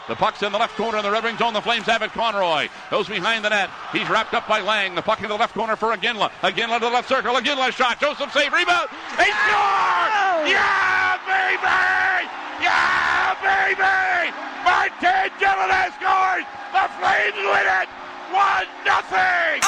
The puck's in the left corner in the Red Wing zone. The Flames have it. Conroy goes behind the net. He's wrapped up by Lang. The puck in the left corner for Iginla. Iginla to the left circle. Iginla shot. Joseph save. Rebound. He scores! Yeah, baby! Yeah, baby! Martin Gilliland scores! The Flames win it! 1-0!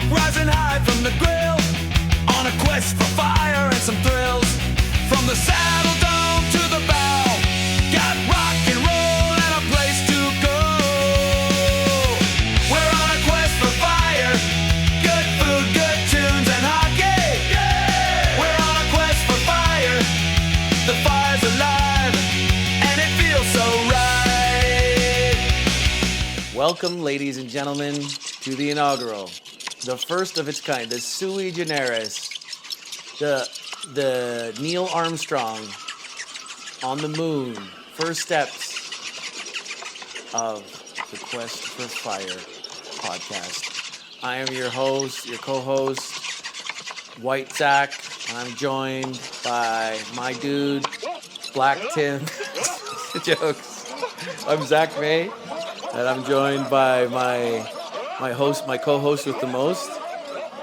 Rising high from the grill, on a quest for fire and some thrills. From the saddle dome to the bow, got rock and roll and a place to go. We're on a quest for fire, good food, good tunes and hockey. Yeah! We're on a quest for fire, the fire's alive and it feels so right. Welcome, ladies and gentlemen, to the inaugural, the first of its kind, the sui generis, the Neil Armstrong on the moon, first steps of the Quest for Fire podcast. I am your host, your co-host, White Zach, and I'm joined by my dude, Black Tim. Jokes. I'm Zach May, and I'm joined by my co-host with the most,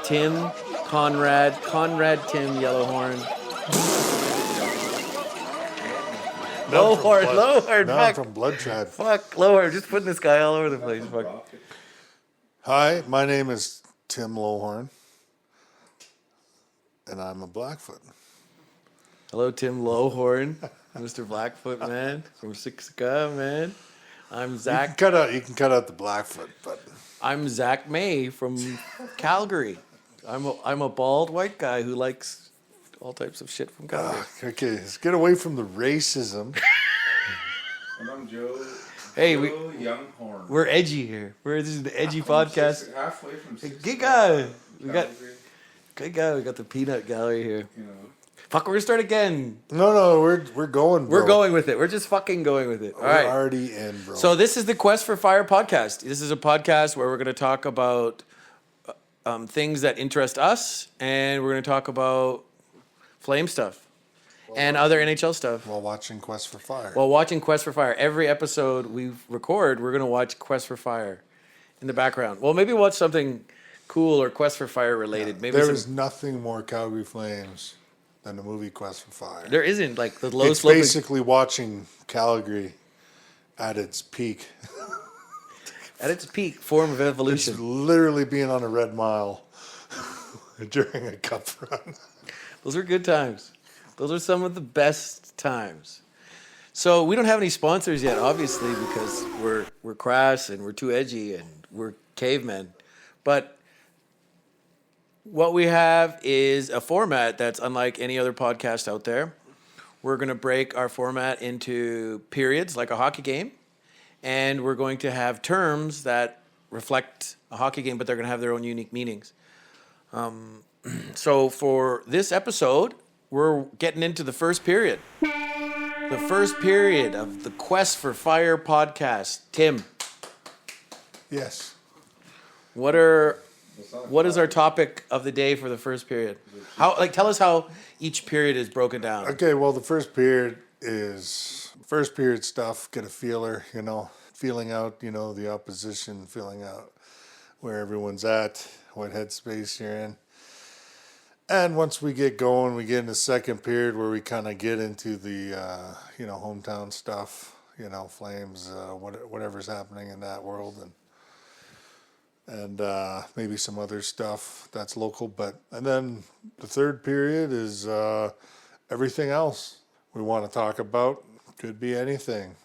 Tim Conrad Tim Yellowhorn. Lowhorn. No, I'm from Blood Tribe. Fuck, Lowhorn. Just putting this guy all over the place. Fuck. Hi, my name is Tim Lowhorn, and I'm a Blackfoot. Hello, Tim Lowhorn, Mr. Blackfoot, man, from Siksika, man. I'm Zach. You can cut out the Blackfoot, but I'm Zach May from Calgary. I'm a bald white guy who likes all types of shit from Calgary. okay, let's get away from the racism. And I'm Joe. Hey, Joe Younghorn. we're edgy here. This is the edgy podcast. Halfway from Good guy. We got the peanut gallery here. You know. Fuck, we're gonna start again. No, we're going, bro. We're going with it. We're just fucking going with it. All right. We're already in, bro. So this is the Quest for Fire podcast. This is a podcast where we're going to talk about things that interest us, and we're going to talk about Flame stuff and other NHL stuff. While watching Quest for Fire. While watching Quest for Fire. Every episode we record, we're going to watch Quest for Fire in the background. Well, maybe watch something cool or Quest for Fire related. Maybe there is nothing more Calgary Flames than the movie Quest for Fire. There isn't, like the low It's sloping. basically watching Calgary at its peak. At its peak form of It's evolution. literally being on a Red Mile during a cup run. Those are good times. Those are some of the best times. So we don't have any sponsors yet, obviously, because we're crass and we're too edgy and we're cavemen. But what we have is a format that's unlike any other podcast out there. We're going to break our format into periods, like a hockey game. And we're going to have terms that reflect a hockey game, but they're going to have their own unique meanings. So for this episode, we're getting into the first period. The first period of the Quest for Fire podcast. Tim, Yes. what is our topic of the day for the first period? Tell us how each period is broken down. Okay, well, the first period is first period stuff. Get a feeler, feeling out, the opposition, feeling out where everyone's at, what headspace you're in. And once we get going, we get in the second period where we kind of get into the, hometown stuff, Flames, whatever's happening in that world, and maybe some other stuff that's local. And then the third period is everything else we want to talk about. Could be anything.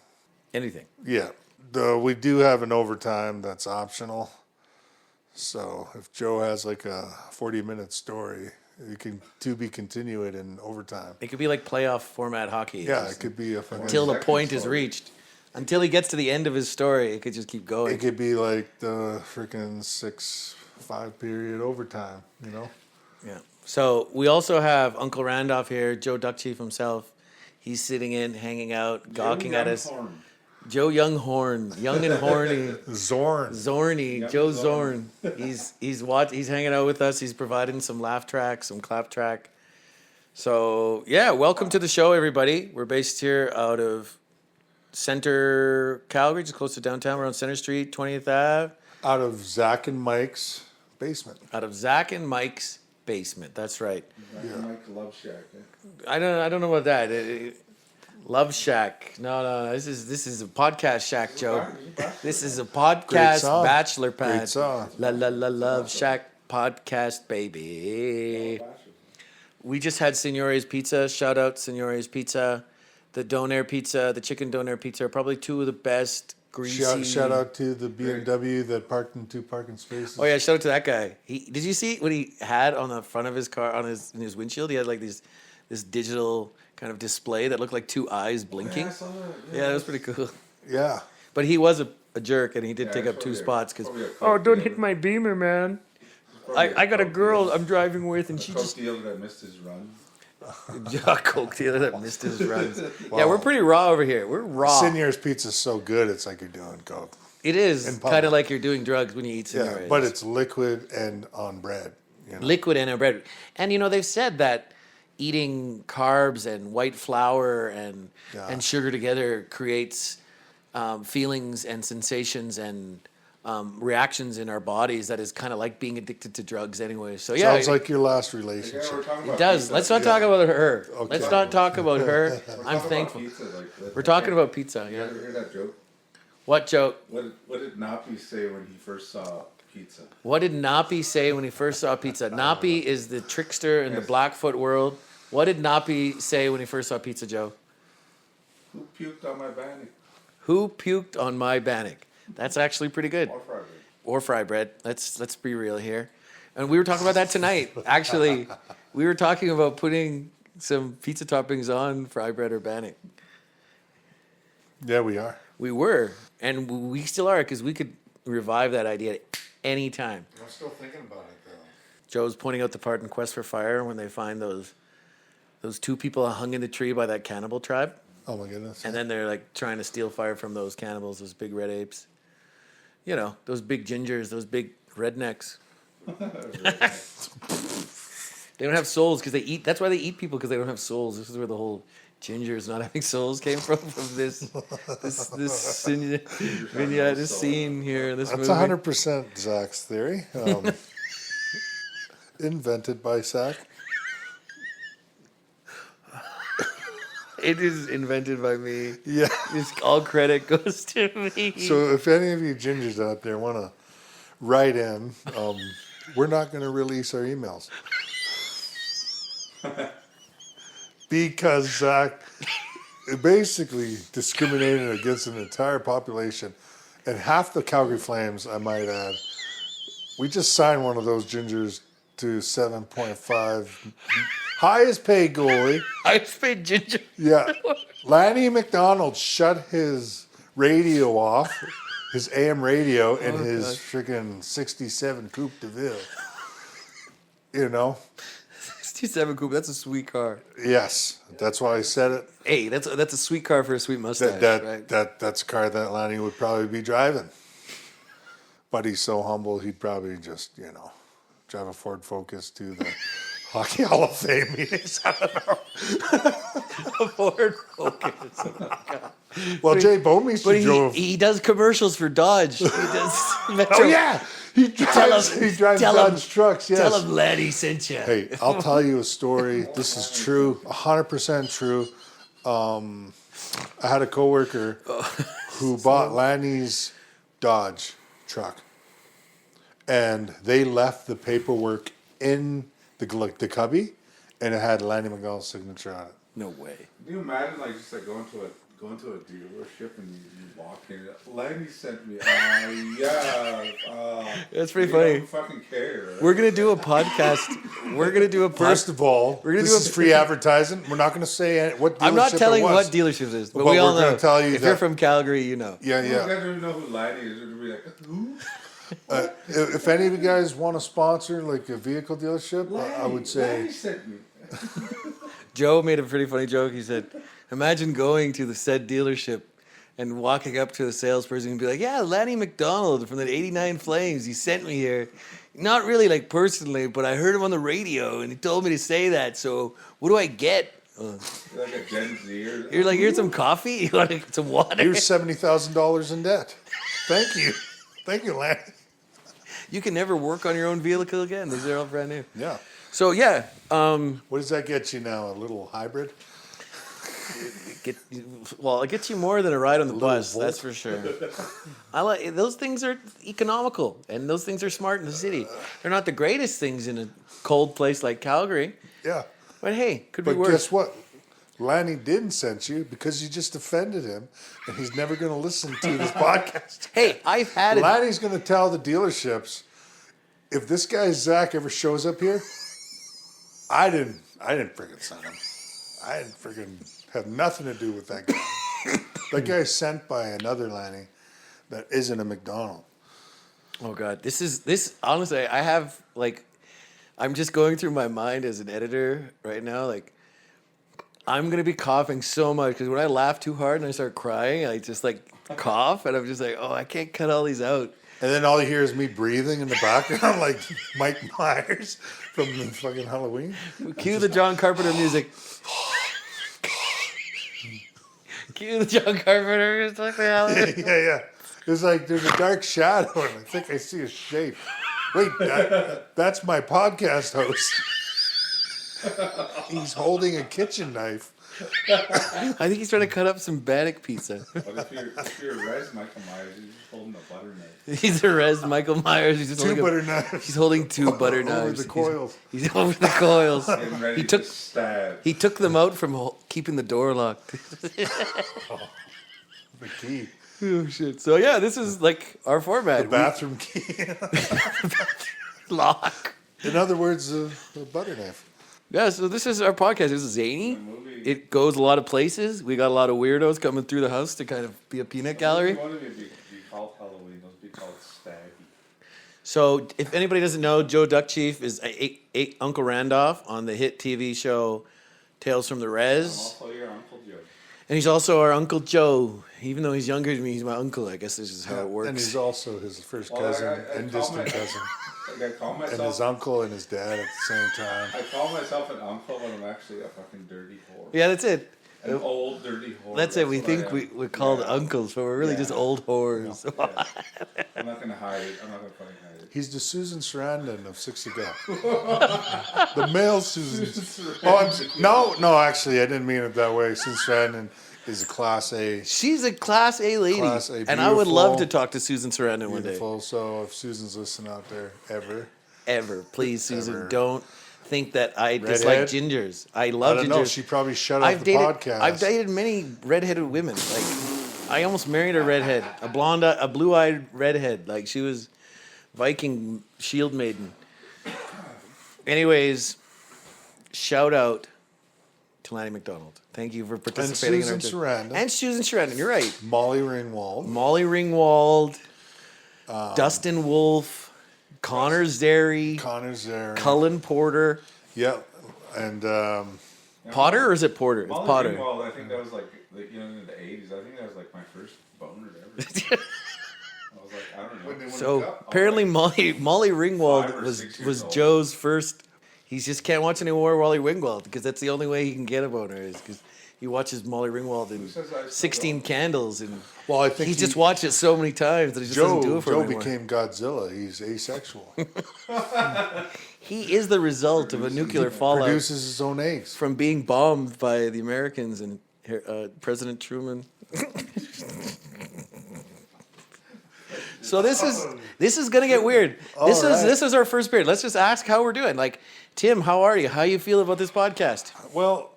Anything. Yeah. We do have an overtime that's optional. So if Joe has like a 40-minute story, you can continue it in overtime. It could be like playoff format hockey. Yeah, it could be a fucking... Until the point is reached. Until he gets to the end of his story, it could just keep going. It could be like the freaking 6-5 period overtime, Yeah. So we also have Uncle Randolph here, Joe Duck Chief himself. He's sitting in, hanging out, gawking at us. Horn. Joe Younghorn, young and horny. Zorn. Zorny, Yep, Joe Zorn. Zorn. He's hanging out with us. He's providing some laugh track, some clap track. So yeah, welcome to the show, everybody. We're based here out of Center Calgary, just close to downtown. We're on Center Street, 20th Ave. Out of Zach and Mike's basement. Out of Zach and Mike's basement. That's right. Mike Love Shack. Eh? I don't know about that. Love Shack. No. This is a podcast shack, Joe. This is a podcast song. bachelor pad. Great song. La la la Love Shack podcast, baby. We just had Signore's Pizza. Shout out Signore's Pizza. The Donair Pizza, the chicken Donair Pizza are probably two of the best greasy. Shout out to the BMW that parked in 2 parking spaces. Oh yeah, shout out to that guy. Did you see what he had on the front of his car in his windshield? He had like this digital kind of display that looked like 2 eyes blinking. Yeah, I saw that. Yeah, that was pretty cool. Yeah. But he was a jerk, and he did take up 2 spots because. Oh, don't hit my Beamer, man! I got a girl I'm driving with, and she Coke just. dealer that missed his run. Coke dealer that missed his runs. Yeah, we're pretty raw over here. We're raw. Signor's Pizza's so good, it's like you're doing coke. It is kind of like you're doing drugs when you eat Yeah, Signore's. but it's liquid and on bread. You know? Liquid and on bread. And they've said that eating carbs and white flour and sugar together creates feelings and sensations and reactions in our bodies that is kind of like being addicted to drugs anyway. So yeah, Sounds like your last Yeah, relationship. we're talking it about does. pizza. Let's not talk about her. Okay. Let's not talk about her. We're I'm talking about thankful. pizza, like, We're talking about pizza. You Yeah. ever hear that joke? What joke? What did Nappy say when he first saw pizza? What did Nappy say when he first saw pizza? Nappy is the trickster in the Blackfoot world. What did Nappy say when he first saw pizza, Joe? Who puked on my bannock? Who puked on my bannock? That's actually pretty good. Or Friday. Or fry bread. Let's be real here. And we were talking about that tonight. Actually, we were talking about putting some pizza toppings on fry bread or bannock. Yeah, we are. We were, and we still are, because we could revive that idea at any time. I'm still thinking about it, though. Joe's pointing out the part in Quest for Fire when they find those 2 people hung in the tree by that cannibal tribe. Oh, my goodness. And then they're like trying to steal fire from those cannibals, those big red apes. Those big gingers, those big rednecks. They don't have souls because they eat. That's why they eat people, because they don't have souls. This is where the whole gingers not having souls came from this vignette, this scene here, this That's movie. 100% Zach's theory. Invented by Zach. It is invented by me. Yeah. All credit goes to me. So if any of you gingers out there want to write in, we're not going to release our emails. Because Zach basically discriminated against an entire population. And half the Calgary Flames, I might add, we just signed one of those gingers to 7.5 highest paid goalie. Highest paid ginger. Yeah. Lanny McDonald shut his radio off, his AM radio, in his freaking 67 Coupe de Ville. 67 Coupe, that's a sweet car. Yes. That's why I said it. Hey, that's a sweet car for a sweet mustache, right? That's a car that Lanny would probably be driving. But he's so humble, he'd probably just, drive a Ford Focus to the Hockey Hall of Fame meetings. I don't know. A Ford Focus. Oh my God. Well, Jay Bomeister drove. He does commercials for Dodge. He does Metro. Oh, yeah. He drives Dodge trucks, yes. Tell him Laddie sent you. Hey, I'll tell you a story. This is true, 100% true. I had a coworker who bought Lanny's Dodge truck, and they left the paperwork in the cubby, and it had Lanny McDonald's signature on it. No way. Can you imagine just going to a dealership and you walk in? Lanny sent me. That's pretty funny. Don't fucking care. We're gonna do a podcast. First of all, this is free advertising. We're not going to say what dealership I'm not telling it was. what dealership it is, but But we all we're gonna know. tell you if you're that- from Calgary, you know. Yeah, You yeah. guys don't even know who Lanny is. It'll be like, who? If any of you guys want to sponsor like a vehicle dealership, I would say Lanny sent me. Joe made a pretty funny joke. He said, Imagine going to the said dealership and walking up to the salesperson and be like, yeah, Lanny McDonald from the 89 Flames, he sent me here. Not really like personally, but I heard him on the radio and he told me to say that. So what do I get? You're like a Gen Z. You're like, here's some coffee? You want some water? Here's $70,000 in debt. Thank you. Thank you, Lanny. You can never work on your own vehicle again. These are all brand new. Yeah. So, yeah. What does that get you now? A little hybrid? It gets you more than a ride on the bus, Volt. That's for sure. I like those things are economical, and those things are smart in the city. They're not the greatest things in a cold place like Calgary. Yeah. But hey, could be worse. But guess what? Lanny didn't send you because you just offended him, and he's never going to listen to this podcast. Hey, I've had it. Lanny's going to tell the dealerships, if this guy Zach ever shows up here, I didn't freaking send him. I didn't freaking have nothing to do with that guy. That guy's sent by another Lanny that isn't a McDonald. Oh God, this honestly, I have like, I'm just going through my mind as an editor right now. Like, I'm gonna be coughing so much because when I laugh too hard and I start crying, I just like cough, and I'm just like, oh, I can't cut all these out. And then all you hear is me breathing in the background like Mike Myers from the fucking Halloween. Cue the John Carpenter music. Cue the John Carpenter music. Yeah. It's like there's a dark shadow, and I think I see a shape. Wait, that's my podcast host. He's holding a kitchen knife. I think he's trying to cut up some Bannock pizza. But if you're Res Michael Myers, he's just holding a butter knife. He's a Res Michael Myers. He's just Two butter knives. He's holding two butter knives. Over the coils. He's over the coils. Getting ready to stab. He took them out from keeping the door locked. The key. Oh shit! So yeah, this is like our format. The bathroom key. Lock. In other words, a butter knife. Yeah, so this is our podcast. This is zany. It goes a lot of places. We got a lot of weirdos coming through the house to kind of be a peanut gallery. One of you be called Halloween. Those be called Staggy. So if anybody doesn't know, Joe Duck Chief is Uncle Randolph on the hit TV show Tales from the I'm Res. also your Uncle Joe. And he's also our Uncle Joe. Even though he's younger than me, he's my uncle. I guess this is how it works. And he's also his first cousin and distant cousin. I call myself, and his uncle and his dad at the same time. I call myself an uncle when I'm actually a fucking dirty whore. Yeah, that's it. An old dirty whore. That's it. We what think we're called uncles, but we're really just old whores. No, yeah. I'm not going to hide it. I'm not going to fucking hide it. He's the Susan Sarandon of Six Ago. The male Susan. No, actually, I didn't mean it that way. Susan Sarandon is a Class A. She's a Class A lady. Class A, and I would love to talk to Susan Sarandon one day. Beautiful. So if Susan's listening out there, Ever. Please, Susan, Ever. don't think that I dislike gingers. I love gingers. I don't know. She probably shut off the podcast. I've dated many redheaded women. Like, I almost married a redhead, a blue-eyed redhead. Like, she was Viking shield maiden. Anyways, shout out to Lanny McDonald. Thank you for participating. And Susan Sarandon. And Susan Sarandon. You're right. Molly Ringwald. Dustin Wolfe. Connor Zary. Cullen Porter. Yep. And Potter, or is it Porter? It's Potter. Well, I think that was like in the 80s. I think that was like my first boner ever. I was like, I don't know. So apparently Molly Ringwald was Joe's first. He just can't watch any more Molly Ringwald because that's the only way he can get a boner is because he watches Molly Ringwald in 16 Candles, and I think he just watched it so many times that he just doesn't do it for Joe anymore. became Godzilla. He's asexual. He is the result of a nuclear fallout. Produces his own eggs from being bombed by the Americans and President Truman. So this is gonna get weird. This is our first period. Let's just ask how we're doing. Like, Tim, how are you? How you feel about this podcast? Well,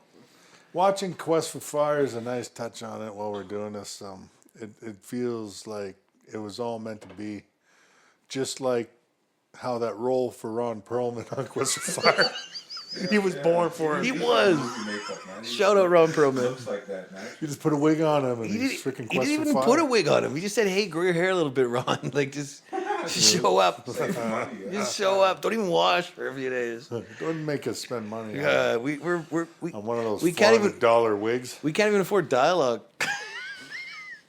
watching Quest for Fire is a nice touch on it while we're doing this. It feels like it was all meant to be, just like how that role for Ron Perlman on Quest for Fire. He was born for it. He was. Shout out Ron Perlman. Looks like that, man. You just put a wig on him and he's freaking Quest for Fire. He didn't even put a wig on him. He just said, "Hey, grow your hair a little bit, Ron." Like, just Show up. Save money. Yeah. Just show up. Don't even wash for a few days. Don't make us spend money We on one of those we can't even $400 wigs. we can't even afford dialogue.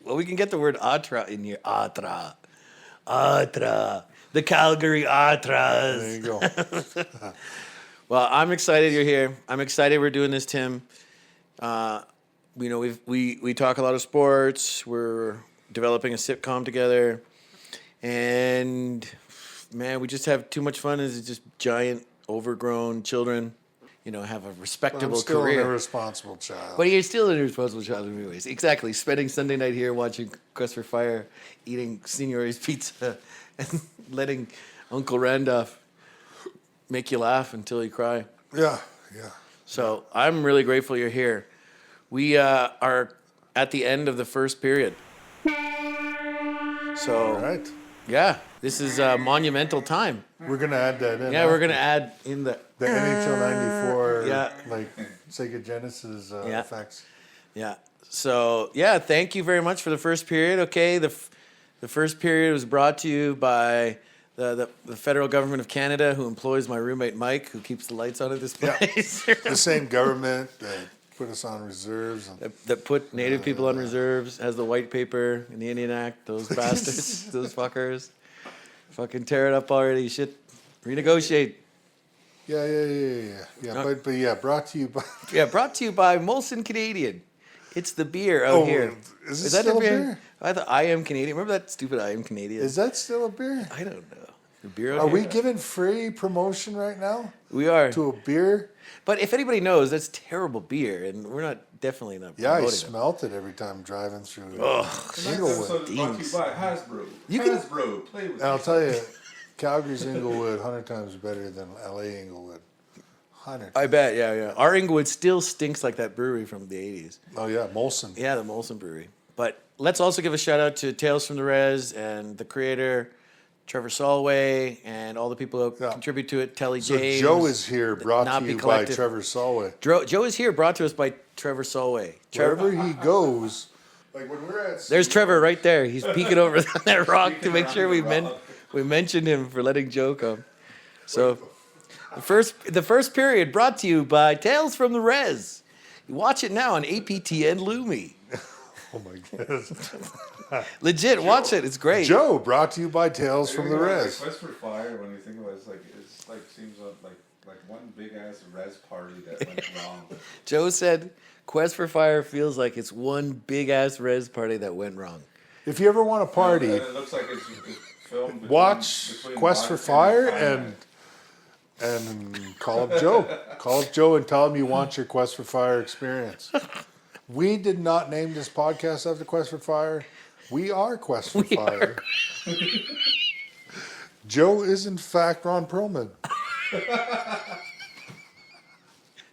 Well, we can get the word Atra in here. Atra. The Calgary Atras. There you go. Well, I'm excited you're here. I'm excited we're doing this, Tim. We talk a lot of sports. We're developing a sitcom together, and man, we just have too much fun as just giant, overgrown children. Have a respectable I'm still career. an irresponsible child. But you're still an irresponsible child anyways. Exactly. Spending Sunday night here watching Quest for Fire, eating Signore's pizza, and letting Uncle Randolph make you laugh until you cry. Yeah. So I'm really grateful you're here. We are at the end of the first period. So, All right. yeah, this is a monumental time. We're going to add that in. Yeah, we're going to add in the NHL 94, Yeah. like Sega Genesis Yeah. effects. Yeah. So, yeah, thank you very much for the first period. Okay, the first period was brought to you by the federal government of Canada, who employs my roommate Mike, who keeps the lights on at this place. The same government that put us on reserves. And that put Native people on reserves, has the white paper in the Indian Act. Those bastards, those fuckers. Fucking tear it up already. Shit. Renegotiate. Yeah. But yeah, brought to you by... Yeah, brought to you by Molson Canadian. It's the beer out here. Is this still a beer? I thought I Am Canadian. Remember that stupid I Am Canadian? Is that still a beer? I don't know. The beer out Are here? we giving free promotion right now We are. to a beer? But if anybody knows, that's terrible beer, and we're definitely not Yeah, I promoting it. smelt it every time driving through. Tonight's Inglewood. episode is brought to you by Hasbro. You can- Hasbro, play with And I'll me. tell you, Calgary's Inglewood 100 times better than LA Inglewood. 100. I bet, yeah. Our Inglewood still stinks like that brewery from the 80s. Oh yeah, Molson. Yeah, the Molson Brewery. But let's also give a shout out to Tales from the Res and the creator, Trevor Solway, and all the people who contribute to it. Telly So James. Joe is here, brought to Napi you by Collective. Trevor Solway. Joe is here, brought to us by Trevor Solway. Wherever he goes, like when we're at... There's Trevor right there. He's peeking over that rock to make around sure the rock. we mentioned him for letting Joe come. So the first period brought to you by Tales from the Res. You watch it now on APTN Lumi. Oh my goodness. Legit, watch it. It's great. Joe, brought to you by Tales from the Res. Quest for Fire, when you think about it, it's like seems like one big ass res party that went wrong. Joe said, "Quest for Fire feels like it's one big ass res party that went wrong." If you ever want to party, And it looks like it's filmed between, watch between Quest for March Fire Fire. and call up Joe. Call up Joe and tell him you want your Quest for Fire experience. We did not name this podcast after Quest for Fire. We are Quest for Fire. Joe is in fact Ron Perlman.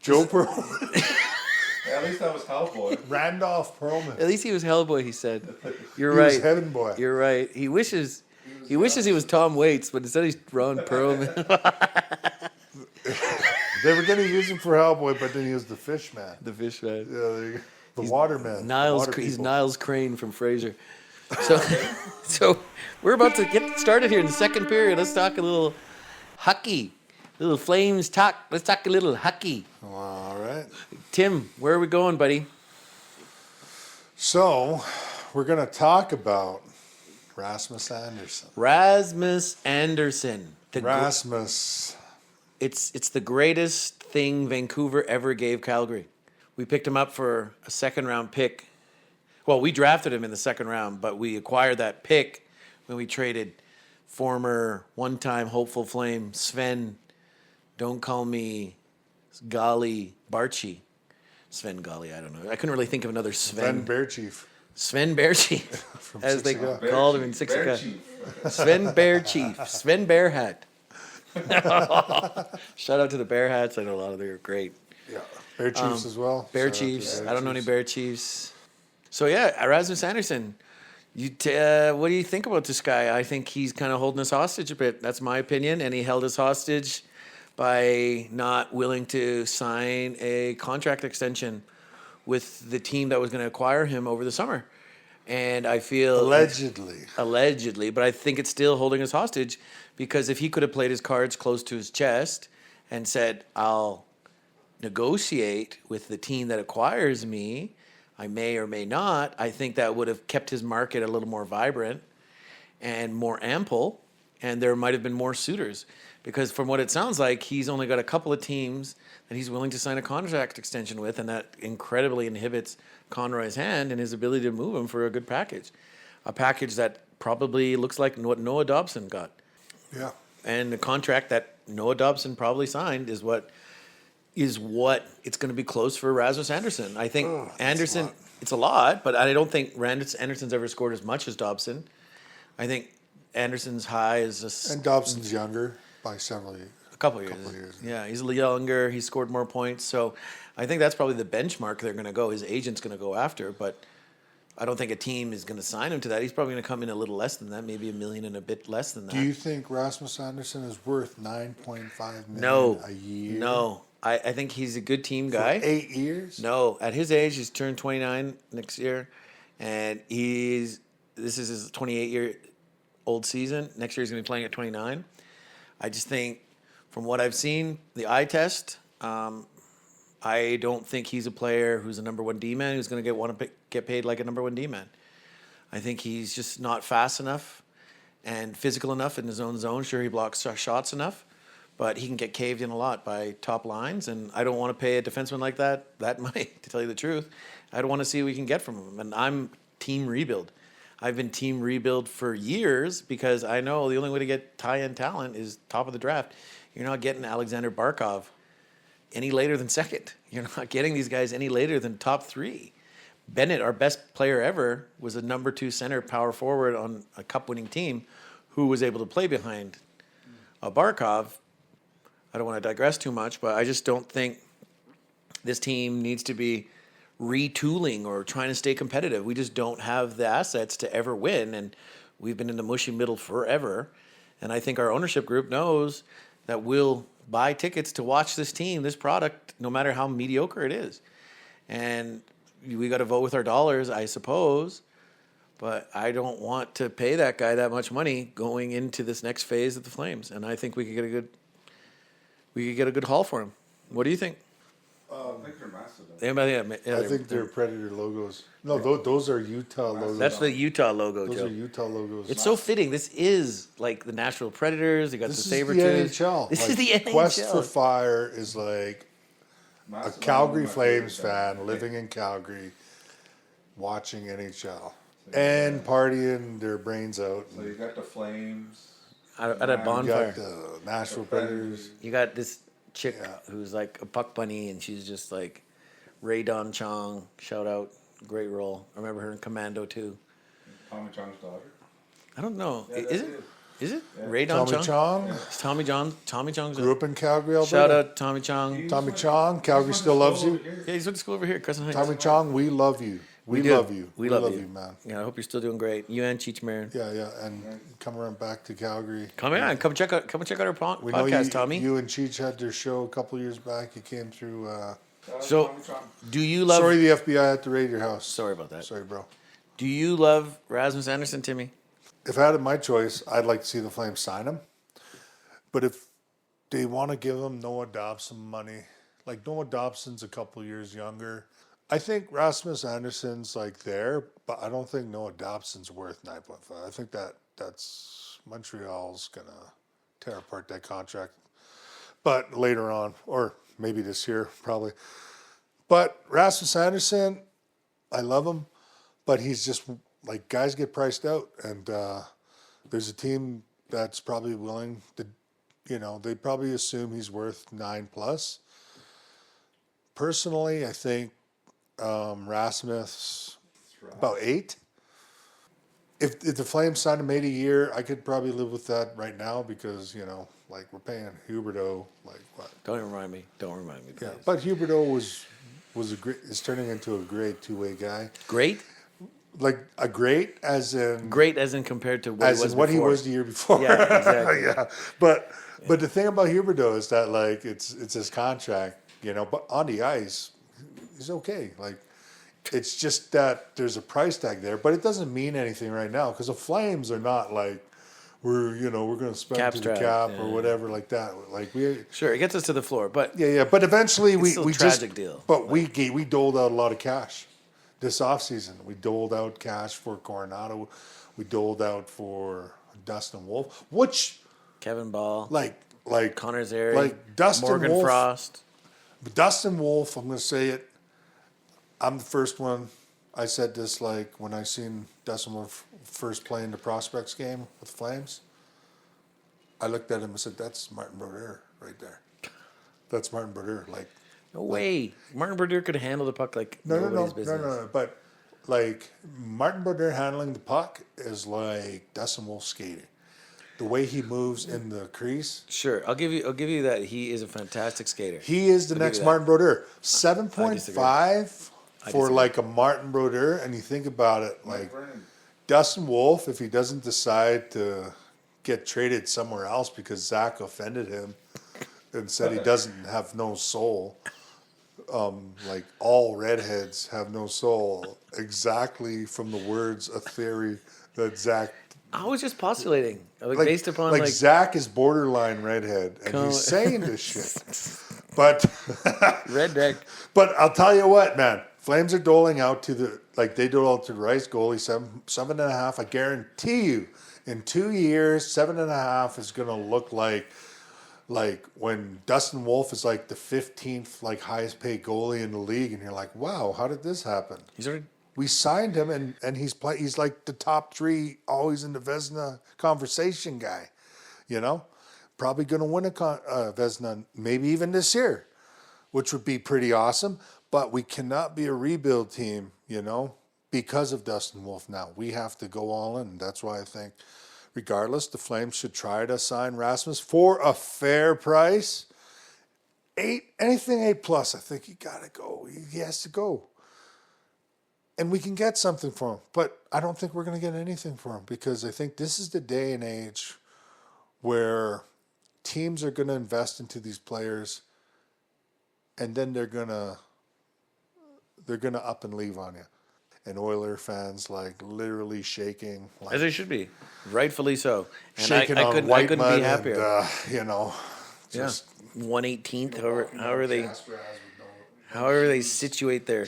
Joe Perlman. At least that was Hellboy. Randolph Perlman. At least he was Hellboy. He said, "You're He right. was Heaven Boy. You're right." He wishes he was Tom Waits, but instead he's Ron Perlman. They were going to use him for Hellboy, but then he was the fish man. The fish man. Yeah, there you go. The waterman. Niles, Water he's people. Niles Crane from Frasier. So we're about to get started here in the second period. Let's talk a little hockey. Little Flames talk. Let's talk a little hockey. All right. Tim, where are we going, buddy? So, we're going to talk about Rasmus Anderson. Rasmus Anderson. Rasmus. It's the greatest thing Vancouver ever gave Calgary. We picked him up for a second round pick. Well, we drafted him in the second round, but we acquired that pick when we traded former one-time hopeful Flame Sven, don't call me Gali Barchi. Sven Gali, I don't know. I couldn't really think of another Ben Sven. Bearchief. Sven Bearchief, From as they Siksika. called him in Bear Siksika. Chief. Sven Bear Chief. Sven Bear Hat. Shout out to the Bear Hats. I know a lot of them are great. Yeah. Bear Chiefs as well. Bear Shout out to Chiefs. Bear I don't know any Chiefs. Bear Chiefs. So yeah, Rasmus Anderson. What do you think about this guy? I think he's kind of holding us hostage a bit. That's my opinion, and he held us hostage by not willing to sign a contract extension with the team that was going to acquire him over the summer. And I feel allegedly, but I think it's still holding us hostage because if he could have played his cards close to his chest and said, I'll negotiate with the team that acquires me, I may or may not, I think that would have kept his market a little more vibrant and more ample, and there might have been more suitors. Because from what it sounds like, he's only got a couple of teams that he's willing to sign a contract extension with, and that incredibly inhibits Conroy's hand and his ability to move him for a good package. A package that probably looks like what Noah Dobson got. Yeah. And the contract that Noah Dobson probably signed is what it's going to be close for Rasmus Anderson. I think Anderson, it's a lot, but I don't think Anderson's ever scored as much as Dobson. I think Anderson's high is just... And Dobson's younger by several years. A couple years. Yeah, he's a little younger. He scored more points. So I think that's probably the benchmark they're going to go. His agent's going to go after, but I don't think a team is going to sign him to that. He's probably going to come in a little less than that, maybe $1 million and a bit less than that. Do you think Rasmus Anderson is worth $9.5 million a year? No. I think he's a good team guy. For 8 years? No. At his age, he's turned 29 next year, and this is his 28-year-old season. Next year, he's going to be playing at 29. I just think, from what I've seen, the eye test, I don't think he's a player who's a number one D-man who's going to get paid like a number one D-man. I think he's just not fast enough and physical enough in his own zone. Sure, he blocks shots enough, but he can get caved in a lot by top lines, and I don't want to pay a defenseman like that money, to tell you the truth. I don't want to see what we can get from him, and I'm team rebuild. I've been team rebuild for years because I know the only way to get tie-in talent is top of the draft. You're not getting Alexander Barkov any later than second. You're not getting these guys any later than top 3. Bennett, our best player ever, was a number 2 center power forward on a cup-winning team who was able to play behind Barkov. I don't want to digress too much, but I just don't think this team needs to be retooling or trying to stay competitive. We just don't have the assets to ever win, and we've been in the mushy middle forever. And I think our ownership group knows that we'll buy tickets to watch this team, this product, no matter how mediocre it is. And we got to vote with our dollars, I suppose. But I don't want to pay that guy that much money going into this next phase of the Flames. And I think we could get a good haul for him. What do you think? I think they're massive. I think they're Predator logos. No, those are Utah logos. That's the Utah logo, Those Joe. are Utah logos. It's so fitting. This is like the Nashville Predators. You got This the is the Sabretooth. NHL. This Like, is the NHL. Quest for Fire is like a Massive. Calgary One of my Flames favorite fan guys. living in Calgary, watching NHL and partying their brains out. So you got the Flames. At a You bonfire. got the Nashville Predators. You got this chick Yeah. who's like a puck bunny, and she's just like Ray Don Chong. Shout out, great role. I remember her in Commando too. Tommy Chong's daughter. I don't know. Yeah, Is that's it? it. Is it Yeah. Ray Don Tommy Chong? Chong It's Tommy John. Tommy Chong's. grew up in Calgary, Alberta. Shout out Tommy Chong. He's Tommy went- Chong, Calgary he's still went loves to you. school over here. Yeah, he's went to school over here, Crescent Heights. Tommy Chong, we love you. We do. love you. We love you, man. Yeah, I hope you're still doing great. You and Cheech Marin. Yeah, and come around back to Calgary. Come on, come check out our We know podcast, you, Tommy. you and Cheech had their show a couple years back. You came through. So- Tommy Chong. Do you love? Sorry, the FBI had to raid your house. Sorry about that. Sorry, bro. Do you love Rasmus Anderson, Timmy? If I had my choice, I'd like to see the Flames sign him. But if they want to give him Noah Dobson money, like Noah Dobson's a couple years younger, I think Rasmus Anderson's like there, but I don't think Noah Dobson's worth 9.5. I think that's Montreal's gonna tear apart that contract. But later on, or maybe this year, probably. But Rasmus Anderson, I love him, but he's just like guys get priced out, and there's a team that's probably willing to, they probably assume he's worth 9+. Personally, I think Rasmus about 8. If the Flames signed him 8 a year, I could probably live with that right now because like we're paying Huberdeau like what? Don't remind me. Please. Yeah, but Huberdeau is turning into a great two-way guy. Great. Like a great as in Compared to what as he was in what before. he was the year before. Yeah, exactly. Yeah, but the thing about Huberdeau is that like it's his contract, but on the ice he's okay. Like It's just that there's a price tag there, but it doesn't mean anything right now because the Flames are not like we're going to spend Cap to strap, the cap yeah. or whatever like that. Like Sure, it gets us to the floor, but yeah. But eventually still we a tragic deal. But we doled out a lot of cash this offseason. We doled out cash for Coronado. We doled out for Dustin Wolf, which Kevin Ball, like Connor Zary, like Dustin Morgan Wolf, Frost. Dustin Wolf, I'm going to say it. I'm the first one. I said this like when I seen Dustin Wolf first playing the Prospects game with Flames. I looked at him and said, "That's Martin Brodeur right there. That's Martin Brodeur." Like, No way. Martin Brodeur could handle the puck like nobody's business. no. But like Martin Brodeur handling the puck is like Dustin Wolf skating. The way he moves in the crease. Sure, I'll give you that. He is a fantastic skater. He is the I'll give next you that. Martin Brodeur. 7.5 for disagree. like a Martin Brodeur, and you think about it, like Dustin Wolf, if he doesn't decide to get traded somewhere else because Zach offended him and said he doesn't have no soul. Like all redheads have no soul. Exactly from the words a theory that Zach. I was just postulating, like based upon like Zach is borderline redhead, and he's saying this shit. But redneck. But I'll tell you what, man. Flames are doling out to they dole out to the Rice goalie 7.5. I guarantee you, in 2 years, 7.5 is gonna look like when Dustin Wolf is like the 15th highest paid goalie in the league, and you're like, wow, how did this happen? We signed him, and he's like the top 3 always in the Vezina conversation guy, Probably going to win a Vezina, maybe even this year, which would be pretty awesome. But we cannot be a rebuild team, because of Dustin Wolf now. We have to go all in. That's why I think, regardless, the Flames should try to sign Rasmus for a fair price. Anything A+, I think he got to go. He has to go. And we can get something for him. But I don't think we're going to get anything for him because I think this is the day and age where teams are going to invest into these players and then they're going to up and leave on you. And Oiler fans literally shaking. As they should be. Rightfully so. And shaking I on couldn't white be mud happier. And, just 1/18th, however they situate their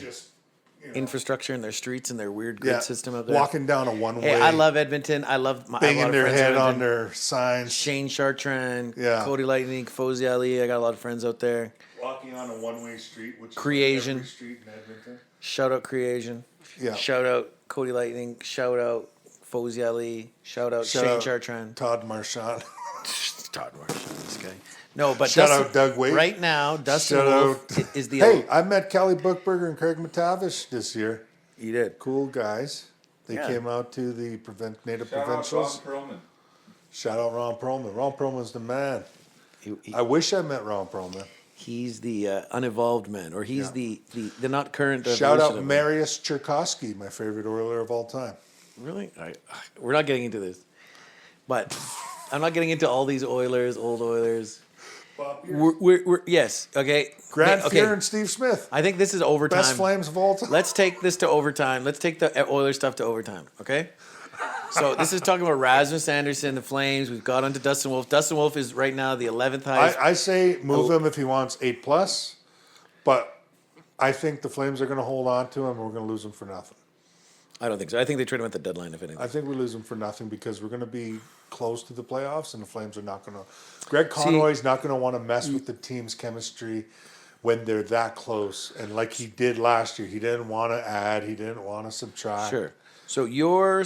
infrastructure and their streets and their weird grid system up there. Walking down a one-way. Hey, I love Edmonton. I love banging their head on Edmonton. their signs. Shane Chartrand, Yeah. Cody Lightning, Fozy Ali. I got a lot of friends out there. Walking on a one-way street, which Creation. is every street in Edmonton. Shout out Creation. Yeah. Shout out Cody Lightning. Shout out Fozy Ali. Shout out Shane Chartrand. Todd Marchand. Todd Marchand, this guy. No, but Shout out Doug Waite. Right now, Dustin Shout Wolf out. is the. Hey, I met Kelly Bookberger and Craig McTavish this year. You did. Cool guys. They came out to the Native Provincials. Shout out Ron Perlman. Shout out Ron Perlman. Ron Perlman's the man. He- I wish I met Ron Perlman. He's the unevolved man, or he's the not current. Shout evolution out of man. Marius Cherkowski, my favorite Oiler of all time. Really? We're not getting into this, but I'm not getting into all these Oilers, old Oilers. Bob We're yes, okay. Grant Okay. Fuhr and Steve Smith. I think this is overtime. Best Flames of all time. Let's take this to overtime. Let's take the Oilers stuff to overtime, okay? So this is talking about Rasmus Anderson, the Flames. We've got onto Dustin Wolf. Dustin Wolf is right now the 11th highest. I say move him if he wants 8+, but I think the Flames are going to hold on to him and we're going to lose him for nothing. I don't think so. I think they trade him at the deadline, if anything. I think we lose him for nothing because we're going to be close to the playoffs and the Flames are not going to. Greg Conroy's not going to want to mess with the team's chemistry when they're that close. And like he did last year, he didn't want to add, he didn't want to subtract. Sure. So your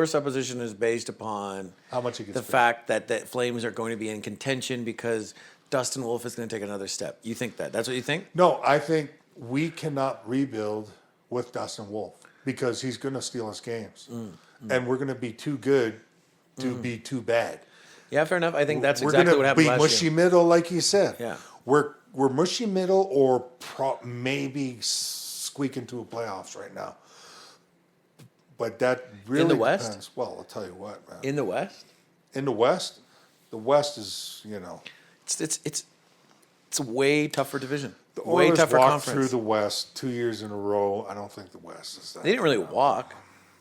supposition is based upon How much he gets the paid. fact that the Flames are going to be in contention because Dustin Wolf is going to take another step. You think that? That's what you think? No, I think we cannot rebuild with Dustin Wolf because he's going to steal us games. And we're going to be too good to be too bad. Yeah, fair enough. I think that's We're exactly gonna what happened be last mushy year. middle, like you said. Yeah. We're mushy middle or maybe squeak into a playoffs right now. But that really In the West? depends. Well, I'll tell you what, man. In the West? In the West is, It's a way tougher division. The Way Oilers tougher walked conference. through the West 2 years in a row. I don't think the West is that. They didn't really walk.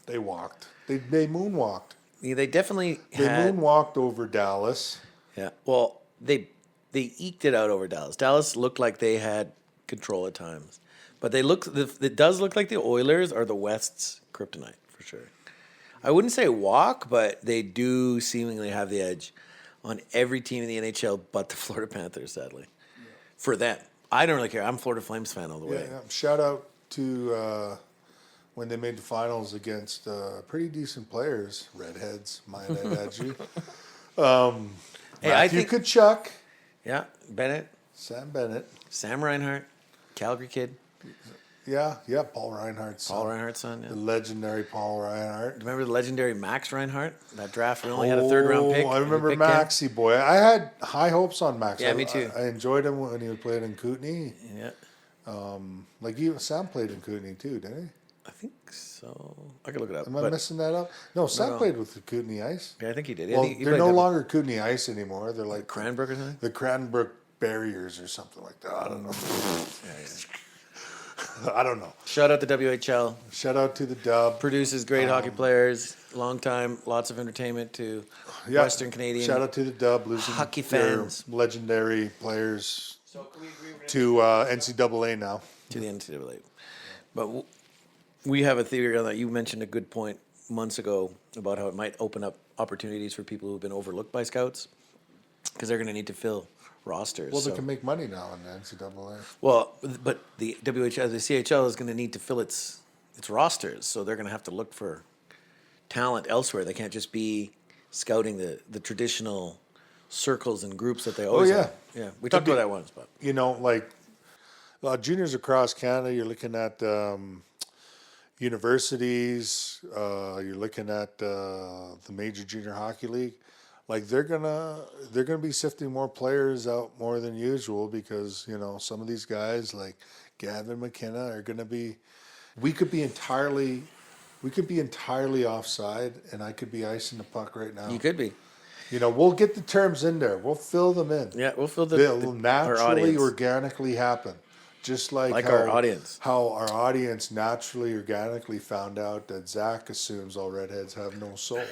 They walked. They moonwalked. Yeah, they definitely They had. moonwalked over Dallas. Yeah. Well, they eked it out over Dallas. Dallas looked like they had control at times, but it does look like the Oilers are the West's kryptonite for sure. I wouldn't say walk, but they do seemingly have the edge on every team in the NHL but the Florida Panthers, sadly. Yeah. For them. I don't really care. I'm a Florida Flames fan all the way. Yeah. Shout out to when they made the finals against pretty decent players, redheads, might I add you. Hey, I think Tkachuk, yeah, Bennett, Sam Bennett. Sam Reinhart, Calgary kid, Yeah, Paul Reinhardt's son. Paul Reinhardt's son. Yeah. The legendary Paul Reinhardt. Remember the legendary Max Reinhart? That draft we only had a third-round pick. I remember Pick him. Maxie boy. I had high hopes on Max. Yeah, me too. I enjoyed him when he played in Kootenay. Yeah, Like even Sam played in Kootenay too, didn't he? I think so. I could look it up. Am I but messing that up? No, Sam No. played with the Kootenay Ice. yeah, I think he did. Well, he they're played no that- longer Kootenay Ice anymore. They're like Cranbrook or something. the Cranbrook Barriers or something like that. I don't know. I don't know. Shout out to WHL. Shout out to the Dub. Produces great hockey players. Long time, lots of entertainment to Yeah. Western Canadian. Shout out to the Dub, losing hockey their fans. legendary players to NCAA now. to the NCAA. But we have a theory on that. You mentioned a good point months ago about how it might open up opportunities for people who've been overlooked by scouts because they're going to need to fill rosters. Well, so. they can make money now in the NCAA. Well, but the WHL, the CHL is going to need to fill its rosters, so they're going to have to look for talent elsewhere. They can't just be scouting the traditional circles and groups that they always yeah. have. Yeah, we talked about that once, but You know, like juniors across Canada, you're looking at universities. You're looking at the major junior hockey league. Like they're gonna be sifting more players out more than usual because some of these guys like Gavin McKenna are gonna be. We could be entirely offside, and I could be icing the puck right now. you could be. We'll get the terms in there. We'll fill them in. Yeah, we'll fill They'll our naturally, audience. organically happen. Just like Our audience. How our audience naturally, organically found out that Zach assumes all redheads have no soul.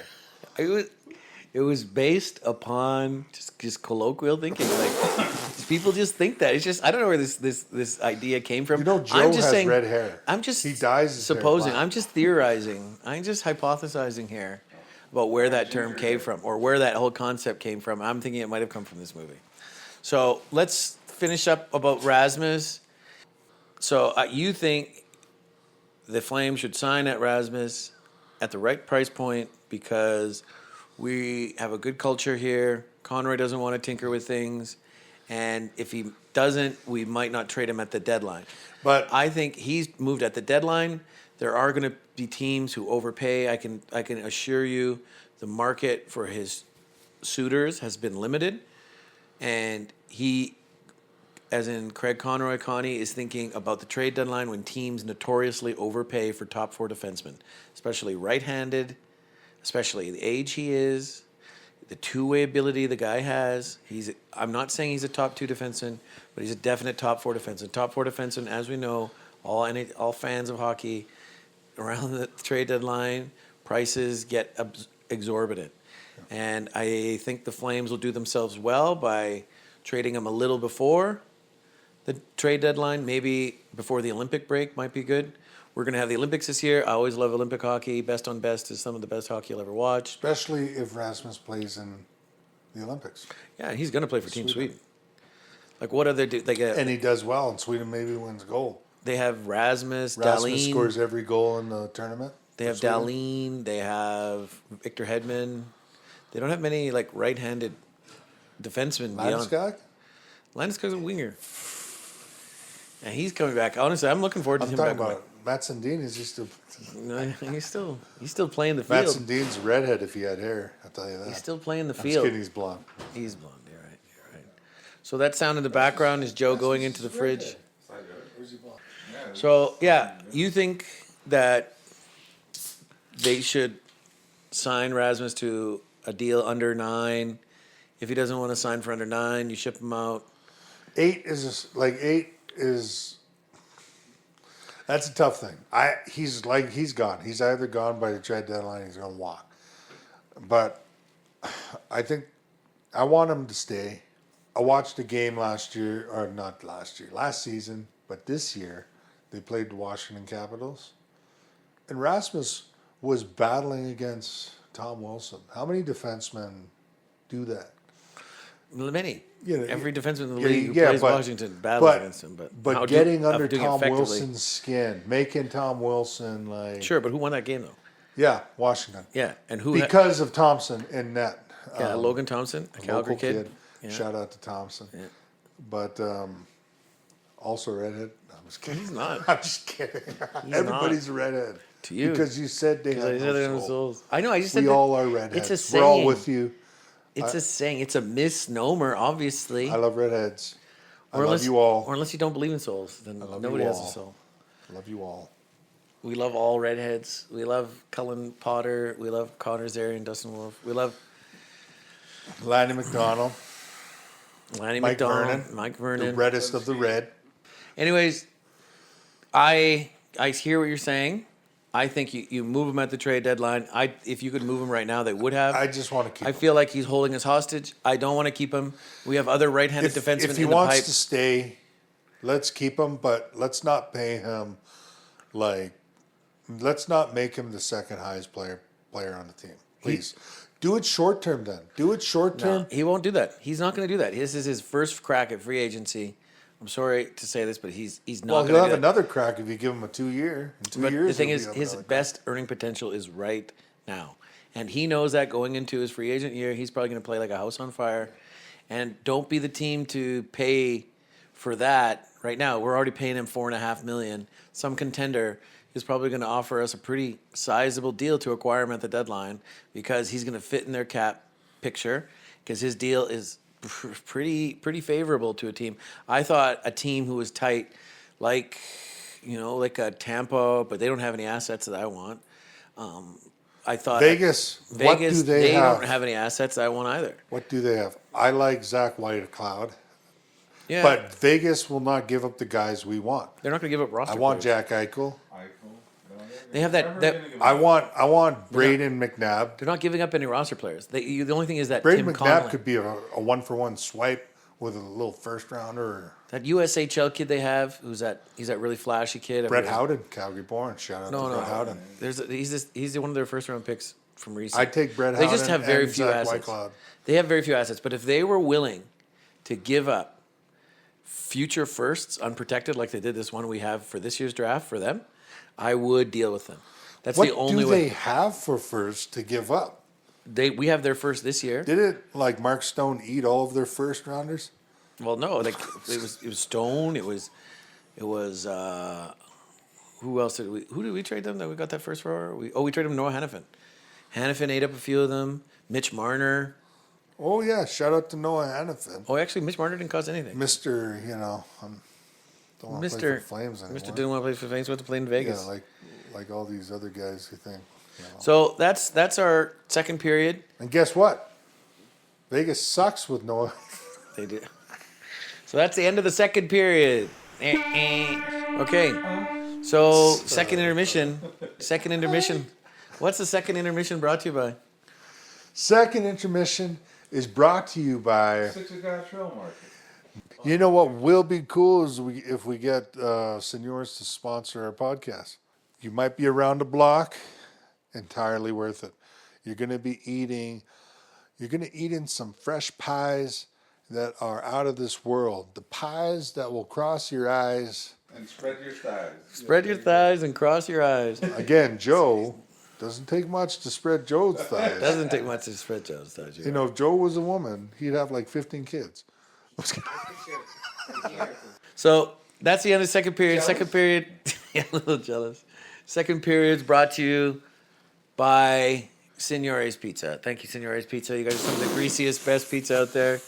It was based upon just colloquial thinking. Like people just think that. It's just I don't know where this idea came from. Joe I'm just has saying, red hair. I'm just He dyes his hair supposing. black. I'm just theorizing. I'm just hypothesizing here about where that term came from or where that whole concept came from. I'm thinking it might have come from this movie. So let's finish up about Rasmus. So you think the Flames should sign at Rasmus at the right price point because we have a good culture here. Conroy doesn't want to tinker with things. And if he doesn't, we might not trade him at the deadline. But I think he's moved at the deadline. There are going to be teams who overpay. I can assure you the market for his suitors has been limited. And he, as in Craig Conroy, Connie, is thinking about the trade deadline when teams notoriously overpay for top four defensemen, especially right-handed, especially the age he is, the two-way ability the guy has. I'm not saying he's a top two defenseman, but he's a definite top four defenseman. Top four defenseman, as we know, all fans of hockey, around the trade deadline, prices get exorbitant. And I think the Flames will do themselves well by trading him a little before the trade deadline, maybe before the Olympic break might be good. We're going to have the Olympics this year. I always love Olympic hockey. Best on best is some of the best hockey you'll ever watch. especially if Rasmus plays in the Olympics. Yeah, he's going to play for Team Sweden. Like what other do they get? And he does well, and Sweden maybe wins gold. They have Rasmus, Rasmus Dahlin. scores every goal in the tournament. They have for Sweden. Dahlin. They have Victor Hedman. They don't have many like right-handed defensemen beyond. Landeskog? Landeskog's a winger. And he's coming back. Honestly, I'm looking forward to I'm him talking back. about Matt Sundin is just a No, he's still playing the Matt field. Sundin's a redhead if he had hair. I'll tell you that. He's still playing the I'm just field. kidding, he's blonde. He's blonde. You're right. So that sound in the background is Joe going into the fridge. So yeah, you think that they should sign Rasmus to a deal under 9? If he doesn't want to sign for under 9, you ship him out. 8 is like 8 is that's a tough thing. He's gone. He's either gone by the trade deadline, or he's going to walk. But I think I want him to stay. I watched a game last season, but this year they played the Washington Capitals, and Rasmus was battling against Tom Wilson. How many defensemen do that? Many. You know, every defenseman in the league who plays Washington battles against him. But getting under Tom Wilson's skin, making Tom Wilson like... Sure, but who won that game, though? Yeah, Washington. Yeah, and who... Because of Thompson in net. Yeah, Logan Thompson, a Calgary kid. Yeah. Shout out to Thompson. Yeah. But also redhead. No, I'm just kidding. He's not. I'm just kidding. Everybody's a redhead. To you. Because you said they have no souls. I know, I just said we all are redheads. It's a saying. We're all with you. It's a saying. It's a misnomer, obviously. I love redheads. I love you all. Or unless you don't believe in souls, then nobody has a soul. I love you all. We love all redheads. We love Cullen Potter. We love Connor Zary and Dustin Wolf. We love Lanny McDonald. Mike Vernon. The reddest of the red. Anyways, I hear what you're saying. I think you move him at the trade deadline. If you could move him right now, they would have. I just want to keep him. I feel like he's holding us hostage. I don't want to keep him. We have other right-handed defensemen in the pipe. If he wants to stay, let's keep him, but let's not pay him let's not make him the second highest player on the team. Please. Do it short term then. Do it short term. No, he won't do that. He's not going to do that. This is his first crack at free agency. I'm sorry to say this, but he's not going to do that. Well, he'll have another crack if you give him a 2 year. But the thing is, his best earning potential is right now. And he knows that going into his free agent year, he's probably going to play like a house on fire. And don't be the team to pay for that right now. We're already paying him $4.5 million. Some contender is probably going to offer us a pretty sizable deal to acquire him at the deadline because he's going to fit in their cap picture because his deal is pretty favorable to a team. I thought a team who was tight, like a Tampa, but they don't have any assets that I want. I thought Vegas. What do they have? Don't have any assets that I want either. What do they have? I like Zach Whitecloud. Yeah, but Vegas will not give up the guys we want. They're not going to give up roster. I want players. Jack Eichel. They have that. I want Braden McNabb. They're not giving up any roster players. The only thing is that Braden Tim McNabb Conley could be a 1-for-1 swipe with a little first rounder. That USHL kid they have, he's that really flashy kid. Brett Howden, Calgary born. Shout out to Brett Howden. He's one of their first round picks from recent. I take Brett Howden. They just have very few Zach assets. Whitecloud. They have very few assets, but if they were willing to give up future firsts unprotected like they did this one we have for this year's draft for them, I would deal with them. That's the only way. What do they have for first to give up? We have their first this year. Did it like Mark Stone eat all of their first rounders? Well, no, it was Stone. It was who else did we trade them that we got that first for? We traded them Noah Hannafin. Hannafin ate up a few of them. Mitch Marner. Oh yeah, shout out to Noah Hannafin. Oh, actually, Mitch Marner didn't cost anything. Mr. Don't want to play for the Flames anymore. Mr. didn't want to play for the Flames. Went to play in Vegas. Yeah, like all these other guys who think. So that's our second period. And guess what? Vegas sucks with Noah. They do. So that's the end of the second period. Okay. So second intermission. What's the second intermission brought to you by? Second intermission is brought to you by. Six O'Clock Trail Market. You know what will be cool is if we get Senors to sponsor our podcast. You might be around the block, entirely worth it. You're going to be eating some fresh pies that are out of this world. The pies that will cross your eyes. And spread your thighs. Spread your thighs and cross your eyes. Again, Joe, doesn't take much to spread Joe's thighs. Doesn't take much to spread Joe's thighs. You know, if Joe was a woman, he'd have like 15 kids. So that's the end of the second period. Jealous? Second period, yeah, a little jealous. Second period is brought to you by Signore's Pizza. Thank you, Signore's Pizza. You guys are some of the greasiest, best pizza out there.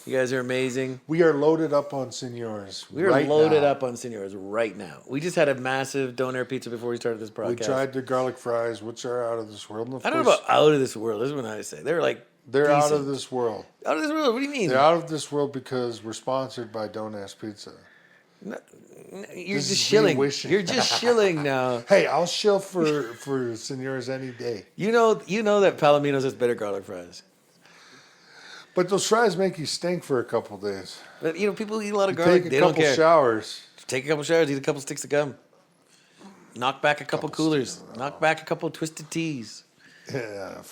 You guys are amazing. We are loaded up on Signore's. We are loaded up on Signore's right now. We just had a massive donair pizza before we started this broadcast. We tried the garlic fries, which are out of this world. I don't know about out of this world. This is what I say. They're like they're decent. Out of this world. Out of this world? What do you mean? They're out of this world because we're sponsored by Don't Ask Pizza. You're This just is me shilling. wishing. You're just shilling now. Hey, I'll shill for senors any day. You know that Palomino's has better garlic fries. But those fries make you stink for a couple days. But people eat a lot of garlic. Take They a don't couple care. showers. Take a couple showers. Eat a couple sticks of gum. Knock back a couple coolers. Knock back a couple twisted teas. Yeah,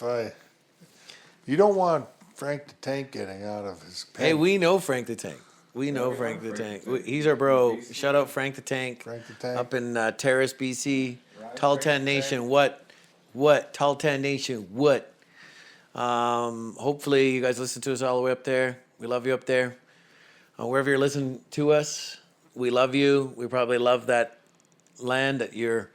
you don't want Frank the Tank getting out of his pen. Hey, we know Frank the Tank. We know Frank the Tank. He's our bro. Shout out Frank the Tank. Frank the Tank. Up in Terrace, BC. Tall-Tan Nation, what? Tall-Tan Nation, what? Hopefully you guys listen to us all the way up there. We love you up there. Wherever you're listening to us, we love you. We probably love that land that you're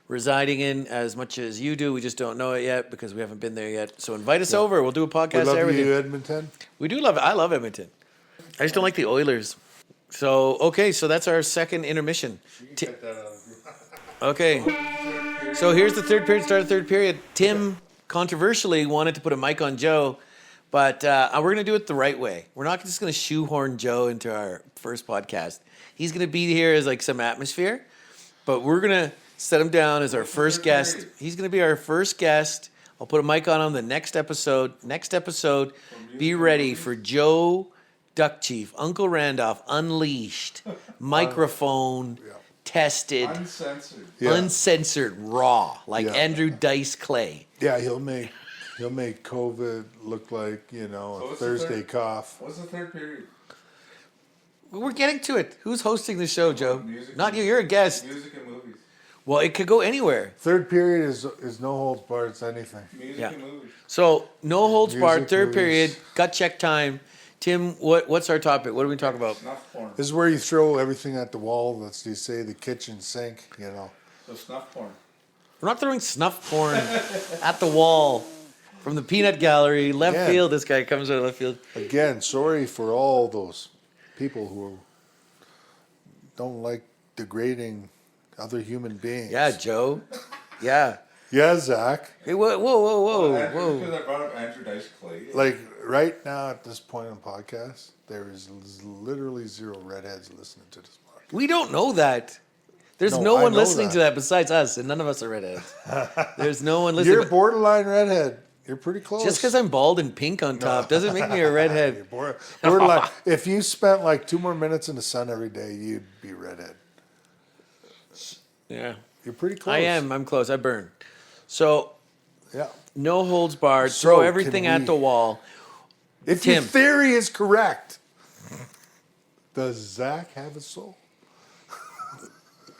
residing in as much as you do. We just don't know it yet because we haven't been there yet. So invite us over. We'll do a podcast We love there with you, you. Edmonton. We do love it. I love Edmonton. I just don't like the Oilers. So, okay, so that's our second intermission. Okay. So here's the third period, start of the third period. Tim controversially wanted to put a mic on Joe, but we're going to do it the right way. We're not just going to shoehorn Joe into our first podcast. He's going to be here as like some atmosphere, but we're going to set him down as our first guest. He's going to be our first guest. I'll put a mic on him the next episode. Next episode, be ready for Joe Duck Chief, Uncle Randolph, unleashed, microphone, tested, uncensored, raw, like Andrew Dice Clay. Yeah, he'll make COVID look like a Thursday cough. What's the third period? We're getting to it. Who's hosting the show, Joe? Music. Not you. You're a guest. Music and movies. Well, it could go anywhere. Third period is no holds barred. It's anything. Music Yeah. and movies. So no holds barred. Music, Third movies. period. Gut check time. Tim, what's our topic? What are we talking about? Snuff porn. This is where you throw everything at the wall. Let's just say the kitchen sink. So snuff porn. We're not throwing snuff porn at the wall from the peanut gallery. Left Yeah. field. This guy comes out of left field. Again, sorry for all those people who don't like degrading other human beings. Yeah, Joe. Yeah. Yeah, Zach. Hey, whoa. Because I brought up Andrew Dice Clay. Like right now at this point in the podcast, there is literally zero redheads listening to this podcast. We don't know that. There's No, no I one know listening that. to that besides us, and none of us are redheads. There's no one listening. You're borderline redhead. You're pretty close. Just because I'm bald and pink on top doesn't make me a You're redhead. borderline. If you spent like 2 more minutes in the sun every day, you'd be redhead. Yeah. You're pretty close. I am. I'm close. I burn. So, Yeah. no holds barred. So, Throw can everything at we- the wall. If Tim. your theory is correct, does Zach have a soul?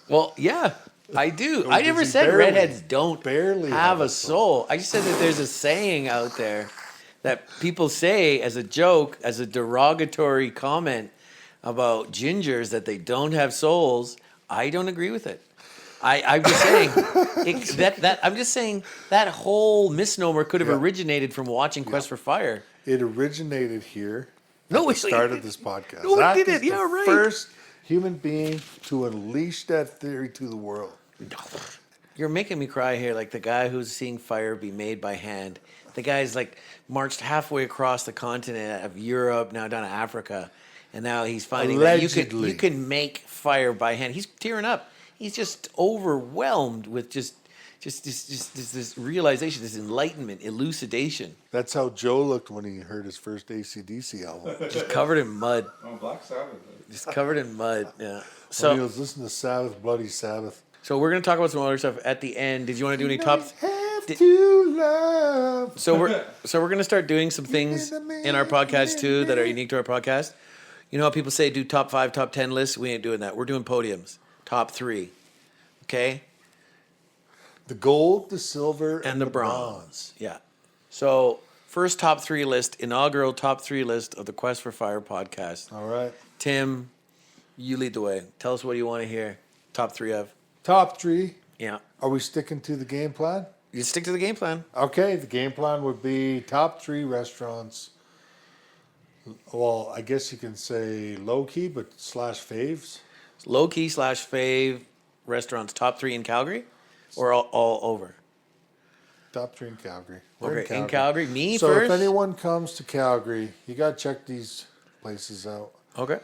Well, yeah, I do. Or I does never he said barely- redheads don't barely have a soul. I just said that there's a saying out there that people say as a joke, as a derogatory comment about gingers that they don't have souls. I don't agree with it. I'm just saying I'm just saying that whole misnomer could have Yeah. originated from watching Quest for Fire. It originated here. No, at the start of this podcast. No, it Zach didn't. is the Yeah, right. first human being to unleash that theory to the world. You're making me cry here, like the guy who's seeing fire be made by hand. The guy's like marched halfway across the continent of Europe, now down to Africa, and now he's finding that Allegedly. you can make fire by hand. He's tearing up. He's just overwhelmed with just this realization, this enlightenment, elucidation. That's how Joe looked when he heard his first AC/DC album. Just covered in mud. Oh, Black Sabbath. Just covered in mud. Yeah. When he So was listening to Sabbath, Bloody Sabbath. we're gonna talk about some other stuff at the end. Did you want to do any top? Have to love. So we're gonna start doing some things in our podcast too that are unique to our podcast. You know how people say do top 5, top 10 lists? We ain't doing that. We're doing podiums. Top 3. Okay? The gold, the silver, And the bronze. Yeah. So first top 3 list, inaugural top 3 list of the Quest for Fire podcast. All right. Tim, you lead the way. Tell us what you want to hear. Top 3 of. Top 3. Yeah. Are we sticking to the game plan? You stick to the game plan. Okay, the game plan would be top 3 restaurants. Well, I guess you can say low key, but / faves. Low key / fave restaurants. Top 3 in Calgary? Or all over? Top 3 in Calgary. We're Okay, in Calgary. Me So first? if anyone comes to Calgary, you got to check these places out. Okay.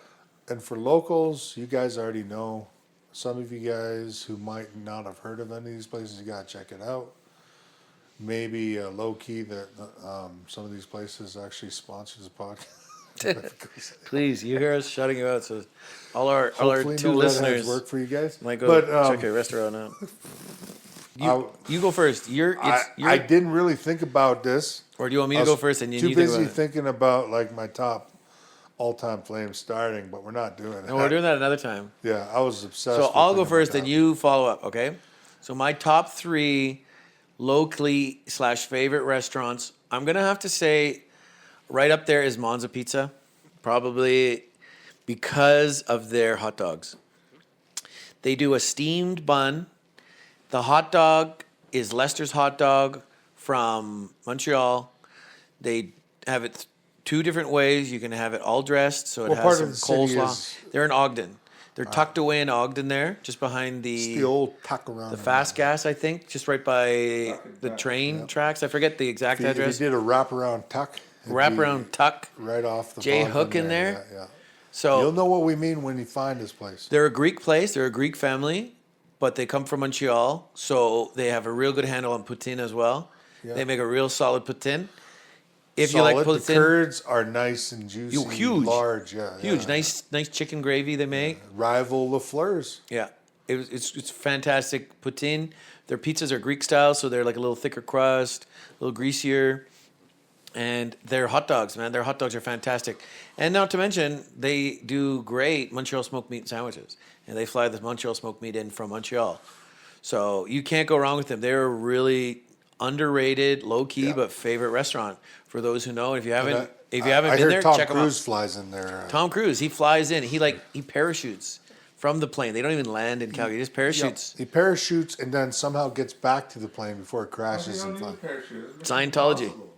And for locals, you guys already know. Some of you guys who might not have heard of any of these places, you gotta check it out. Maybe low key that some of these places actually sponsor this podcast. Please, you hear us shouting you out, so all our Hopefully two no redheads listeners work for you guys. might go But check your restaurant out. You go first. I didn't really think about this. Or do you want me I to was go first and you too think busy about it? thinking about like my top all-time flames starting, but we're not doing it. No, we're doing that another time. Yeah, I was obsessed. So with I'll go thinking first, about and you follow up, okay? So my top 3 locally / favorite restaurants, I'm gonna have to say, right up there is Monza Pizza, probably because of their hot dogs. They do a steamed bun. The hot dog is Lester's hot dog from Montreal. They have it 2 different ways. You can have it all dressed, so it What has part some of the city coleslaw. is- They're in Ogden. They're tucked away in Ogden there, just behind It's the old tuck around. the fast gas, I think, just right by the train tracks. I forget the exact If address. you did a wraparound tuck, it'd be Wraparound tuck. right off the J bottom Hook in there? Yeah. So You'll know what we mean when you find this place. they're a Greek place. They're a Greek family, but they come from Montreal, so they have a real good handle on poutine as well. Yeah. They make a real solid poutine. If Solid. you like The poutine, curds are nice and juicy, huge, large, yeah, huge, yeah. nice chicken gravy they make. Rival LaFleur's. Yeah, it's fantastic poutine. Their pizzas are Greek style, so they're like a little thicker crust, a little greasier. And their hot dogs, man, their hot dogs are fantastic. And not to mention, they do great Montreal smoked meat sandwiches. And they fly the Montreal smoked meat in from Montreal. So you can't go wrong with them. They're a really underrated, low-key, Yeah. but favorite restaurant for those who know. If you I haven't been heard there, Tom check them Cruise out. flies in there. Tom Cruise, he flies in. He parachutes from the plane. They don't even land in Calgary. He just parachutes. He parachutes and then somehow gets back to the plane before it crashes You and don't need flies. a parachute. It's Scientology. impossible.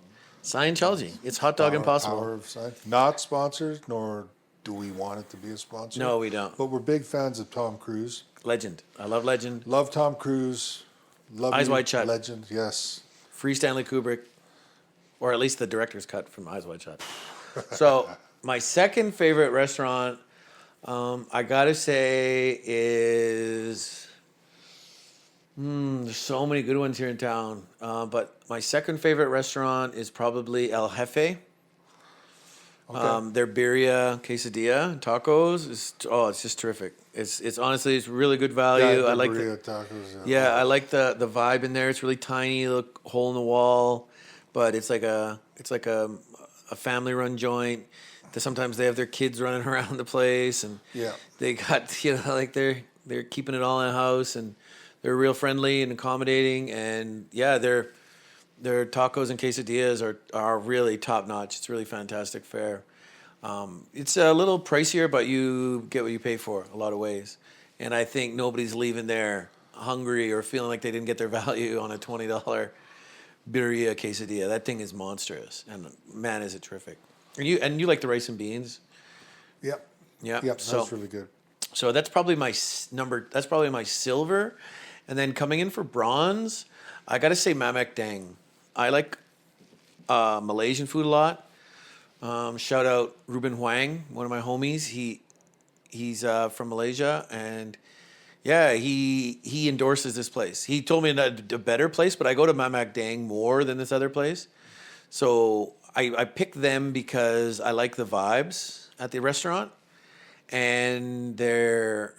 Scientology. It's hot dog impossible. Power of science. Not sponsored, nor do we want it to be a sponsor. No, we don't. But we're big fans of Tom Cruise. Legend. I love Legend. Love Tom Cruise. Love Eyes you, Wide Shut. Legend, yes. Free Stanley Kubrick, or at least the director's cut from Eyes Wide Shut. So my second favorite restaurant, I gotta say, is there's so many good ones here in town. But my second favorite restaurant is probably El Jefe. Their birria quesadilla and tacos it's just terrific. It's honestly it's really good value. the I like burrito tacos. Yeah, I like the vibe in there. It's really tiny, little hole in the wall, but it's like a family run joint. Sometimes they have their kids running around the place, and Yeah. they got like they're keeping it all in house, and they're real friendly and accommodating, and yeah, their tacos and quesadillas are really top notch. It's really fantastic fare. It's a little pricier, but you get what you pay for a lot of ways. And I think nobody's leaving there hungry or feeling like they didn't get their value on a $20 birria quesadilla. That thing is monstrous, and man, is it terrific. And you like the rice and beans? Yep. Yeah. Yep, So that's really good. so that's probably my That's probably my silver, and then coming in for bronze, I gotta say Mamak Dang. I like Malaysian food a lot. Shout out Ruben Huang, one of my homies. He's from Malaysia, and yeah, he endorses this place. He told me a better place, but I go to Mamak Dang more than this other place. So I picked them because I like the vibes at the restaurant, and their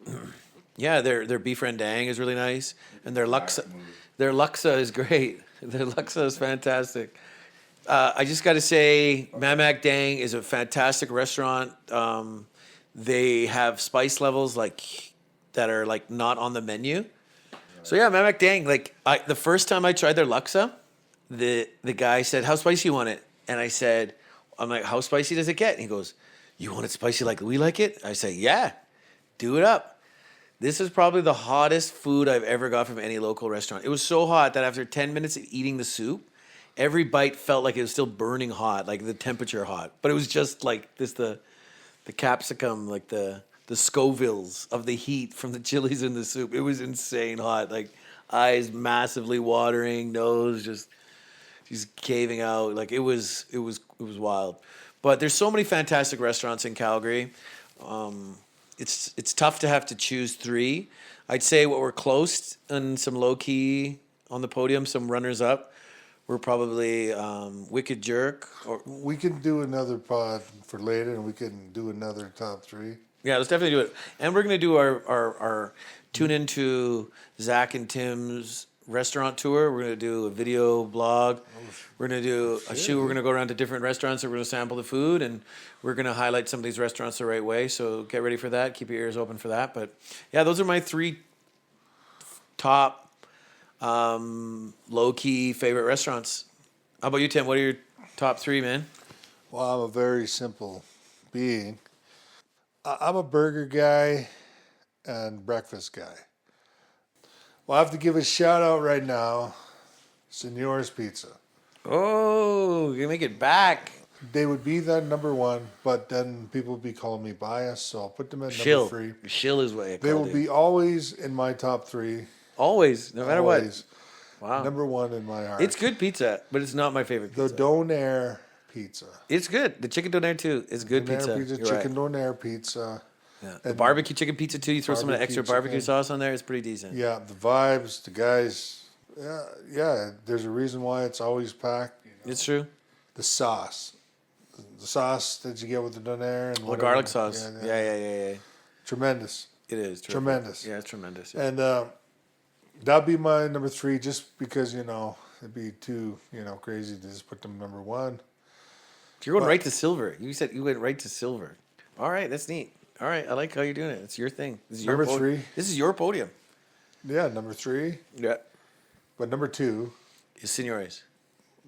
beef rendang is really nice, and their laksa is great. Their laksa is fantastic. I just got to say, Mamak Dang is a fantastic restaurant. They have spice levels that are not on the menu. So yeah, Mamak Dang. The first time I tried their laksa, the guy said, "How spicy you want it?" And I'm like, "How spicy does it get?" And he goes, "You want it spicy like we like it?" I say, "Yeah, do it up." This is probably the hottest food I've ever got from any local restaurant. It was so hot that after 10 minutes of eating the soup, every bite felt like it was still burning hot, like the temperature hot. But it was just like this, the capsicum, like the Scovilles of the heat from the chilies in the soup. It was insane hot, like eyes massively watering, nose just caving out. Like it was wild. But there's so many fantastic restaurants in Calgary. It's tough to have to choose three. I'd say what we're close and some low key on the podium, some runners up. We're probably Wicked Jerk. Or We can do another pod for later, and we can do another top three. yeah, let's definitely do it. And we're gonna do our tune into Zach and Tim's restaurant tour. We're gonna do a video blog. We're gonna do a shoot. We're gonna go around to different restaurants. And we're gonna sample the food, and we're gonna highlight some of these restaurants the right way. So get ready for that. Keep your ears open for that. But yeah, those are my three top low key favorite restaurants. How about you, Tim? What are your top three, man? Well, I'm a very simple being. I'm a burger guy and breakfast guy. Well, I have to give a shout out right now, Senor's Pizza. Oh, you make it back. They would be that number one, but then people would be calling me biased, so I'll put them at Shill. number 3. Shill is what I They will called it. be always in my top 3. Always, no matter Always. what. Wow. Number 1 in my heart. It's good pizza, but it's not my favorite The pizza. Donair pizza. It's good. The chicken donair too is good Donair pizza. pizza, You're chicken right. Donair pizza. Yeah. The and barbecue chicken pizza too. You throw some of the barbecue extra barbecue chicken. sauce on there. It's pretty decent. Yeah, the vibes, the guys. Yeah. There's a reason why it's always packed. It's true. The sauce that you get with the Donair and The whatever. garlic sauce. Yeah. Tremendous. It is true. Tremendous. Yeah, it's tremendous. Yeah. And that'd be my number 3, just because it'd be too crazy to just put them number 1. You're going right to silver. You said you went right to silver. All right, that's neat. All right, I like how you're doing it. It's your thing. This is Number your 3. This is your podium. Yeah, number 3. Yeah. But number 2. Is Senores.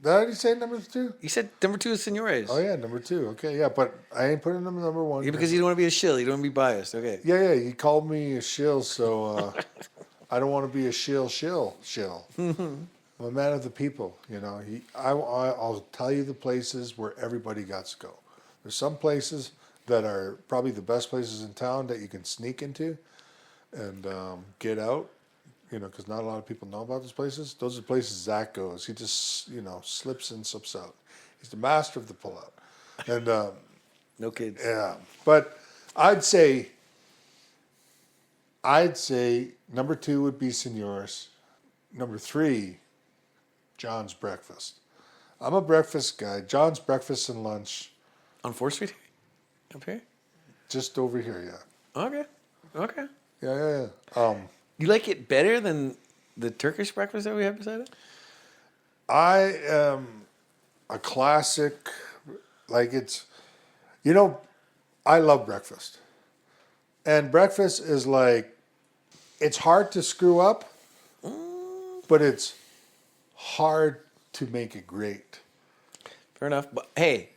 Did I already say number 2? You said number 2 is Senores. Oh yeah, number 2. Okay, yeah, but I ain't putting them number 1. Yeah, because you don't want to be a shill. You don't want to be biased. Okay. Yeah, you called me a shill, so I don't want to be a shill. I'm a man of the people, I'll tell you the places where everybody got to go. There's some places that are probably the best places in town that you can sneak into and get out, because not a lot of people know about those places. Those are places Zach goes. He just, slips and slips out. He's the master of the pullout. And No kids. yeah, but I'd say number 2 would be Senor's. Number 3, John's Breakfast. I'm a breakfast guy. John's Breakfast and Lunch, On 4th Street? Up here? just over here. Yeah, Okay. yeah. You like it better than the Turkish breakfast that we have beside it? I am a classic. Like I love breakfast, and breakfast is like, it's hard to screw up, but it's hard to make it great. Fair enough. But hey,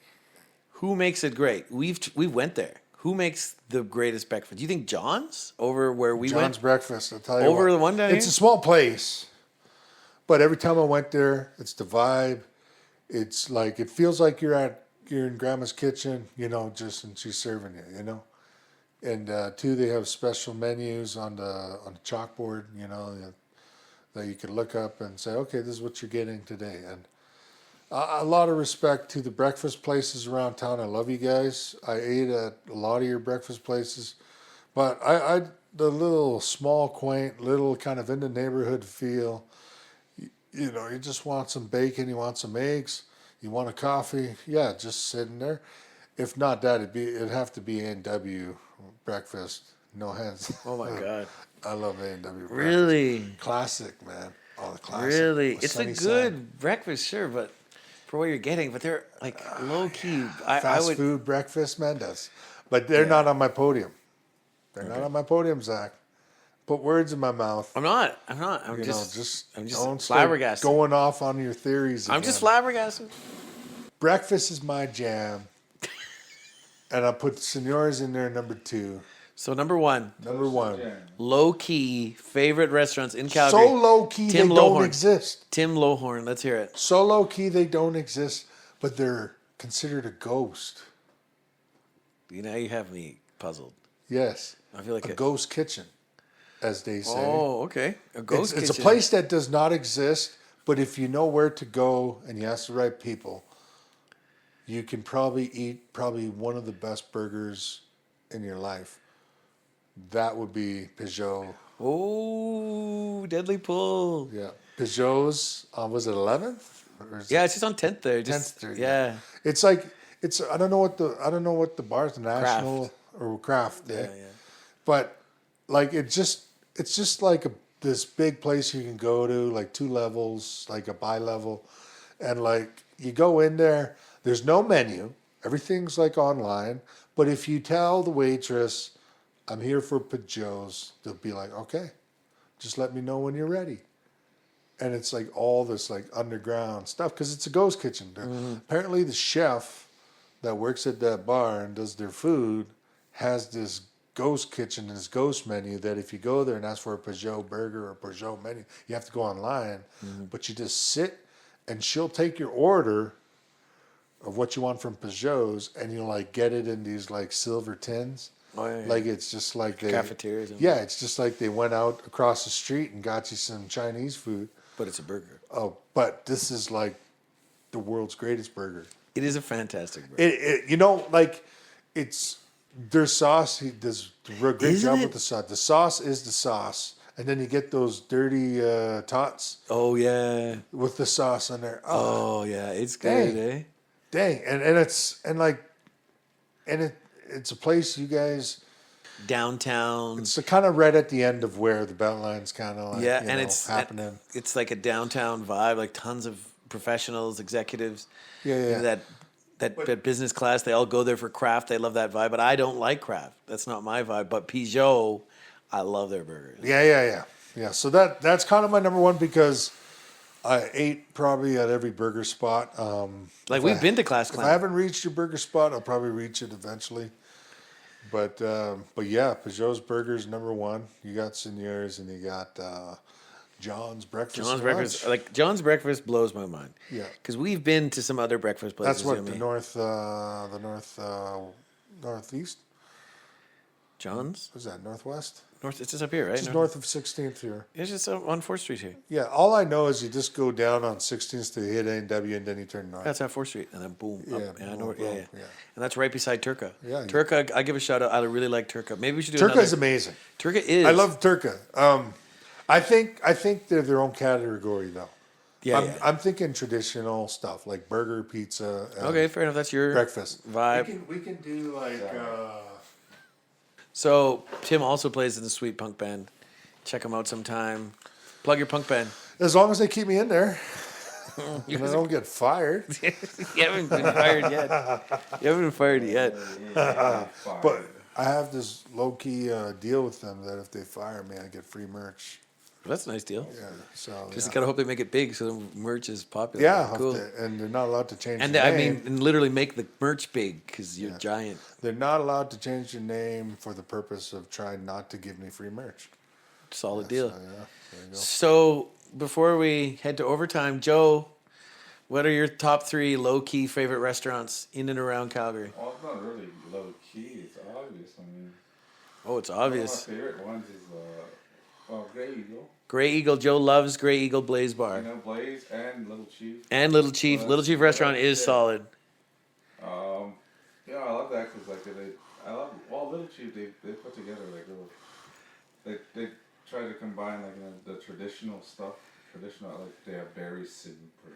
who makes it great? We went there. Who makes the greatest breakfast? Do you think John's over where we John's went? Breakfast, I'll tell you Over what. the one down It's here? a small place, but every time I went there, it's the vibe. It's like, it feels like you're in Grandma's kitchen, and she's serving you, And 2, they have special menus on the chalkboard, that you can look up and say, okay, this is what you're getting today. And a lot of respect to the breakfast places around town. I love you guys. I ate at a lot of your breakfast places, but the little small, quaint, little kind of in the neighborhood feel. You just want some bacon, you want some eggs, you want a coffee. Yeah, just sitting there. If not that, it'd have to be A&W breakfast. No hands. Oh my God. I love A&W breakfast. Really? Classic, man. Oh, the classic. Really? With It's a sunny good side. breakfast, sure, but for what you're getting, but they're like low key. I Fast would. food breakfast, man, but they're not on my podium. They're not on my podium, Zach. Put words in my mouth. I'm not. I'm I'm just don't start flabbergasted. going off on your theories. I'm just again. flabbergasted. Breakfast is my jam, and I put Senores in there number 2. So number 1, Number 1. low key favorite restaurants in Calgary. So low key Tim they don't Lohorn. exist. Tim Lohorn. Let's hear it. So low key they don't exist, but they're considered a ghost. Now you have me puzzled. Yes. I feel like a ghost kitchen, as they say. Oh, okay. A ghost It's a kitchen. place that does not exist, but if you know where to go and you ask the right people, you can probably eat one of the best burgers in your life. That would be Peugeot. Oh, deadly pull. Yeah, Peugeot's was it 11th? Or is Yeah, it it's just on 10th there. Just 10th Street? yeah. It's like I don't know what the bar's national or craft. Yeah, eh? yeah. But like it's just like this big place you can go to, like 2 levels, like a bi-level, and like you go in there. There's no menu. Everything's like online. But if you tell the waitress, "I'm here for Peugeot's," they'll be like, "Okay, just let me know when you're ready." And it's like all this like underground stuff because it's a ghost kitchen. Apparently, the chef that works at that bar and does their food has this ghost kitchen and this ghost menu that if you go there and ask for a Peugeot burger or Peugeot menu, you have to go online. But you just sit and she'll take your order of what you want from Peugeot's and you'll like get it in these like silver tins. Oh, yeah, yeah. Like it's just like they Cafeterias. Yeah, it's just like they went out across the street and got you some Chinese food. But it's a burger. Oh, but this is like the world's greatest burger. It is a fantastic burger. Like it's their sauce. He does a real great Isn't job it? with the sauce. The sauce is the sauce, and then you get those dirty tots Oh yeah. with the sauce on there. Oh yeah. It's good, Dang. eh? Dang, and it's a place you guys. Downtown. It's kind of right at the end of where the Beltline's kind of like Yeah, and it's happening. It's like a downtown vibe, like tons of professionals, executives. Yeah, yeah. You know, that business class, they all go there for craft. They love that vibe, but I don't like craft. That's not my vibe. But Peugeot, I love their burgers. Yeah. So that's kind of my number one because I ate probably at every burger spot. Like we've been to Class If Clan. I haven't reached your burger spot, I'll probably reach it eventually. But yeah, Peugeot's Burgers number one. You got Seigneurs and you got John's Breakfast. John's and breakfast, Lunch. like John's breakfast, blows my mind. Yeah. because we've been to some other breakfast places. That's what you the know, northeast. John's What's that? Northwest. north. It's just up here, right? Just north of 16th here. It's just on 4th Street here. Yeah. All I know is you just go down on 16th to hit A&W and then you turn north. That's at 4th Street, and then boom, Yeah, up. Yeah, I know. boom, Yeah, boom, yeah. And that's right beside Turca. Yeah. Turca. I give a shout out. I really like Turca. Maybe we should do Turca is another. amazing. Turca is. I love Turca. I think they're their own category though. Yeah, I'm thinking traditional stuff like burger, pizza. And Okay, fair enough. That's your breakfast vibe. We can do like. So Tim also plays in the Sweet Punk Band. Check him out sometime. Plug your punk band. As long as they keep me in there, and I don't get fired. You haven't been fired yet. You haven't been fired yet. But I have this low key deal with them that if they fire me, I get free merch. That's a nice deal. Yeah, so Just yeah. gotta hope they make it big so the merch is popular. Yeah, cool. and they're not allowed to change. And their I name. mean, and literally make the merch big because you're giant. They're not allowed to change their name for the purpose of trying not to give me free merch. Solid deal. So, yeah, there you go. So before we head to overtime, Joe, what are your top 3 low key favorite restaurants in and around Calgary? Well, it's not really low key. It's obvious. I mean, Oh, it's one of obvious. my favorite ones is Grey Eagle. Grey Eagle. Joe loves Grey Eagle Blaze Bar. You know, Blaze and Little Chief. And Little Chief. Well, Little Chief restaurant is yeah. solid. Yeah, I love that because Little Chief they put together like little. They try to combine like the traditional stuff. Like they have berry soup or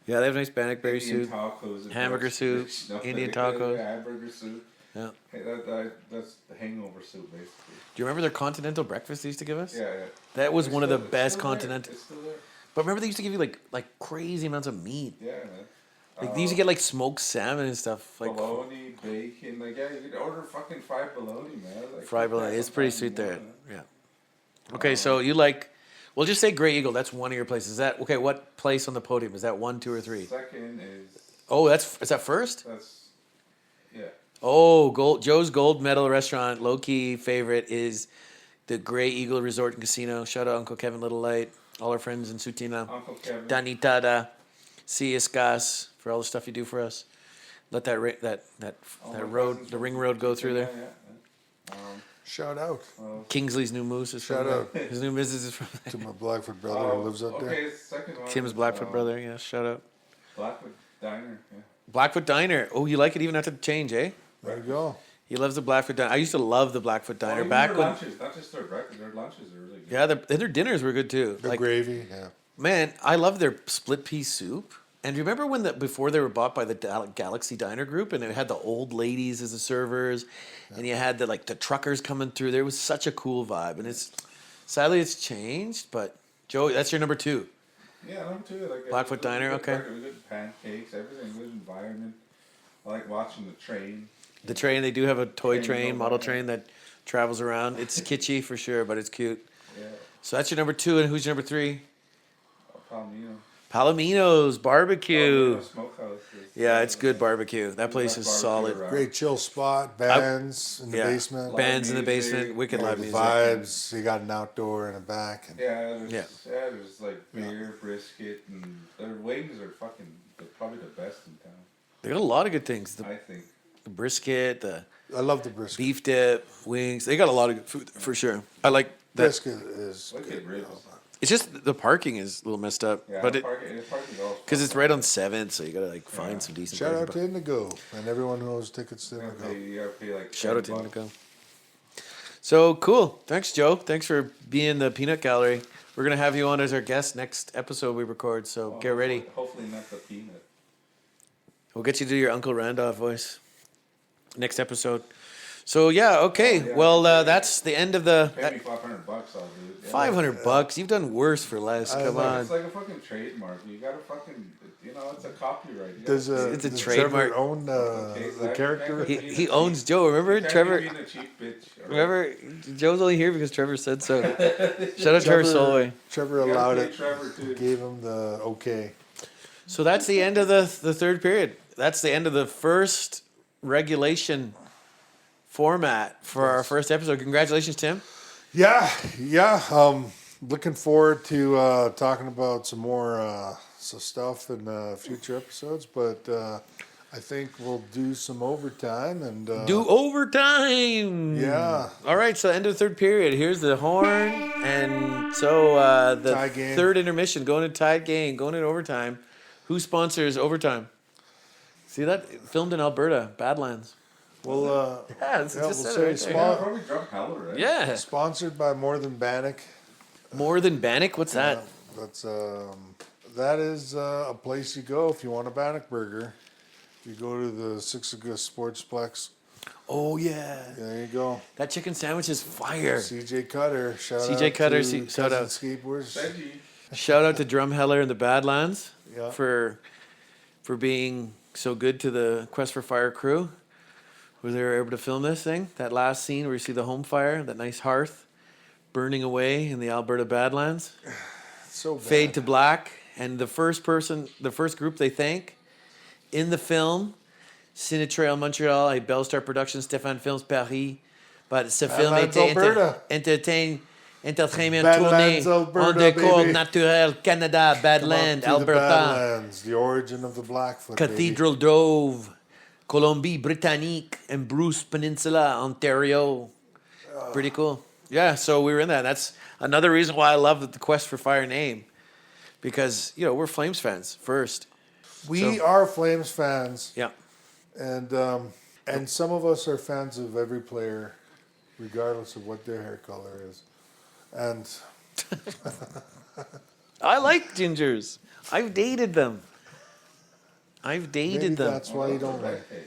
Yeah, they have nice bannock berry Indian soup. tacos, hamburger soup, Indian tacos. hamburger soup. Yeah. Hey, that's the hangover soup basically. Do you remember their continental breakfast they used to give us? Yeah. That was It's one of the still- it's best still there. continental. It's still there. But remember they used to give you like crazy amounts of meat. Yeah, man. Like they used to get like smoked salmon and stuff. Like bologna, bacon, like yeah, you could order fucking fried bologna, man. Like, fried cook that bologna. It's pretty sometime sweet in the there. morning. Yeah. Okay, so you like. Well, just say Grey Eagle. That's one of your places. Is that okay? What place on the podium is that? 1, 2, or 3? Second is Oh, is that first? yeah. Oh, Joe's Gold Medal Restaurant, low key favorite is the Grey Eagle Resort and Casino. Shout out Uncle Kevin Little Light, all our friends in Sutina. Uncle Kevin. Danitada, Gas for all the stuff you do for us. Let that All my road, cousins the from ring road, go through there. Yeah. Shout out Kingsley's new moose is from Shout there. out. His new business is from there. to my Blackfoot brother who lives up there. Okay, second one. Tim's is, Blackfoot brother. Yeah, shout out. Blackfoot Diner. Yeah. Blackfoot Diner. Oh, you like it even after the change, eh? There you go. He loves the Blackfoot Diner. I used to love the Blackfoot Diner Even back their when. lunches, not just their breakfast, their lunches are really good. Yeah, their dinners were good too. The gravy, yeah. Man, I love their split pea soup. And remember when before they were bought by the Galaxy Diner Group, and it had the old ladies as the servers, and you had the truckers coming through. There was such a cool vibe, and sadly it's changed. But Joe, that's your number 2. Yeah, number 2. Like Blackfoot Diner, okay. Good pancakes, everything, good environment. I like watching the train. The train, they do have a toy Train train, go model by. train that travels around. It's kitschy for sure, but it's cute. Yeah, So that's your number 2, and who's your number 3? Palomino. Palomino's Barbecue. Palomino Smokehouse. Yeah, it's good barbecue. That place is Barbecue solid. around. Great chill spot. Bands in the Yeah. basement. Bands in the music. basement, wicked Yeah, live the music. vibes. You got an outdoor in the back. And Yeah, there's like beer, brisket, and their wings are probably the best in town. They got a lot of good things. I think. The brisket, the I love the brisket. beef dip, wings. They got a lot of good food for sure. I like that. Brisket is Wicked good. ribs. It's just the parking is a little messed up, Yeah, but parking all because it's right on 7th, so you gotta find some decent. Shout out parking. to Indigo and everyone who knows tickets to You Indigo. gotta pay like Shout out to $10. Indigo. So cool. Thanks, Joe. Thanks for being the peanut gallery. We're gonna have you on as our guest next episode we record. So Well, get ready. Hopefully not the peanut. We'll get you to do your Uncle Randolph voice next episode. So yeah, okay. yeah. Well, that's the end of the Pay me $500, I'll do it. Yeah. $500. You've done worse for less. Come on. It's like a fucking trademark. You gotta it's a copyright. You Does It's a does trademark. Trevor own the character? He owns Joe. Remember Trevor? Being a cheap bitch. Remember Joe's only here because Trevor said so. Shout out Trevor Solway. Trevor You gotta allowed pay it. Trevor too. Gave him the okay. So that's the end of the third period. That's the end of the first regulation format for our first episode. Congratulations, Tim. Yeah. Looking forward to talking about some more stuff in future episodes, but I think we'll do some overtime and Do overtime. Yeah. All right. So end of the third period. Here's the horn, and so the Tie game. third intermission going to tied game, going into overtime. Who sponsors overtime? See that filmed in Alberta, Badlands. We'll Yeah, it's yeah, just we'll said it say right there. Yeah, probably drunk hella, right? Yeah. sponsored by More Than Bannock. More than Bannock. What's that? That's that is a place you go if you want a Bannock burger. You go to the Six August Sportsplex. Oh yeah, There you go. that chicken sandwich is fire. CJ Cutter. Shout CJ out Cutter, to shout out. Cousin Skateboards. Veggie. Shout out to Drumheller and the Badlands Yeah. for being so good to the Quest for Fire crew. Where they were able to film this thing. That last scene where you see the home fire, that nice hearth burning away in the Alberta Badlands. So bad. Fade to black, and the first group they thank in the film, Cinetrail Montreal et Bellstar Productions, Stéphane Films Paris. But ce film Badlands, était Alberta. entertainment Badlands, tourné Alberta, en décor baby. naturel Canada, Come up Badland, to the Alberta, Badlands, the origin of the Blackfoot. Cathedral Grove, Colombie-Britannique, and Bruce Peninsula, Ontario. Pretty cool. Yeah, so we were in that. That's another reason why I love the Quest for Fire name. Because, we're Flames fans first. We are Flames fans, Yeah. and some of us are fans of every player, regardless of what their hair color is. And I like gingers. I've dated them. maybe them. that's why you don't like. Redhead.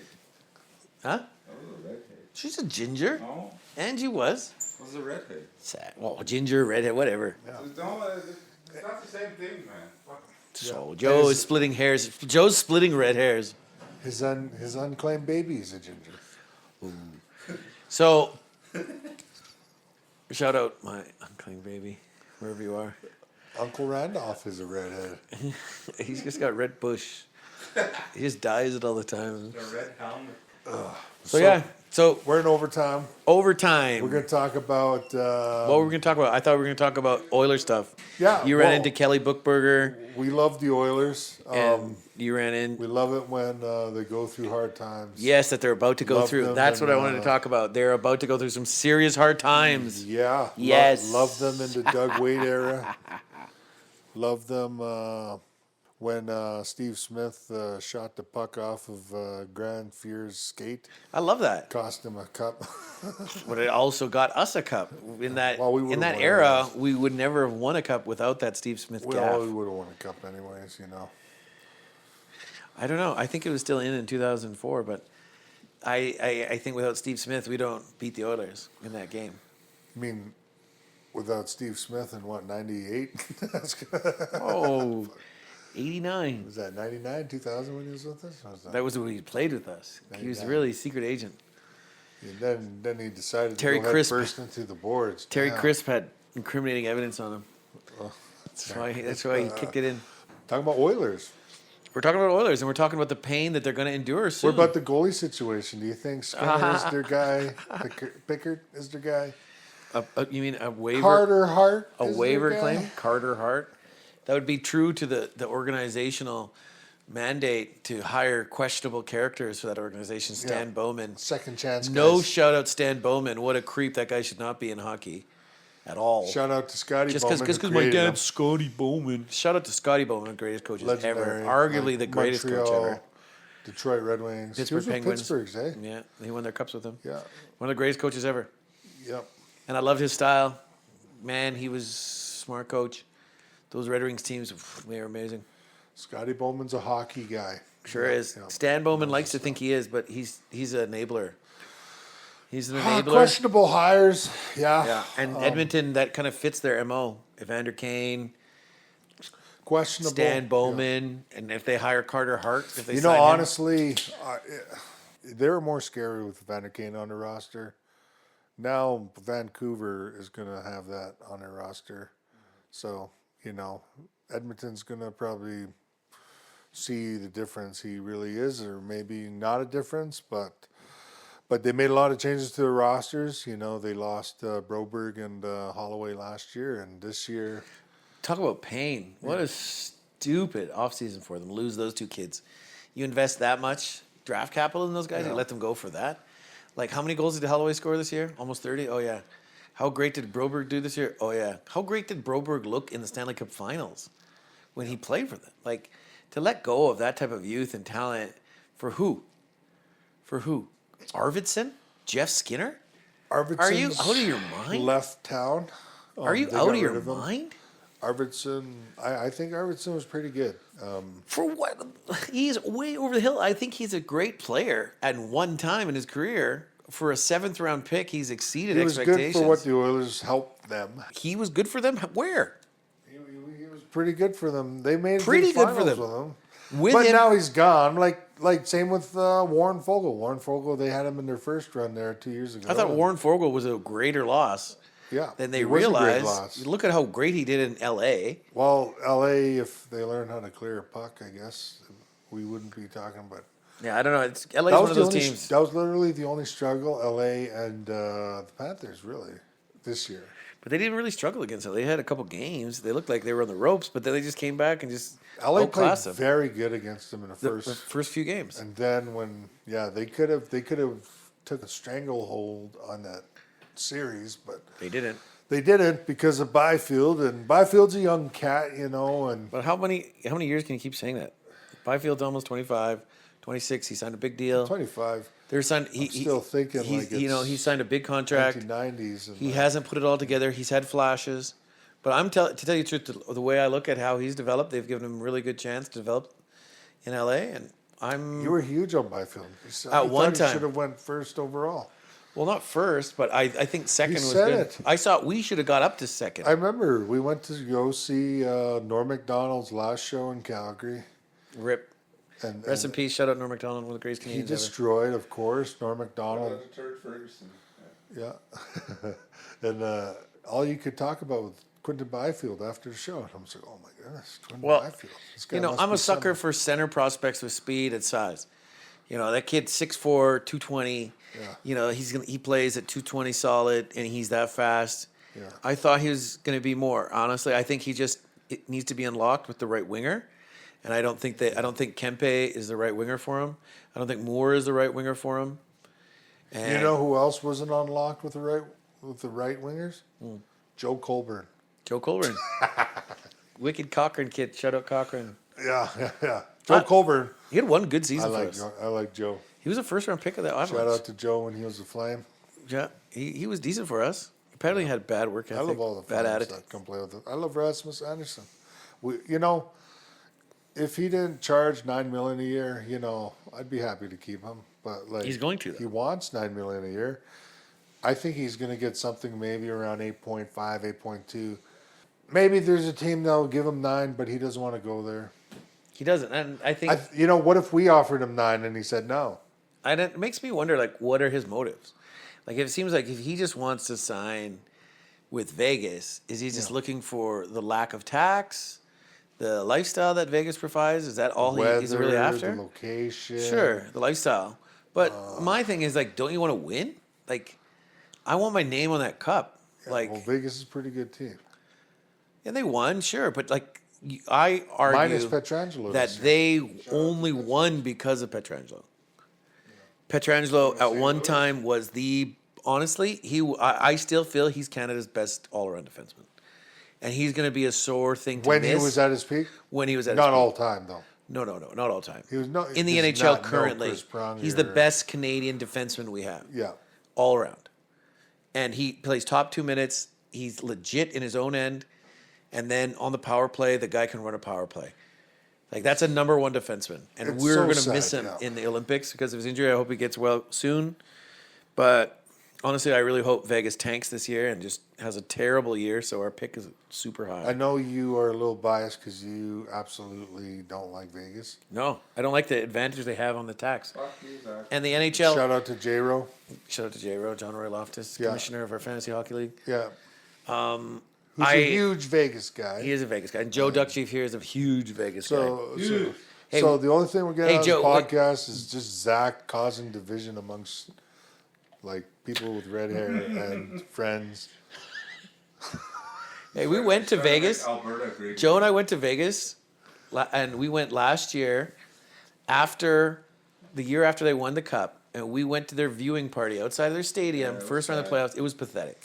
Huh? That was a redhead. She's a ginger. No, Angie was. it was a redhead. Sad. Well, ginger, redhead, whatever. It's not the same thing, man. Fuck. So Joe is splitting hairs. Joe's splitting red hairs. His unclaimed baby is a ginger. So, shout out my unclaimed baby, wherever you are. Uncle Randolph is a redhead. He's just got red bush. He just dyes it all the time. The red helmet. So We're in overtime. overtime. We're going to talk about. What were we going to talk about? I thought we were going to talk about Oiler stuff. Yeah, You ran well- into Kelly Bookberger, We love the Oilers. and you ran in. We love it when they go through hard times. Yes, that they're about to go Love through. them That's what I and, wanted to talk about. They're about to go through some serious hard times. Yeah. Yes. Love them in the Doug Wade era. Love them. when Steve Smith shot the puck off of Grand Fear's skate. I love that. Cost him a cup. But it also got us a cup. In that Well, we would've in that won era, anyways. we would never have won a cup without that Steve Smith gaff. Well, we would have won a cup anyways, you know. I don't know. I think it was still in 2004, but I think without Steve Smith, we don't beat the Oilers in that game. I mean, without Steve Smith in what, 98? Oh, 89. Was that 99, 2000 when he was with us? Or was That was when he played with us. He was 99. really a secret agent. And then he decided Terry to go Crisp. head first into the boards. Terry Damn. Crisp had incriminating evidence on him. That's why he kicked it in. Talking about Oilers. We're talking about Oilers, and we're talking about the pain that they're going to endure soon. What about the goalie situation? Do you think Skinner is their guy? Pickard is their guy? You mean a waiver? Carter Hart A is their waiver guy? claim? Carter Hart? That would be true to the organizational mandate to hire questionable characters for that organization. Stan Yeah. Bowman. Second chance No guys. shout out Stan Bowman. What a creep. That guy should not be in hockey at all. Shout out to Scotty Just Bowman. because who my created him. dad's Scotty Bowman. Shout out to Scotty Bowman, greatest coaches Legendary. ever. Arguably Like the greatest coach Montreal, ever. Detroit Red Wings. Pittsburgh he was with Penguins. Pittsburgh's, eh? Yeah, he won their cups with him. Yeah. One of the greatest coaches ever. Yep. And I loved his style. Man, he was a smart coach. Those Red Wings teams, they were amazing. Scotty Bowman's a hockey guy. Sure Yeah, is. yeah. Stan Bowman likes to think he is, but he's an enabler. He's an enabler. Questionable hires. Yeah. Yeah, and Edmonton, that kind of fits their MO. Evander Kane, Questionable. Stan Bowman, and if they hire Carter Hart, if they You know, sign him. honestly, they were more scary with Evander Kane on the roster. Now Vancouver is going to have that on their roster. So, you know, Edmonton's going to probably see the difference he really is, or maybe not a difference, but they made a lot of changes to the rosters. You know, they lost Broberg and Holloway last year, and this year, Talk about pain. What a stupid offseason for them. Lose those two kids. You invest that much draft capital in those guys, you let them go for that. Like, how many goals did Holloway score this year? Almost 30? Oh, yeah. How great did Broberg do this year? Oh, yeah. How great did Broberg look in the Stanley Cup Finals when he played for them? Like, to let go of that type of youth and talent, for who? For who? Arvidsson? Jeff Skinner? Arvidsson's Are you out of your mind? left town. Are you They out got of your rid him. mind? Arvidsson, I think Arvidsson was pretty good. For what? He's way over the hill. I think he's a great player at one time in his career. For a 7th round pick, he's exceeded He was expectations. good for what the Oilers helped them. He was good for them. Where? He was pretty good for them. They made Pretty good for finals them. with him. With But him, now he's gone. Like same with Warren Fogle. Warren Fogle, they had him in their first run there 2 years ago. I thought Warren Fogle was a greater loss yeah, than they he was a great realized. loss. Look at how great he did in L.A. Well, LA, if they learn how to clear a puck, I guess we wouldn't be talking about. Yeah, I don't know. It's LA's That one was of the those only. teams. That was literally the only struggle. LA and the Panthers really this year. But they didn't really struggle against it. They had a couple games. They looked like they were on the ropes, but then they just came back and just LA played outclassed them. very good against them in the The first. first few games. And then when they could have took a stranglehold on that series, but They didn't. they didn't because of Byfield, and Byfield's a young cat, you know, and But how many years can you keep saying that? Byfield's almost 25, 26. He signed a big deal. 25, They're signed. still thinking he's, like he it's signed a big contract. 1990s. And He hasn't put it all together. He's had flashes, but to tell you the truth, the way I look at how he's developed, they've given him a really good chance to develop in LA, and You were huge on Byfield. At one time. he should have went first overall. well, not first, but I think second was said good. it. I thought we should have got up to second. I remember we went to go see Norm Macdonald's last show in Calgary, Rip. and, Rest in and peace. Shout out Norm Macdonald, one of the greatest he Canadians ever. destroyed, of course, Norm Macdonald. Turd Ferguson. Yeah, and all you could talk about was Quinton Byfield after the show, and I was like, "Oh my goodness, Quinton Well, Byfield!" This guy must I'm be a sucker something. for center prospects with speed and size. That kid's 6'4", 220. Yeah. He plays at 220 solid, and he's that fast. Yeah. I thought he was going to be more. Honestly, I think it needs to be unlocked with the right winger, and I don't think Kempe is the right winger for him. I don't think Moore is the right winger for him. And You know who else wasn't unlocked with the right wingers? Joe Colburn. Joe Colburn, wicked Cochran kid. Shout out Cochran. Yeah. Joe Colburn. He had one good I season for us. like Joe. He was a first-round pick of the Avalanche. Shout out to Joe when he was a Flame. Yeah, he was decent for us. Apparently, he had bad work ethic. I love all the bad Flames attitude. that come play with it. I love Rasmus Anderson. If he didn't charge $9 million a year, I'd be happy to keep him. But He's going to, though. He wants $9 million a year. I think he's going to get something maybe around 8.5, 8.2. Maybe there's a team that'll give him 9, but he doesn't want to go there. He doesn't, and I think what if we offered him 9 and he said no? and it makes me wonder, like, what are his motives? Like, it seems like if he just wants to sign with Vegas, is he just looking for the lack of tax, the lifestyle that Vegas provides? Is that all he's really after? The location. Sure, the lifestyle. But my thing is, like, don't you want to win? Like, I want my name on that cup. Vegas is a pretty good team. Yeah, they won, sure, but like I argue Minus Pietrangelo that they only won because of Pietrangelo. Pietrangelo at one time was honestly, I still feel he's Canada's best all-around defenseman. And he's going to be a sore thing to when miss. He was at his peak? When he was at not his peak. all time, though. No, not all time. He was in the NHL currently. He's the best Canadian defenseman we have. Yeah. All around. And he plays top 2 minutes. He's legit in his own end. And then on the power play, the guy can run a power play. Like, that's a number one defenseman. And It's we're so going to sad, miss him yeah. in the Olympics because of his injury. I hope he gets well soon. But honestly, I really hope Vegas tanks this year and just has a terrible year so our pick is super high. I know you are a little biased because you absolutely don't like Vegas. No, I don't like the advantage they have on the tax. Fuck you, Zach. And the NHL. Shout out to J-Ro. Shout out to J-Ro, John Roy Loftus, Yeah. commissioner of our Fantasy Hockey League. Yeah. Who's a huge Vegas guy. He is a Vegas guy. And Joe Duckchief here is a huge Vegas guy. Hey, So the only thing we're getting hey, on Joe, the podcast is just Zach causing division amongst like people with red hair and friends. Hey, we went to Vegas. Alberta agreed. Joe and I went to Vegas, and we went last year the year after they won the Cup, and we went to their viewing party outside their stadium, first round of the playoffs. It was pathetic.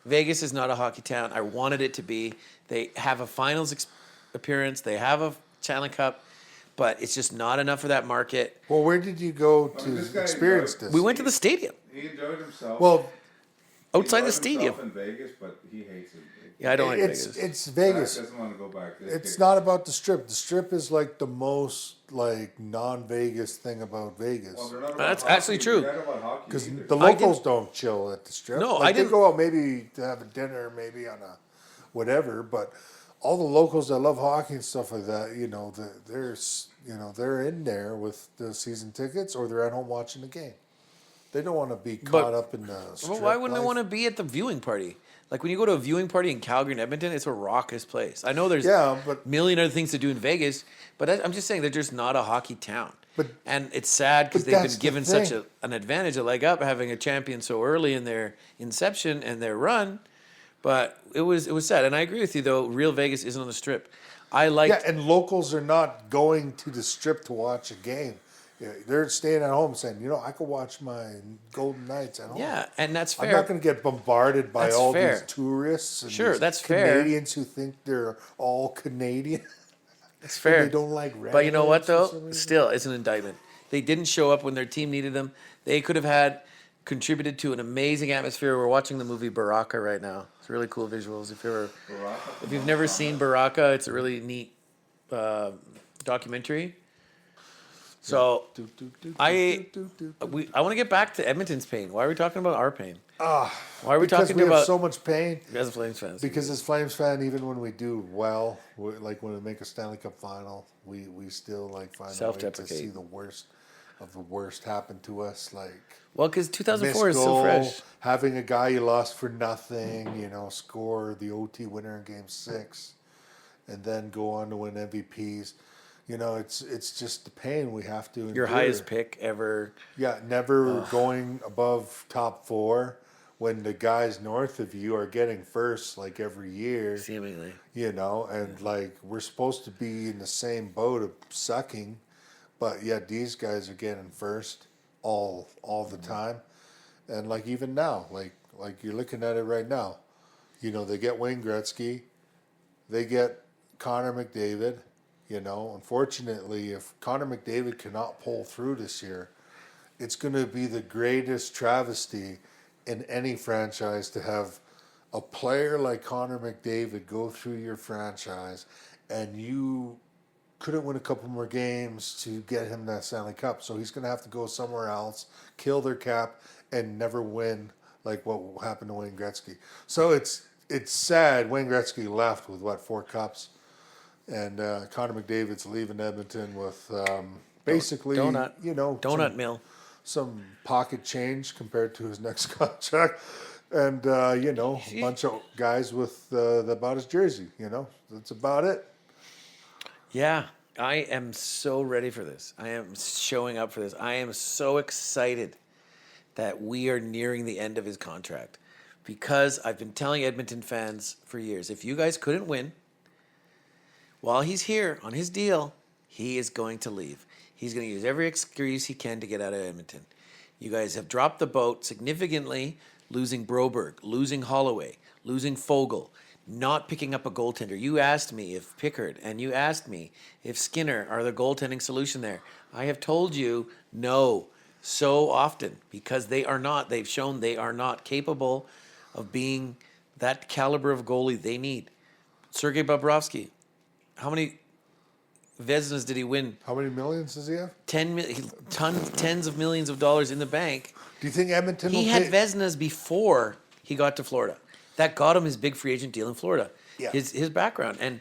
Vegas is not a hockey town. I wanted it to be. They have a finals appearance. They have a Stanley Cup, but it's just not enough for that market. Well, where did you go this to guy experience enjoyed- this? We went to the stadium, He enjoyed himself. Well, outside the He enjoyed stadium. himself in Vegas, but he hates it. Yeah, I don't like it's Vegas. it's Zach Vegas. doesn't want to go back. It's not about the Strip. The Strip is like the most like non-Vegas thing about Vegas. Well, they're not about That's hockey. actually true. They're not about hockey Because either. the locals don't chill at the Strip. No, Like, I they didn't- go out maybe to have a dinner, maybe on a whatever. But all the locals that love hockey and stuff like that, they're in there with the season tickets or they're at home watching the game. They don't want to be caught up in the Strip. Well, why wouldn't they life. want to be at the viewing party? Like when you go to a viewing party in Calgary and Edmonton, it's a raucous place. I know there's but a million other things to do in Vegas, but I'm just saying they're just not a hockey town. But- and it's sad because but they've that's been the given such thing. an advantage, a leg up, having a champion so early in their inception and their run. But it was sad, and I agree with you though. Real Vegas isn't on the Strip. I like and locals are not going to the Strip to watch a game. Yeah, they're staying at home saying, I could watch my Golden Knights at home. yeah, and that's I'm fair. not going to get bombarded by That's all fair. these tourists and Sure, these that's fair. Canadians who think they're all Canadian. It's fair. They don't like But you know what, redheads for though? some reason. Still, it's an indictment. They didn't show up when their team needed them. They could have contributed to an amazing atmosphere. We're watching the movie Baraka right now. It's really cool visuals. If you've never seen Baraka, it's a really neat documentary. So I want to get back to Edmonton's pain. Why are we talking about our pain? Why are we because talking we have about so much pain. as a Flames fans? Because as Flames fan, even when we do well, like when we make a Stanley Cup final, we still like find a way to Self-deprecate. see the worst of the worst happen to us. Like Because 2004 is missed so goal, fresh. having a guy you lost for nothing, score the OT winner in Game 6, and then go on to win MVPs. It's just the pain we have to endure. Your highest pick ever. Yeah, never going above top 4 when the guys north of you are getting first like every year. Seemingly. And like we're supposed to be in the same boat of sucking, but yet these guys are getting first all the time. And like even now, like you're looking at it right now, they get Wayne Gretzky, they get Connor McDavid, You know, unfortunately, if Connor McDavid cannot pull through this year, it's going to be the greatest travesty in any franchise to have a player like Connor McDavid go through your franchise and you couldn't win a couple more games to get him that Stanley Cup. So he's going to have to go somewhere else, kill their cap, and never win like what happened to Wayne Gretzky. So it's sad. Wayne Gretzky left with, 4 cups? And Connor McDavid's leaving Edmonton with basically, donut mill. Some pocket change compared to his next contract. And, a bunch of guys with about his jersey, That's about it. Yeah, I am so ready for this. I am showing up for this. I am so excited that we are nearing the end of his contract because I've been telling Edmonton fans for years, if you guys couldn't win, while he's here on his deal, he is going to leave. He's going to use every excuse he can to get out of Edmonton. You guys have dropped the boat significantly, losing Broberg, losing Holloway, losing Fogle, not picking up a goaltender. You asked me if Pickard and you asked me if Skinner are the goaltending solution there. I have told you no so often because they are not. They've shown they are not capable of being that caliber of goalie they need. Sergei Bobrovsky, how many Vezinas did he win? How many millions does he have? Tens of millions of dollars in the bank. Do you think Edmonton He had Vezinas before he got to Florida. That got him his big free agent deal in Florida. Yeah. His background. And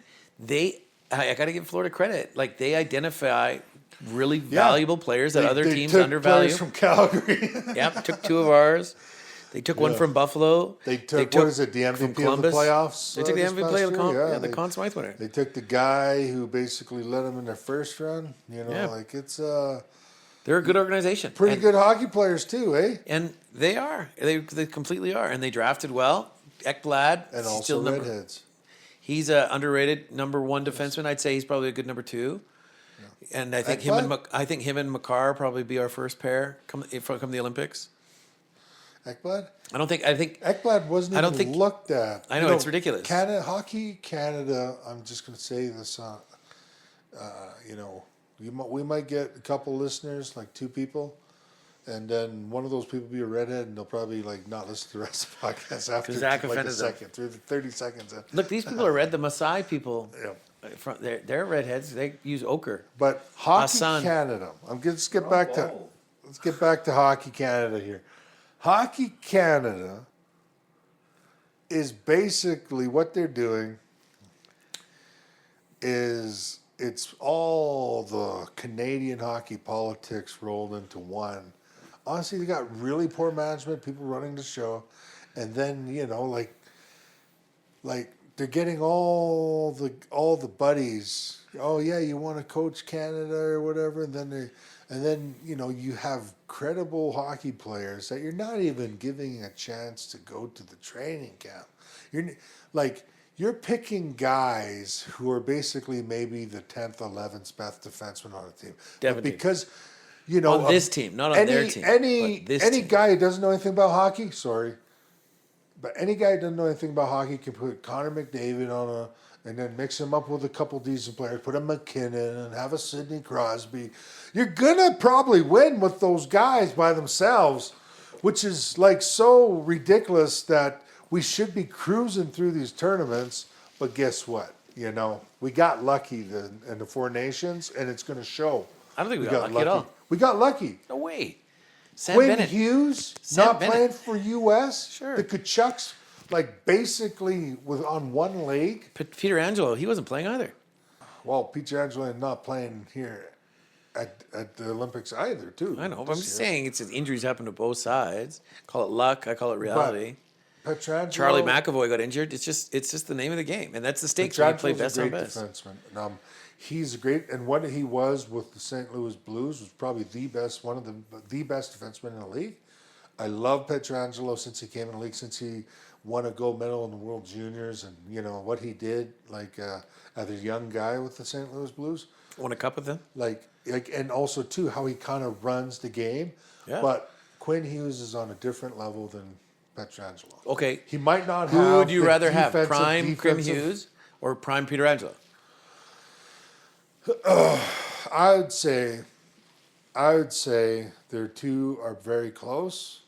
I got to give Florida credit. Like, they identify really valuable players that other teams took undervalue. Players from Calgary. Yep, took 2 of ours. They took one from Buffalo. They took what is it, the MVP of the playoffs? They took the MVP of the Conn Smythe winner. They took the guy who basically led them in their first run. It's they're a good organization. Pretty good hockey players too, eh? And they are. They completely are. And they drafted well. Ekblad. And also redheads. He's an underrated number 1 defenseman. I'd say he's probably a good number 2. Yeah. And I think him and Makar probably be our first pair come the Olympics. Ekblad? I think Ekblad wasn't even looked at. I know, it's ridiculous. Hockey Canada, I'm just going to say this, we might get a couple listeners, like 2 people, and then one of those people be a redhead, and they'll probably not listen to the rest of the podcast after Zach a second, 30 seconds. Look, these people are red. The Maasai people, yeah. they're redheads. They use ochre. But Hockey Canada, let's get back to Hockey Canada here. Hockey Canada is basically what they're doing is it's all the Canadian hockey politics rolled into one. Honestly, they got really poor management, people running the show, and then like they're getting all the buddies. Oh yeah, you want to coach Canada or whatever, and then you have credible hockey players that you're not even giving a chance to go to the training camp. You're picking guys who are basically maybe the 10th, 11th best defenseman on the team. But because on this team, not on their team. Any guy who doesn't know anything about hockey, but any guy who doesn't know anything about hockey can put Connor McDavid and then mix him up with a couple decent players, put a McKinnon and have a Sidney Crosby. You're going to probably win with those guys by themselves, which is so ridiculous that we should be cruising through these tournaments. But guess what? We got lucky in the 4 Nations, and it's going to show. I don't think we got lucky at all. We got lucky. No way. Quinn Hughes playing for U.S. Sure. The Kachucks, basically on one leg. Peter Angelo, he wasn't playing either. Well, Peter Angelo not playing here at the Olympics either, too. I know, but I'm just saying injuries happen to both sides. Call it luck. I call it reality. But Pietrangelo, Charlie McAvoy got injured. It's just the name of the game, and that's the stakes when you play best on best. Defenseman. He's great, and what he was with the St. Louis Blues was probably one of the best defensemen in the league. I love Pietrangelo since he came in the league, since he won a gold medal in the World Juniors, and what he did as a young guy with the St. Louis Blues. Won a cup with them. And also too how he kind of runs the game. Yeah. But Quinn Hughes is on a different level than Pietrangelo. Okay. He might not have. Who would you rather have, prime Quinn Hughes or prime Peter Angelo? I would say their two are very close,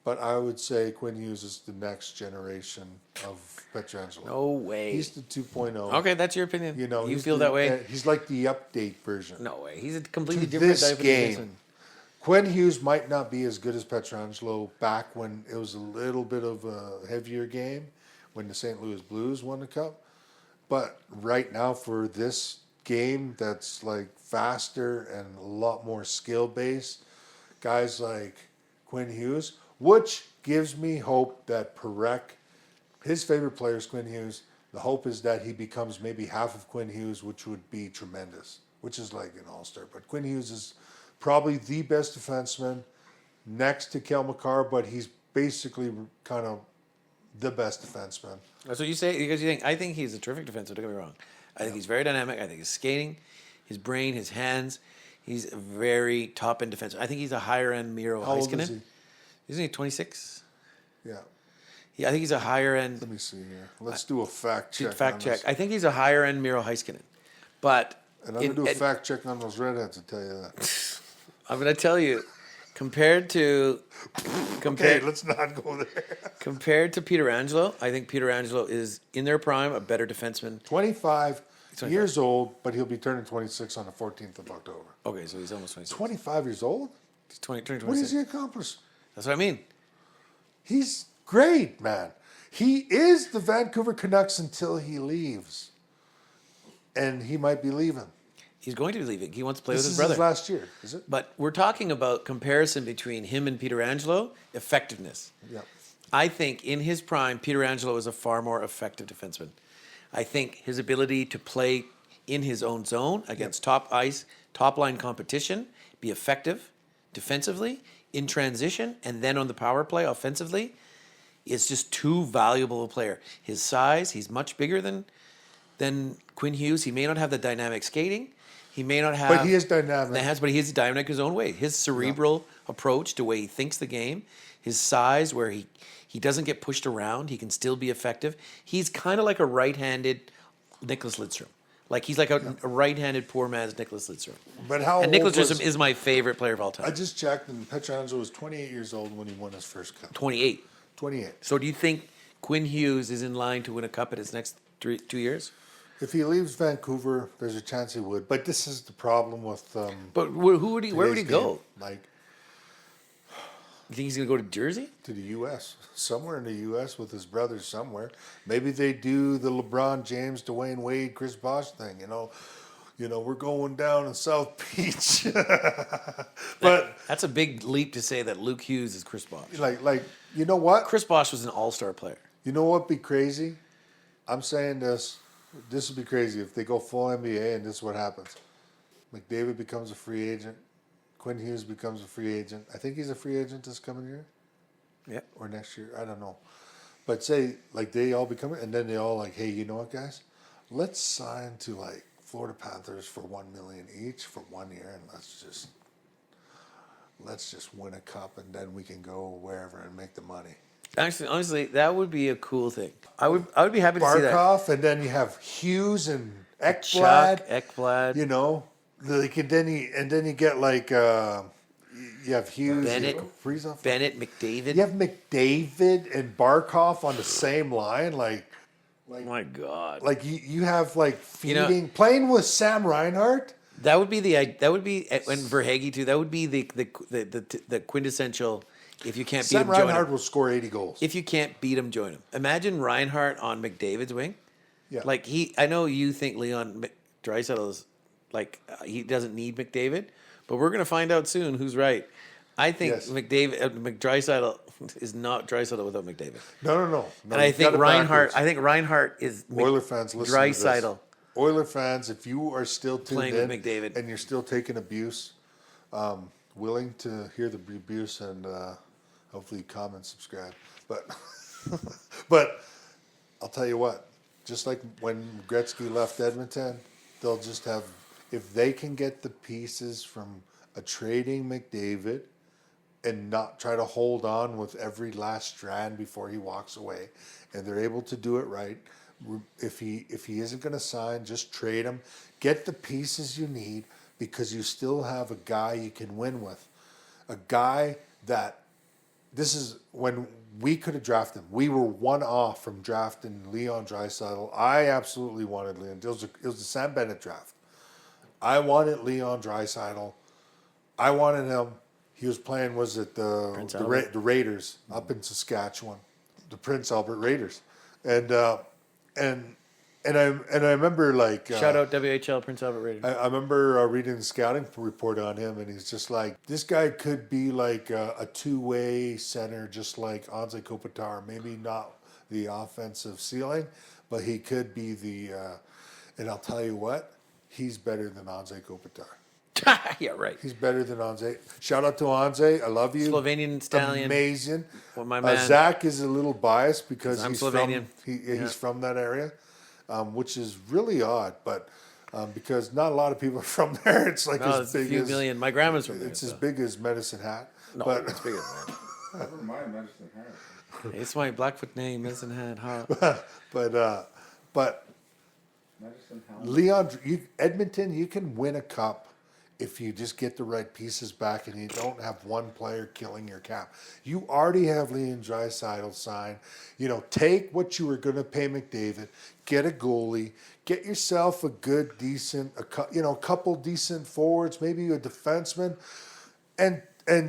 but I would say Quinn Hughes is the next generation of Pietrangelo. No way. He's the 2.0. Okay, that's your opinion. You know, you he's feel the- that way? He's like the update version. No way. He's a completely To different this type of game. defenseman. Quinn Hughes might not be as good as Pietrangelo back when it was a little bit of a heavier game when the St. Louis Blues won the cup. But right now for this game that's like faster and a lot more skill based, guys like Quinn Hughes, which gives me hope that Perek, his favorite player is Quinn Hughes. The hope is that he becomes maybe half of Quinn Hughes, which would be tremendous, which is like an all-star. But Quinn Hughes is probably the best defenseman next to Kel McCarr, but he's basically kind of the best defenseman. That's what you say because you think I think he's a terrific defenseman. Don't get me wrong. I think he's very dynamic. I think his skating, his brain, his hands. He's a very top end defenseman. I think he's a higher end Miro How old is Heiskanen. he? Isn't he 26? Yeah. Yeah, I think he's a higher end. Let me see here. Let's do a fact check. Fact on check. this. I think he's a higher end Miro Heiskanen, but And I'm going to do a fact check on those redheads to tell you that. I'm going to tell you, compared to Okay, let's not go there. compared to Pietrangelo, I think Pietrangelo is in their prime a better defenseman. 25 25. years old, but he'll be turning 26 on the 14th of October. Okay, so he's almost 26. 25 years old? He's turning What 26. has he accomplished? That's what I mean. He's great, man. He is the Vancouver Canucks until he leaves. And he might be leaving. He's going to be leaving. He wants to play This with is his brother. his last year, is it? But we're talking about comparison between him and Pietrangelo, effectiveness. Yeah. I think in his prime, Pietrangelo is a far more effective defenseman. I think his ability to play in his own zone against top line competition, be effective defensively, in transition, and then on the power play offensively, is just too valuable a player. His size, he's much bigger than Quinn Hughes. He may not have the dynamic skating. He may not have. But he is dynamic. But he is dynamic his own way. His cerebral approach to the way he thinks the game, his size, where he doesn't get pushed around. He can still be effective. He's kind of like a right-handed Nicholas Lidstrom. Like he's like a right-handed poor man's Nicholas Lidstrom. But how And Nicholas old was- Lidstrom is my favorite player of all time. I just checked, and Pietrangelo was 28 years old when he won his first cup. 28. 28. So do you think Quinn Hughes is in line to win a cup in his next 2 years? If he leaves Vancouver, there's a chance he would. But this is the problem with. But where would he today's go? game. Like You think he's going to go to Jersey? to the U.S. Somewhere in the U.S. with his brothers somewhere. Maybe they do the LeBron James, Dwayne Wade, Chris Bosh thing. You know, we're going down in South Beach. But That's a big leap to say that Luke Hughes is Chris Bosh. like you know what? Chris Bosh was an all-star player. You know what'd be crazy? I'm saying this. This would be crazy if they go full NBA and this is what happens. McDavid becomes a free agent. Quinn Hughes becomes a free agent. I think he's a free agent this coming year Yeah. or next year. I don't know. But say like they all become it, and then they all like, hey, you know what, guys? Let's sign to like Florida Panthers for $1 million each for 1 year, and let's just win a cup, and then we can go wherever and make the money. Actually, honestly, that would be a cool thing. I would be happy to see that. Barkov, and then you have Hughes and Ekblad. Chuck, Ekblad, You know, like and then you get like you have Hughes, Bennett, you have Kaprizov. Bennett, McDavid. You have McDavid and Barkov on the same line, Oh my God. like you have like You know- feeding playing with Sam Reinhart. That would be and Verhaeghe too. That would be the quintessential. If you can't beat Sam him, join Reinhart him. will score 80 goals. If you can't beat him, join him. Imagine Reinhart on McDavid's wing. Yeah. Like I know you think Leon Draisaitl is like he doesn't need McDavid, but we're gonna find out soon who's right. I think Yes. Draisaitl is not Draisaitl without McDavid. No. And I you've think got it Reinhart. backwards. I think Reinhart is Oiler fans, listen to this. Draisaitl. Oiler fans, if you are still tuned Playing in with McDavid. and you're still taking abuse, willing to hear the abuse and hopefully comment, subscribe. But but I'll tell you what, just like when Gretzky left Edmonton, they'll just have, if they can get the pieces from a trading McDavid and not try to hold on with every last strand before he walks away, and they're able to do it right, if he isn't going to sign, just trade him. Get the pieces you need because you still have a guy you can win with. A guy that this is when we could have drafted him. We were one off from drafting Leon Draisaitl. I absolutely wanted Leon. It was the Sam Bennett draft. I wanted Leon Draisaitl. I wanted him. He was playing, was it the Raiders up in Saskatchewan, the Prince Albert Raiders, and I remember like Shout out WHL Prince Albert Raiders. I remember reading the scouting report on him, and he's just like, this guy could be like a two-way center, just like Anze Kopitar. Maybe not the offensive ceiling, but he could be the. And I'll tell you what, he's better than Anze Kopitar. Yeah, right. He's better than Anze. Shout out to Anze. I love you. Slovenian stallion. Amazing. Well, my man. Zach is a little biased because I'm he's Slovenian. He's from that area, which is really odd. But because not a lot of people are from there, it's like as big a few as million. My grandma's from there. it's as big as Medicine Hat. No, but it's bigger than that. Never mind Medicine Hat. It's my Blackfoot name, Medicine Hat. Huh? but Medicine Hat. Leon, Edmonton, you can win a cup if you just get the right pieces back and you don't have one player killing your cap. You already have Leon Draisaitl signed. Take what you were going to pay McDavid, get a goalie, get yourself a good, decent, couple decent forwards, maybe a defenseman, and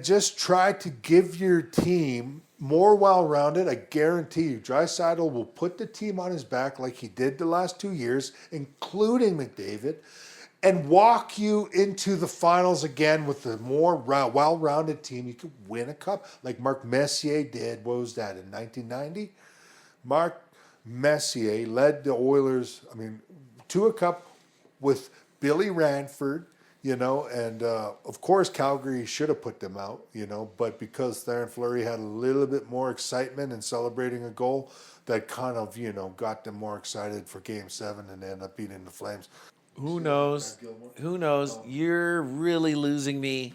just try to give your team more well-rounded. I guarantee you, Draisaitl will put the team on his back like he did the last 2 years, including McDavid, and walk you into the finals again with a more well-rounded team. You could win a cup like Mark Messier did. What was that, in 1990? Mark Messier led the Oilers, to a cup with Billy Ranford, and of course Calgary should have put them out, but because Theoren Fleury had a little bit more excitement in celebrating a goal, that kind of, got them more excited for Game 7 and ended up beating the Flames. Who knows? Who knows? You're really losing me.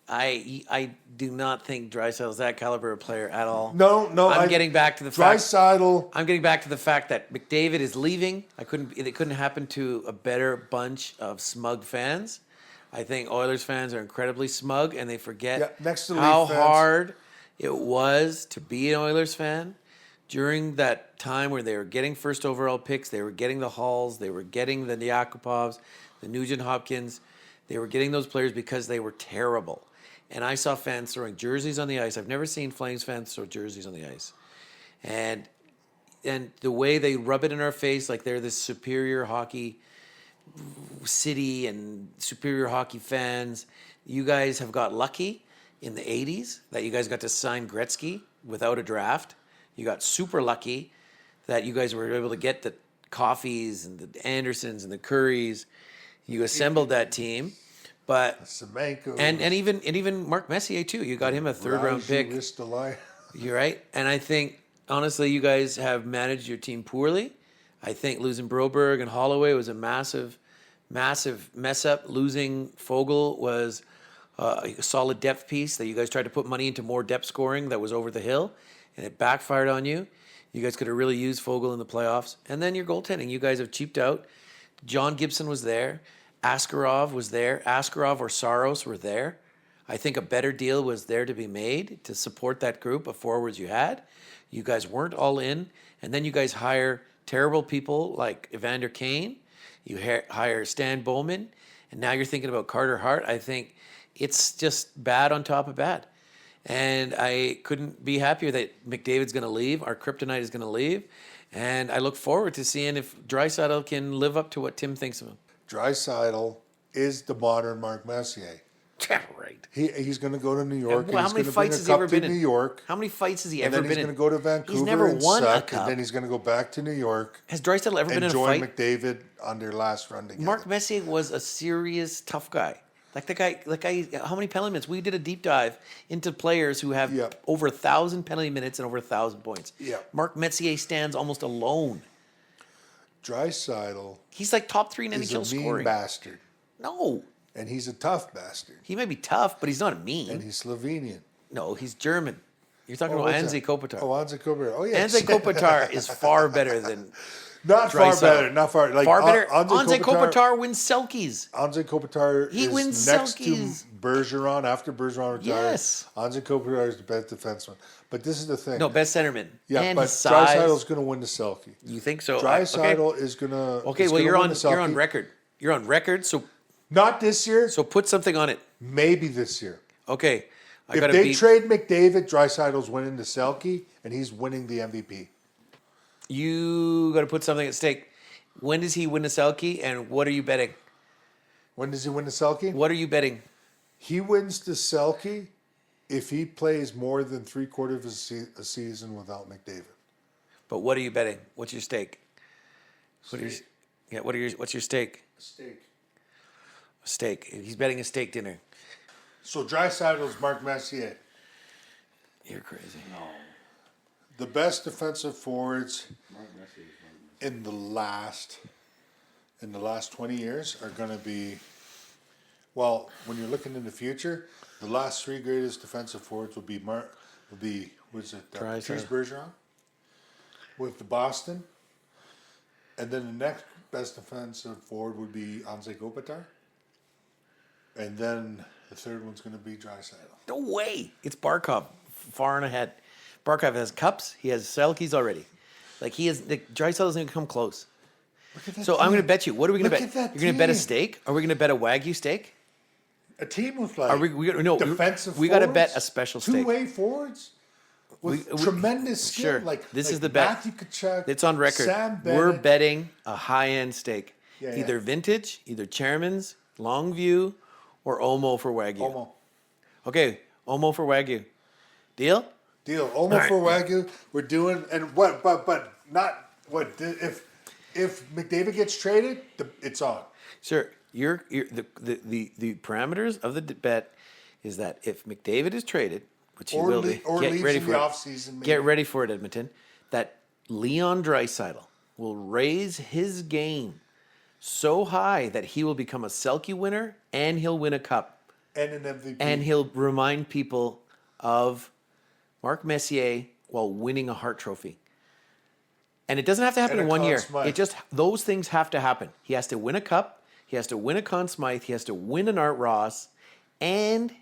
I do not think Draisaitl's that caliber of player at all. No. I'm getting back to the fact. Draisaitl. I'm getting back to the fact that McDavid is leaving. It couldn't happen to a better bunch of smug fans. I think Oilers fans are incredibly smug, and they forget next to how Leaf fans. hard it was to be an Oilers fan during that time where they were getting first overall picks. They were getting the Halls, they were getting the Yakupovs, the Nugent Hopkins. They were getting those players because they were terrible. And I saw fans throwing jerseys on the ice. I've never seen Flames fans throw jerseys on the ice. And the way they rub it in our face like they're this superior hockey city and superior hockey fans. You guys have got lucky in the 80s that you guys got to sign Gretzky without a draft. You got super lucky that you guys were able to get the Coffees and the Andersons and the Currys. You assembled that team. But Semenko. And even Mark Messier too. You got him a third-round pick. You're right. And I think, honestly, you guys have managed your team poorly. I think losing Broberg and Holloway was a massive mess up. Losing Fogle was a solid depth piece that you guys tried to put money into more depth scoring that was over the hill, and it backfired on you. You guys could have really used Fogle in the playoffs. And then your goaltending. You guys have cheaped out. John Gibson was there. Askarov was there. Askarov or Saros were there. I think a better deal was there to be made to support that group of forwards you had. You guys weren't all in. And then you guys hire terrible people like Evander Kane. You hire Stan Bowman. And now you're thinking about Carter Hart. I think it's just bad on top of bad. And I couldn't be happier that McDavid's going to leave. Our kryptonite is going to leave. And I look forward to seeing if Draisaitl can live up to what Tim thinks of him. Draisaitl is the modern Mark Messier. Yeah, right. He's going to go to New York. How many fights has he ever been in? New York. How many fights has he ever been in? And then he's going to go to Vancouver. He's never won a cup. And then he's going to go back to New York. Has Draisaitl ever been in a fight? And join McDavid on their last run together. Mark Messier was a serious tough guy. Like the guy. How many penalty minutes? We did a deep dive into players who have over 1,000 penalty minutes and over 1,000 points. Yeah. Mark Messier stands almost alone. Draisaitl. He's like top 3 in NHL He's a mean scoring. bastard. No. And he's a tough bastard. He may be tough, but he's not mean. And he's Slovenian. No, he's German. You're talking about Anze Kopitar. Oh, Anze Kopitar. Oh, yeah. Anze Kopitar is far better than Not far better. Not far. Like, far better. Anze Kopitar wins Selkies. Anze Kopitar He is wins next Selkies. to Bergeron. After Bergeron retired, Yes. Anze Kopitar is the best defenseman. But this is the thing. No, best centerman. Yeah, and but his size. Dreisaitl's going to win the Selkie. You think so? Draisaitl is going to. Okay, well you're on record. You're on record. So Not this year. so put something on it. Maybe this year. Okay. If they trade McDavid, Draisaitl's winning the Selkie, and he's winning the MVP. You got to put something at stake. When does he win the Selkie, and what are you betting? When does he win the Selkie? What are you betting? He wins the Selkie if he plays more than 3/4 of a season without McDavid. But what are you betting? What's your stake? What's your stake? Steak. Steak. He's betting a steak dinner. So Draisaitl's Mark Messier. You're crazy. The best defensive forwards in the last 20 years are going to be, well, when you're looking in the future, the last three greatest defensive forwards will be Patrice Bergeron with the Boston, and then the next best defensive forward would be Anze Kopitar, and then the third one's going to be Draisaitl. No way. It's Barkov far and ahead. Barkov has cups. He has Selkies already. Like he has. Draisaitl doesn't even come close. So I'm going to bet you. What are we going to bet? You're going to bet a steak? Are we going to bet a Wagyu steak? A team with like Are we no defensive. We got to bet a special steak. Two-way forwards with tremendous skill. Sure. This is the bet. Matthew Tkachuk, It's on record. Sam Bennett. We're betting a high-end steak. Yeah, Either vintage, either Chairman's, Longview, or Omo for Wagyu. Omo. Okay, Omo for Wagyu. Deal? Deal. Omo for Wagyu. We're doing and what? But not what if McDavid gets traded, it's on. Sure. The parameters of the bet is that if McDavid is traded, which he will be, or leaves in the offseason. Get ready for it, Edmonton. That Leon Draisaitl will raise his game so high that he will become a Selkie winner and he'll win a cup. And an MVP. And he'll remind people of Mark Messier while winning a Hart Trophy. And it doesn't have to happen in 1 year. Smythe. It just, those things have to happen. He has to win a cup. He has to win a Conn Smythe. He has to win an Art Ross. And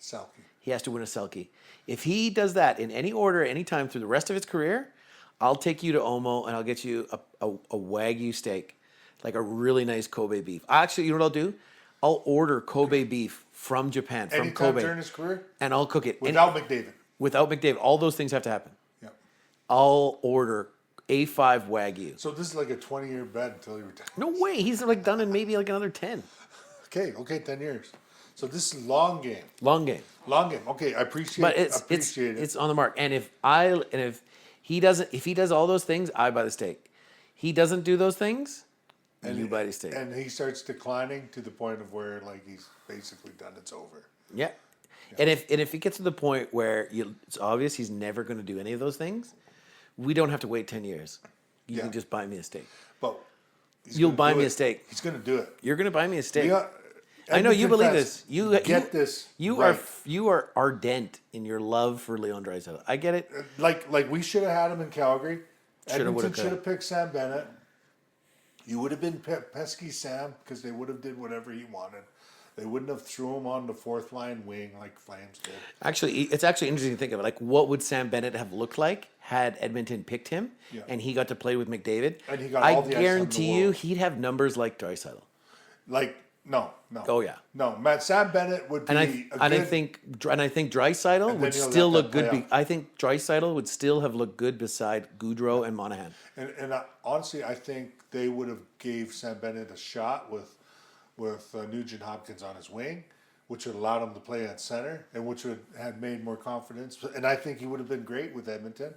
Selkie. he has to win a Selkie. If he does that in any order, any time through the rest of his career, I'll take you to Omo and I'll get you a Wagyu steak. Like a really nice Kobe beef. Actually, you know what I'll do? I'll order Kobe beef from Japan, from Anytime Kobe. during his career? And I'll cook it. Without McDavid. Without McDavid. All those things have to happen. Yeah. I'll order A5 Wagyu. So this is like a 20-year bet until he retires. No way. He's like done in maybe like another 10. Okay, 10 years. So this is long game. Long game. Long game. Okay, I appreciate But it. it's on the mark. And if he does all those things, I buy the steak. He doesn't do those things, and you buy the steak. And he starts declining to the point of where like he's basically done. It's over. Yeah. And if he gets to the point where it's obvious he's never going to do any of those things, we don't have to wait 10 years. You can just buy me a steak. But you'll buy me a steak. He's going to do it. You're going to buy me a steak. I know you believe this. You get this. You right. are ardent in your love for Leon Draisaitl. I get it. Like we should have had him in Calgary. Edmonton should coulda. have picked Sam Bennett. You would have been pesky Sam because they would have did whatever he wanted. They wouldn't have threw him on the fourth line wing like Flames did. Actually, it's actually interesting to think of it. Like, what would Sam Bennett have looked like had Edmonton picked him and he got to play with McDavid? And he got all the ice on the guarantee you world. he'd have numbers like Draisaitl. Like no. Oh yeah. No, Sam Bennett would be. I think Draisaitl would still look good. I think Draisaitl would still have looked good beside Goudreau and Monahan. And honestly, I think they would have gave Sam Bennett a shot with Nugent Hopkins on his wing, which would allowed him to play at center and which would have made more confidence. And I think he would have been great with Edmonton,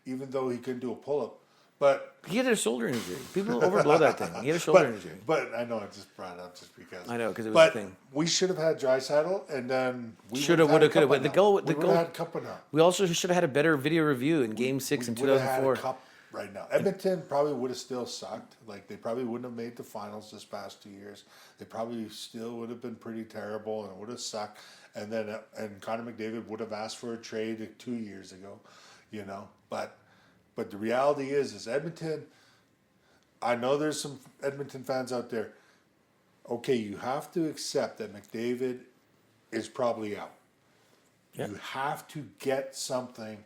even though he couldn't do a pull-up. But he had a shoulder injury. People overblow that thing. He had a shoulder injury. But I know I just brought it up just because. I know because it was a thing. We should have had Draisaitl, and then we should have, would have, could have. The goal. Had Cup enough. We also should have had a better video review in Game 6 in 2004. right now. Edmonton probably would have still sucked. Like, they probably wouldn't have made the finals this past 2 years. They probably still would have been pretty terrible and it would have sucked. And then and Connor McDavid would have asked for a trade 2 years ago, you know. But the reality is Edmonton. I know there's some Edmonton fans out there. Okay, you have to accept that McDavid is probably out. Yeah. You have to get something.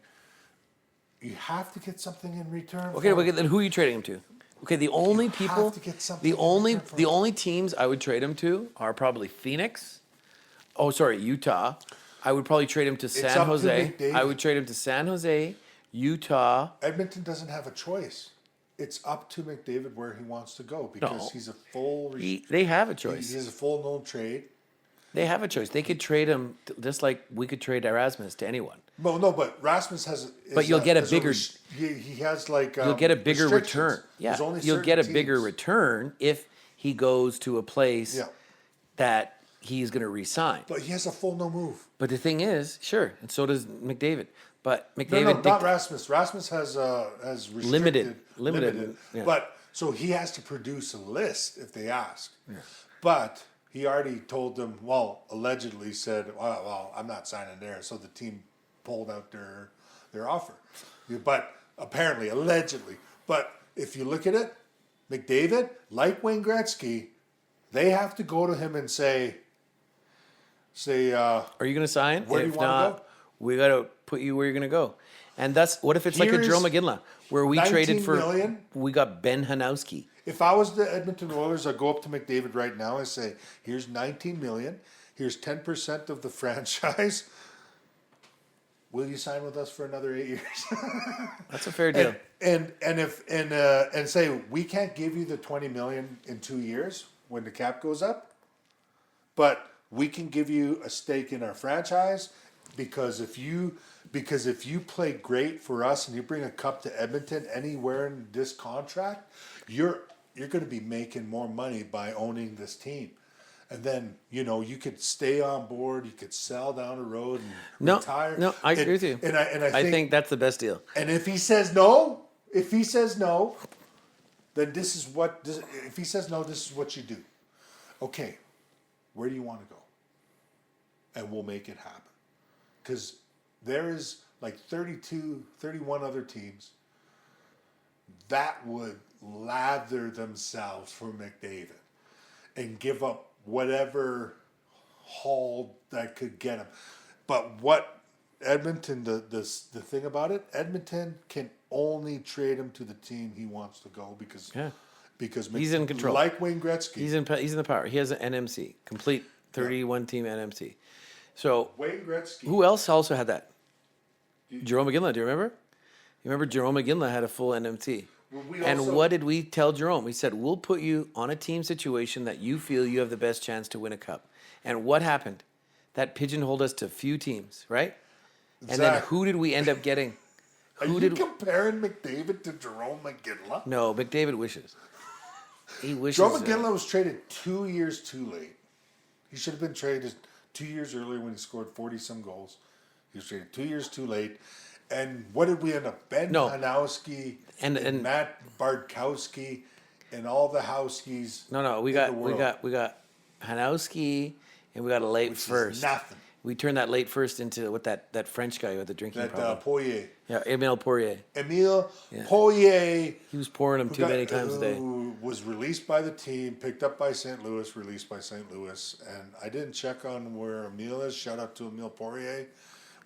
You have to get something in return. Okay, for then who are you trading him to? Okay, the only have people, to get something the in only return for the him. only teams I would trade him to are probably Phoenix. Oh, sorry, Utah. I would probably trade him to San up to Jose. McDavid. I would trade him to San Jose, Utah. Edmonton doesn't have a choice. It's up to McDavid where he wants to go because No. he's a full. They have a He choice. has a full no trade. They have a choice. They could trade him just like we could trade Erasmus to anyone. Well, no, but Rasmus has. But you'll get a has bigger- He has like. You'll get a bigger restrictions. return. Yeah, There's only you'll get a certain bigger teams. return if he goes to a place Yeah, that he's going to resign. but he has a full no move. But the thing is, sure, and so does McDavid. But No, McDavid not Rasmus. Rasmus has restricted, Limited, yeah. But so he has to produce a list if they ask. But he already told them. Well, allegedly said, "Well, I'm not signing there." So the team pulled out their offer. But apparently, allegedly. But if you look at it, McDavid, like Wayne Gretzky, they have to go to him and say, Are you going to sign? Where do you If wanna not, go? we got to put you where you're going to go. And that's what if it's like a Here's Jerome McGinley, where we 19 traded for million. we got Ben Hanowski. If I was the Edmonton Oilers, I'd go up to McDavid right now and say, "Here's 19 million. Here's 10% of the franchise. Will you sign with us for another 8 years?" That's a fair deal. and say we can't give you the 20 million in 2 years when the cap goes up, but we can give you a stake in our franchise because if you play great for us and you bring a cup to Edmonton anywhere in this contract, you're going to be making more money by owning this team. And then, you could stay on board, you could sell down the road and retire. No, I agree with you. And I think that's the best deal. and if he says no, then this is what you do. Okay, where do you want to go? And we'll make it happen. Because there is like 31 other teams that would lather themselves for McDavid and give up whatever haul that could get him. But what Edmonton, the thing about it, Edmonton can only trade him to the team he wants to go because He's in control. Like Wayne Gretzky. He's in the power. He has an NMC, complete 31 team NMC. So Wayne Gretzky. who else also had that? Jerome McGinley. Do you remember? You remember Jerome McGinley had a full NMT. And what did we tell Jerome? We said, we'll put you on a team situation that you feel you have the best chance to win a cup. And what happened? That pigeonholed us to few teams, right? And then Zach, who did we end up getting? Are you comparing McDavid to Jerome McGinley? No, McDavid wishes. He wishes. Jerome McGinley was traded 2 years too late. He should have been traded 2 years earlier when he scored 40-some goals. He was traded 2 years too late. And what did we end up? Ben Hanowski and Matt Bartkowski and all the Houskies. No, we got Hanowski and we got a late first. Nothing. We turned that late first into what that French guy who had the drinking problem. Poirier. Yeah, Emile Poirier. Poirier. He was pouring them too many times a day. Who was released by the team, picked up by St. Louis, released by St. Louis. And I didn't check on where Emile is. Shout out to Emile Poirier.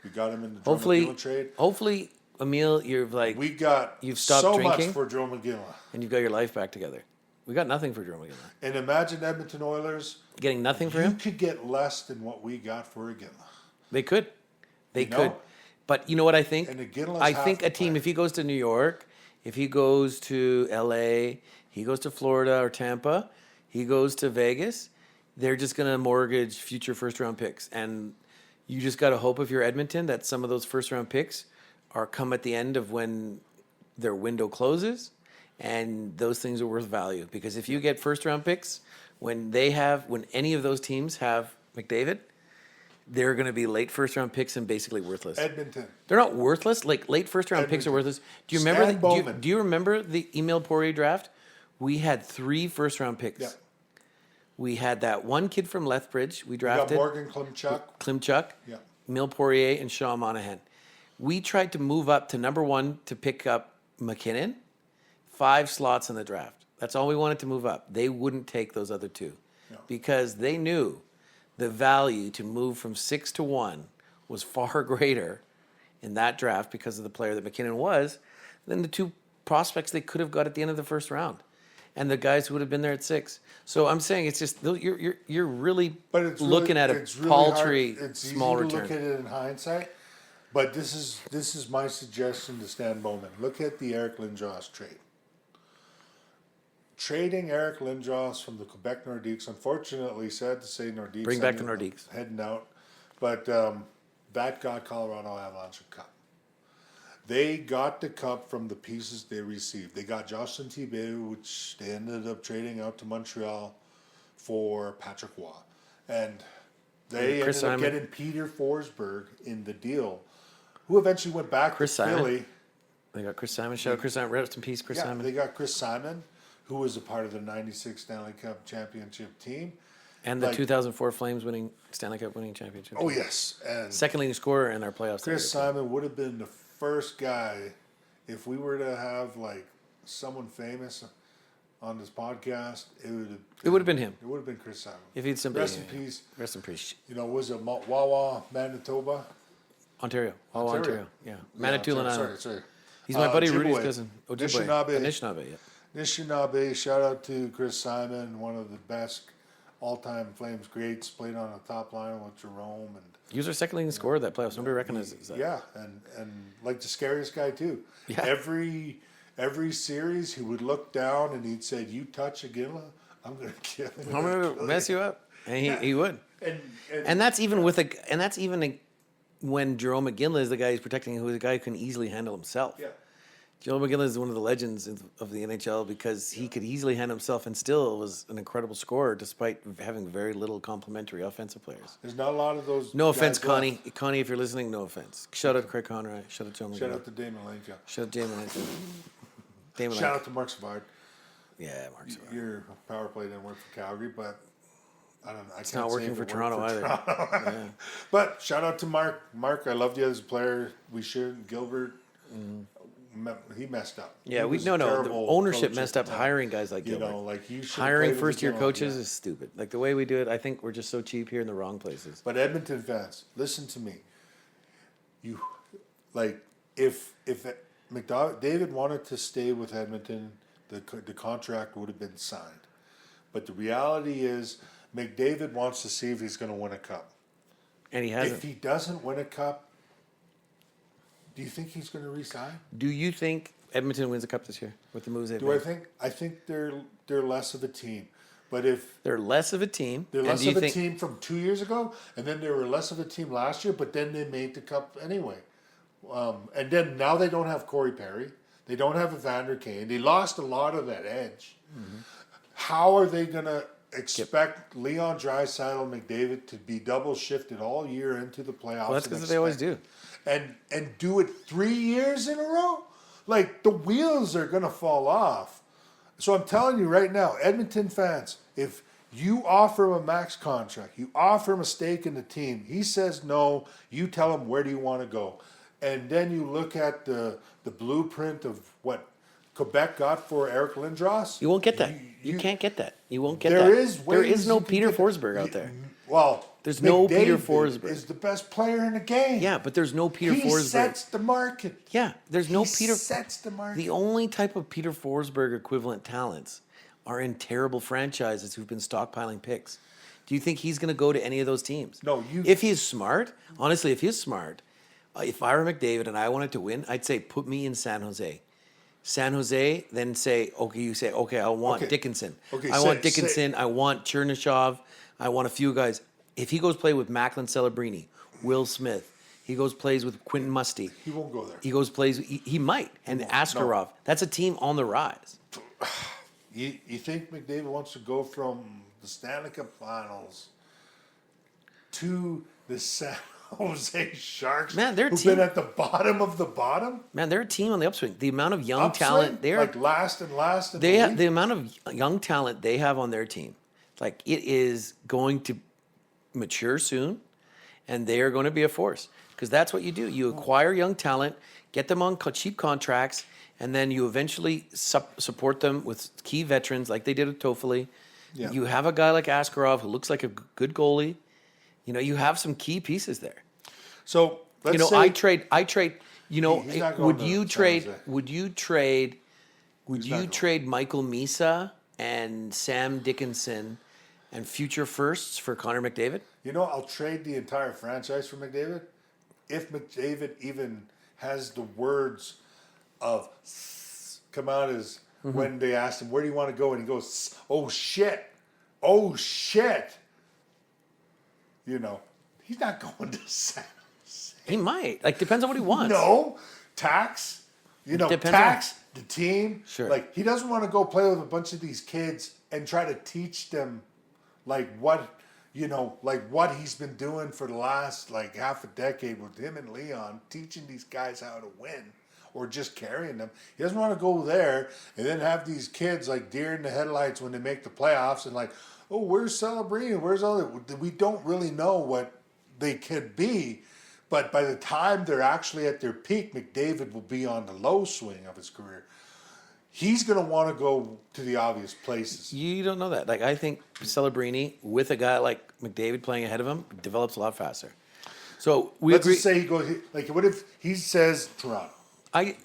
We got him in the Joe McGinley trade. Hopefully, Emile, you've stopped so drinking much for Joe McGinley. and you've got your life back together. We got nothing for Joe McGinley. And imagine Edmonton Oilers Getting nothing for you him? could get less than what we got for McGinley. They could. They You know? could. But you know what I think? And McGinley's I half think the a team, player. if he goes to New York, if he goes to LA, he goes to Florida or Tampa, he goes to Vegas, they're just going to mortgage future first round picks. And you just got to hope if you're Edmonton that some of those first round picks are come at the end of when their window closes and those things are worth value. Because if you get first round picks when any of those teams have McDavid, they're going to be late first-round picks and basically worthless. Edmonton. They're not worthless. Like late first-round picks are worthless. Do you remember? Stan Bowman. Do you remember the Emile Poirier draft? We had 3 first-round picks. Yeah. We had that one kid from Lethbridge. We We got drafted Morgan Klimchuk. Yeah. Yeah. Emile Poirier, and Sean Monahan. We tried to move up to number 1 to pick up McKinnon. 5 slots in the draft. That's all we wanted to move up. They wouldn't take those other 2 because they knew the value to move from 6 to 1 was far greater in that draft because of the player that McKinnon was than the 2 prospects they could have got at the end of the first round, and the guys who would have been there at 6. So I'm saying it's just you're really looking at a paltry small return. return. Look at it in hindsight, but this is my suggestion to Stan Bowman. Look at the Eric Lindros trade. Trading Eric Lindros from the Quebec Nordiques, unfortunately, sad to say, Nordiques. Bring back the Nordiques. Heading out. But that got Colorado Avalanche a cup. They got the cup from the pieces they received. They got Justin Thibault, which they ended up trading out to Montreal for Patrick Roy. And they ended up getting Peter Forsberg in the deal, who eventually went back to Philly. They got Chris Simon. Shout out Chris Simon. Rest in peace, Chris Simon. They got Chris Simon, who was a part of the 96 Stanley Cup championship team. And the 2004 Flames winning Stanley Cup winning championship. Oh, yes. And second leading scorer in our playoffs. Chris Simon would have been the first guy, if we were to have like someone famous on this podcast, it would have been him. It would have been Chris Simon. If he'd somebody. Rest in peace. Rest in peace. You know, was it Wawa, Manitoba? Ontario. Ontario. Yeah. Manitoulin Island. Sorry. He's my buddy Ojibwe. Rudy's cousin. Anishinaabe. Anishinaabe, yeah. Anishinaabe, shout out to Chris Simon, one of the best all-time Flames greats, played on a top line with Jerome. And he was our second leading scorer of that playoffs. Nobody recognizes that. Yeah, and like the scariest guy too. Yeah. Every series he would look down and he'd say, "You touch Iginla, I'm going to kill you. I'm going to mess you up." And he would. And that's even when Jerome McGinley is the guy he's protecting, who is a guy who can easily handle himself. Yeah. Jerome McGinley is one of the legends of the NHL because he could easily handle himself and still was an incredible scorer despite having very little complementary offensive players. There's not a lot of those. No offense, guys Connie. left. Connie, if you're listening, no offense. Shout out to Craig Conroy. Shout out to Joe McGinley. Shout out to Damon Lenka. Shout out to Damon Shout out to Mark Savard. Yeah, Mark Savard. Your power play didn't work for Calgary, but I don't know. It's not working for Toronto either. Yeah. But shout out to Mark. Mark, I loved you as a player. We should. Gilbert, he messed up. Yeah, He was The terrible ownership coach messed at up the time. hiring guys like You Gilbert. know, like you should hiring play with first-year Iginla, coaches yeah. is stupid. Like the way we do it, I think we're just so cheap here in the wrong places. But Edmonton fans, listen to me. You, like, if David wanted to stay with Edmonton, the contract would have been signed. But the reality is, McDavid wants to see if he's going to win a cup. And he hasn't. If he doesn't win a cup, do you think he's going to resign? Do you think Edmonton wins a cup this year with the moves they've Do I made? think? I think they're less of a team. But if They're less of a team. they're and less do you of a think- team from 2 years ago, and then they were less of a team last year, but then they made the cup anyway. And then now they don't have Corey Perry. They don't have Evander Kane. They lost a lot of that edge. Mm-hmm. How are they going to expect Leon Draisaitl, McDavid to be double shifted all year into the playoffs? Well, that's because they always do. And do it 3 years in a row? Like, the wheels are going to fall off. So I'm telling you right now, Edmonton fans, if you offer him a max contract, you offer him a stake in the team, he says no, you tell him where do you want to go. And then you look at the blueprint of what Quebec got for Eric Lindros. You won't get that. You can't get that. You won't get that. There is There ways is no you can Peter get- Forsberg out there. Well, There's no Peter McDavid Forsberg. is the best player in the game. Yeah, but there's no Peter He Forsberg. sets the market. Yeah, there's no He Peter. sets the market. The only type of Peter Forsberg equivalent talents are in terrible franchises who've been stockpiling picks. Do you think he's going to go to any of those teams? No, If he's smart, honestly, if he's smart, if I were McDavid and I wanted to win, I'd say put me in San Jose. San Jose, then say, okay, I want Okay. Dickinson. Okay, I say- want Dickinson. I want Chernyshov. I want a few guys. If he goes play with Macklin Celebrini, Will Smith, he goes plays with Quentin Musty. He won't go there. He goes plays. He might. And Askarov. That's a team on the rise. You think McDavid wants to go from the Stanley Cup Finals to the San Jose Sharks, Man, they're a who've team. been at the bottom of the bottom. Man, they're a team on the upswing. The amount of young Upswing, talent they're like last and last in they the have, league. the amount of young talent they have on their team, like it is going to mature soon, and they are going to be a force because that's what you do. You acquire young talent, get them on cheap contracts, and then you eventually support them with key veterans like they did with Toffoli. Yeah. You have a guy like Askarov who looks like a good goalie. You know, you have some key pieces there. So let's You know, say I trade. You know, He's not going would to you San trade? Jose. Would you trade? Would He's not you going. trade Michael Misa and Sam Dickinson and future firsts for Connor McDavid? I'll trade the entire franchise for McDavid if McDavid even has the words of come out as when they asked him, where do you want to go? And he goes, oh shit. He's not going to San Jose. He might. Like, depends on what he wants. No, tax. Depends Tax the team. Sure. Like he doesn't want to go play with a bunch of these kids and try to teach them, like what he's been doing for the last like half a decade with him and Leon, teaching these guys how to win or just carrying them. He doesn't want to go there and then have these kids like deer in the headlights when they make the playoffs and like, oh, where's Celebrini? Where's all that? We don't really know what they could be. But by the time they're actually at their peak, McDavid will be on the low swing of his career. He's going to want to go to the obvious places. You don't know that. Like, I think Celebrini with a guy like McDavid playing ahead of him develops a lot faster. So Let's just say he goes, like, what if he says Toronto? Okay,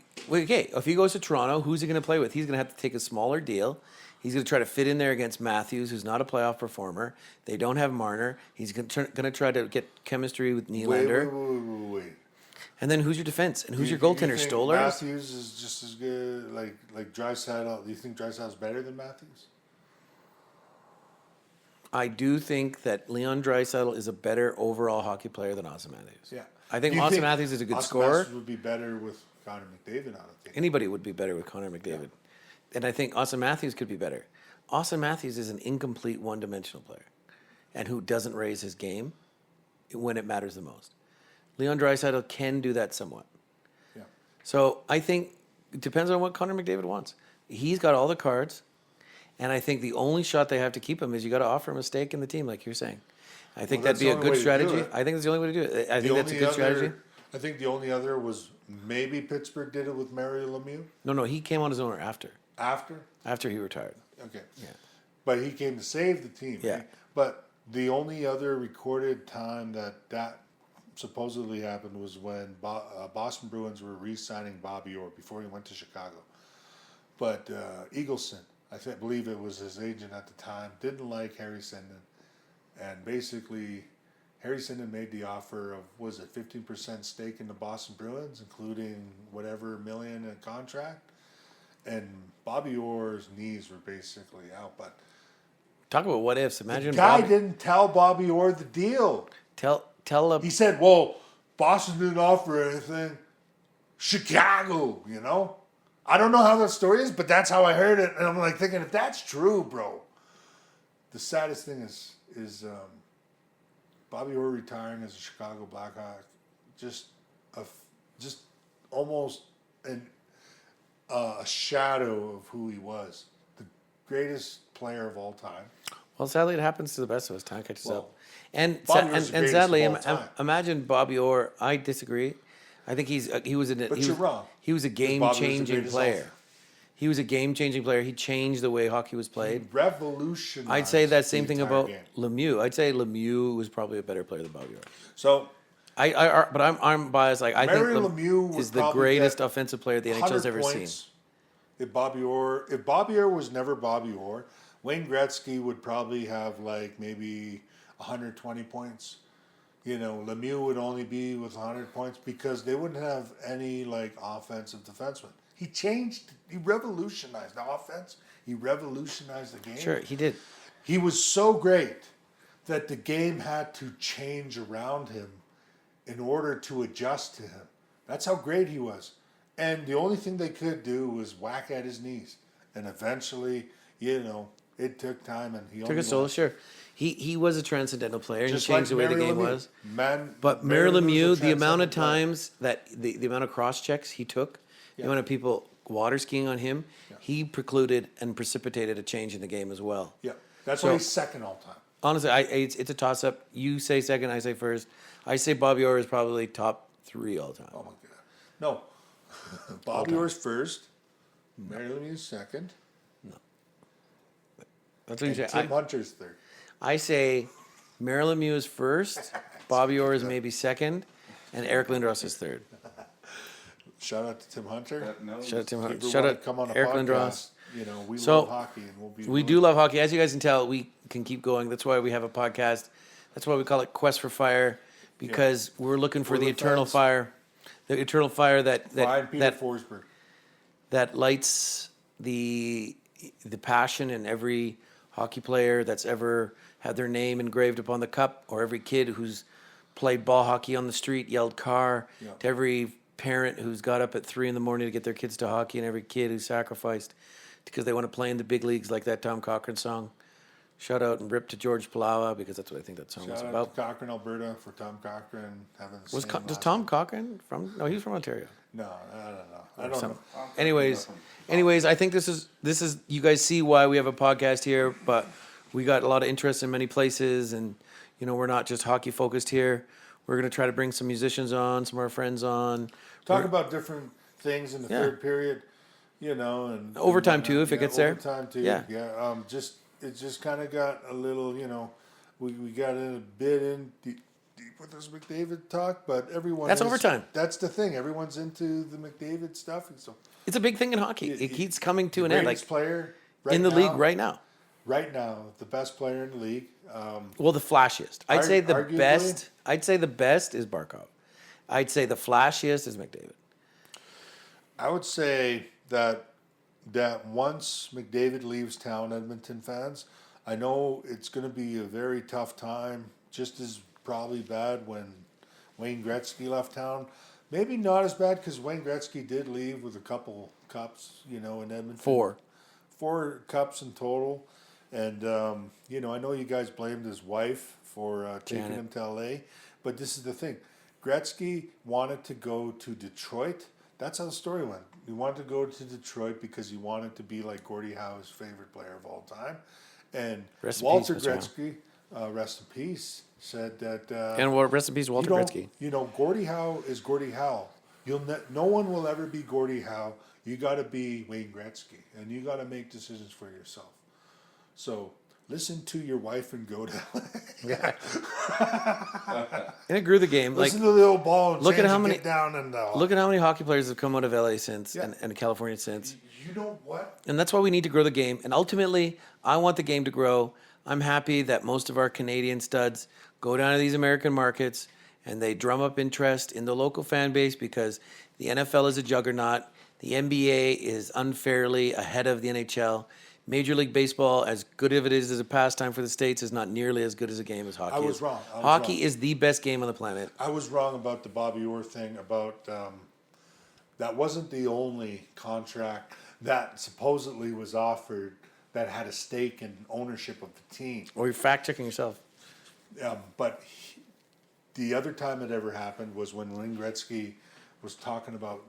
if he goes to Toronto, who's he going to play with? He's going to have to take a smaller deal. He's going to try to fit in there against Matthews, who's not a playoff performer. They don't have Marner. He's going to try to get chemistry with Nylander. Wait. And then who's your defense? And who's your You goaltender? think Stoller? Matthews is just as good, like Draisaitl. Do you think Draisaitl's better than Matthews? I do think that Leon Draisaitl is a better overall hockey player than Austin Matthews. Yeah. I think Do you Austin Matthews is a good Austin scorer. Matthews would be better with Connor McDavid on the team. Anybody would be better with Connor McDavid. And I think Austin Matthews could be better. Austin Matthews is an incomplete one-dimensional player and who doesn't raise his game when it matters the most. Leon Draisaitl can do that somewhat. Yeah. So I think it depends on what Connor McDavid wants. He's got all the cards, and I think the only shot they have to keep him is you got to offer him a stake in the team, like you're saying. I think Well, that'd be a that's the good only way to do strategy. it. I think that's the only way to do it. I think that's a good strategy. I think the only other was maybe Pittsburgh did it with Mario Lemieux No, he came on his own after after. he retired. Okay. Yeah. But he came to save the team. Yeah. Right? But the only other recorded time that supposedly happened was when Boston Bruins were re-signing Bobby Orr before he went to Chicago. But Eagleson, believe it was his agent at the time, didn't like Harry Sinden. And basically, Harry Sinden made the offer of, 15% stake in the Boston Bruins, including whatever million in contract. And Bobby Orr's knees were basically out. But Talk about what ifs. Imagine the guy Bobby, didn't tell Bobby Orr the deal. tell He said, well, Boston didn't offer anything. Chicago, I don't know how that story is, but that's how I heard it. And I'm like thinking, if that's true, bro, the saddest thing is Bobby Orr retiring as a Chicago Blackhawk, just almost a shadow of who he was. The greatest player of all time. Well, sadly, it happens to the best of us. Time catches Well, up. And Bobby was the greatest sadly, of all time. imagine Bobby Orr. I disagree. I think he was you're wrong. He was a Bobby was the game-changing greatest player. all-time. He was a game-changing player. He changed the way hockey was played. Revolutionized. I'd say that same the thing entire about game. Lemieux. I'd say Lemieux was probably a better player than Bobby Orr. So But I'm biased. Like I think Mario Lemieux would is the probably greatest get offensive player the 100 NHL's ever seen. points if Bobby Orr was never Bobby Orr, Wayne Gretzky would probably have like maybe 120 points. Lemieux would only be with 100 points because they wouldn't have any like offensive defensemen. He revolutionized the offense. He revolutionized the game. Sure, he did. He was so great that the game had to change around him in order to adjust to him. That's how great he was. And the only thing they could do was whack at his knees. And eventually, It took time, and he Took only a solo, left. sure. He was a transcendental player. Just he changed like the way the Mary game Lemieux. was. But Mary Mary Lemieux was Lemieux, a the amount of transcendent player. times that the amount of cross checks he took, the amount of people water skiing on him, he precluded and precipitated a change in the game as well. Yeah, that's So- why he's second all time. Honestly, it's a toss up. You say second, I say first. I say Bobby Orr is probably top 3 all time. Oh my god, no. Bobby Orr's first. Mary Lemieux's second. That's what you say. And Tim Hunter's third. I say Marilyn Lemieux is first, Bobby Orr is maybe second, and Eric Lindros is third. Shout out to Tim Hunter. Shout out to Tim If you Hunter. ever Shout wanna out come on a Eric podcast, Lindros. You know, we So, love hockey, and we'll be. We do love hockey. As you guys can tell, we can keep going. That's why we have a podcast. That's why we call it Quest for Fire, because we're looking for We're the the eternal fans. fire. The eternal fire Brian Peter that Forsberg. that lights the passion in every hockey player that's ever had their name engraved upon the cup, or every kid who's played ball hockey on the street, yelled car, Yeah. to every parent who's got up at 3 a.m. to get their kids to hockey, and every kid who sacrificed because they want to play in the big leagues, like that Tom Cochran song. Shout out and rip to George Palawa, because that's what I think that song was Shout out about. to Cochrane, Alberta, for Tom Cochran having the Was same does last Tom name. Cochran from? No, he's from Ontario. No, I don't know. I don't know. Anyways, I think this is you guys see why we have a podcast here, but we got a lot of interest in many places, and we're not just hockey focused here. We're gonna try to bring some musicians on, some of our friends on. Talk about different things in the Yeah. third period, and Overtime too, if it gets there. Overtime too, Yeah. It just kind of got a little, we got in a bit in deep with this McDavid talk, but everyone That's overtime. That's the thing. Everyone's into the McDavid stuff, and so It's a big thing in hockey. It keeps coming to an end, like greatest player in the league right now. Right now, the best player in the league. Well, the flashiest. I'd say the arguably- best. I'd say the best is Barkov. I'd say the flashiest is McDavid. I would say that once McDavid leaves town, Edmonton fans, I know it's going to be a very tough time, just as probably bad when Wayne Gretzky left town. Maybe not as bad, because Wayne Gretzky did leave with a couple cups, in Edmonton. 4 cups in total. And, I know you guys blamed his wife for taking Janet. him to LA, but this is the thing. Gretzky wanted to go to Detroit. That's how the story went. He wanted to go to Detroit because he wanted to be like Gordie Howe's favorite player of all time. And Rest in Walter peace, Mr. Howe. Gretzky, rest in peace, said that... And rest in peace, Walter Gretzky. Gordie Howe is Gordie Howe. No one will ever be Gordie Howe. You got to be Wayne Gretzky, and you got to make decisions for yourself. So listen to your wife and go to. And it grew the game. Listen to the old ball. And look at how many- get down and Look at how many hockey players have come out of LA since, Yeah. and California since. You know what? And that's why we need to grow the game. And ultimately, I want the game to grow. I'm happy that most of our Canadian studs go down to these American markets and they drum up interest in the local fan base, because the NFL is a juggernaut. The NBA is unfairly ahead of the NHL. Major League Baseball, as good as it is as a pastime for the States, is not nearly as good as a game as hockey I was is. wrong. Hockey is the best game on the planet. I was wrong about the Bobby Orr thing. About that wasn't the only contract that supposedly was offered that had a stake in ownership of the team. Or you're fact-checking yourself. But the other time it ever happened was when Wayne Gretzky was talking about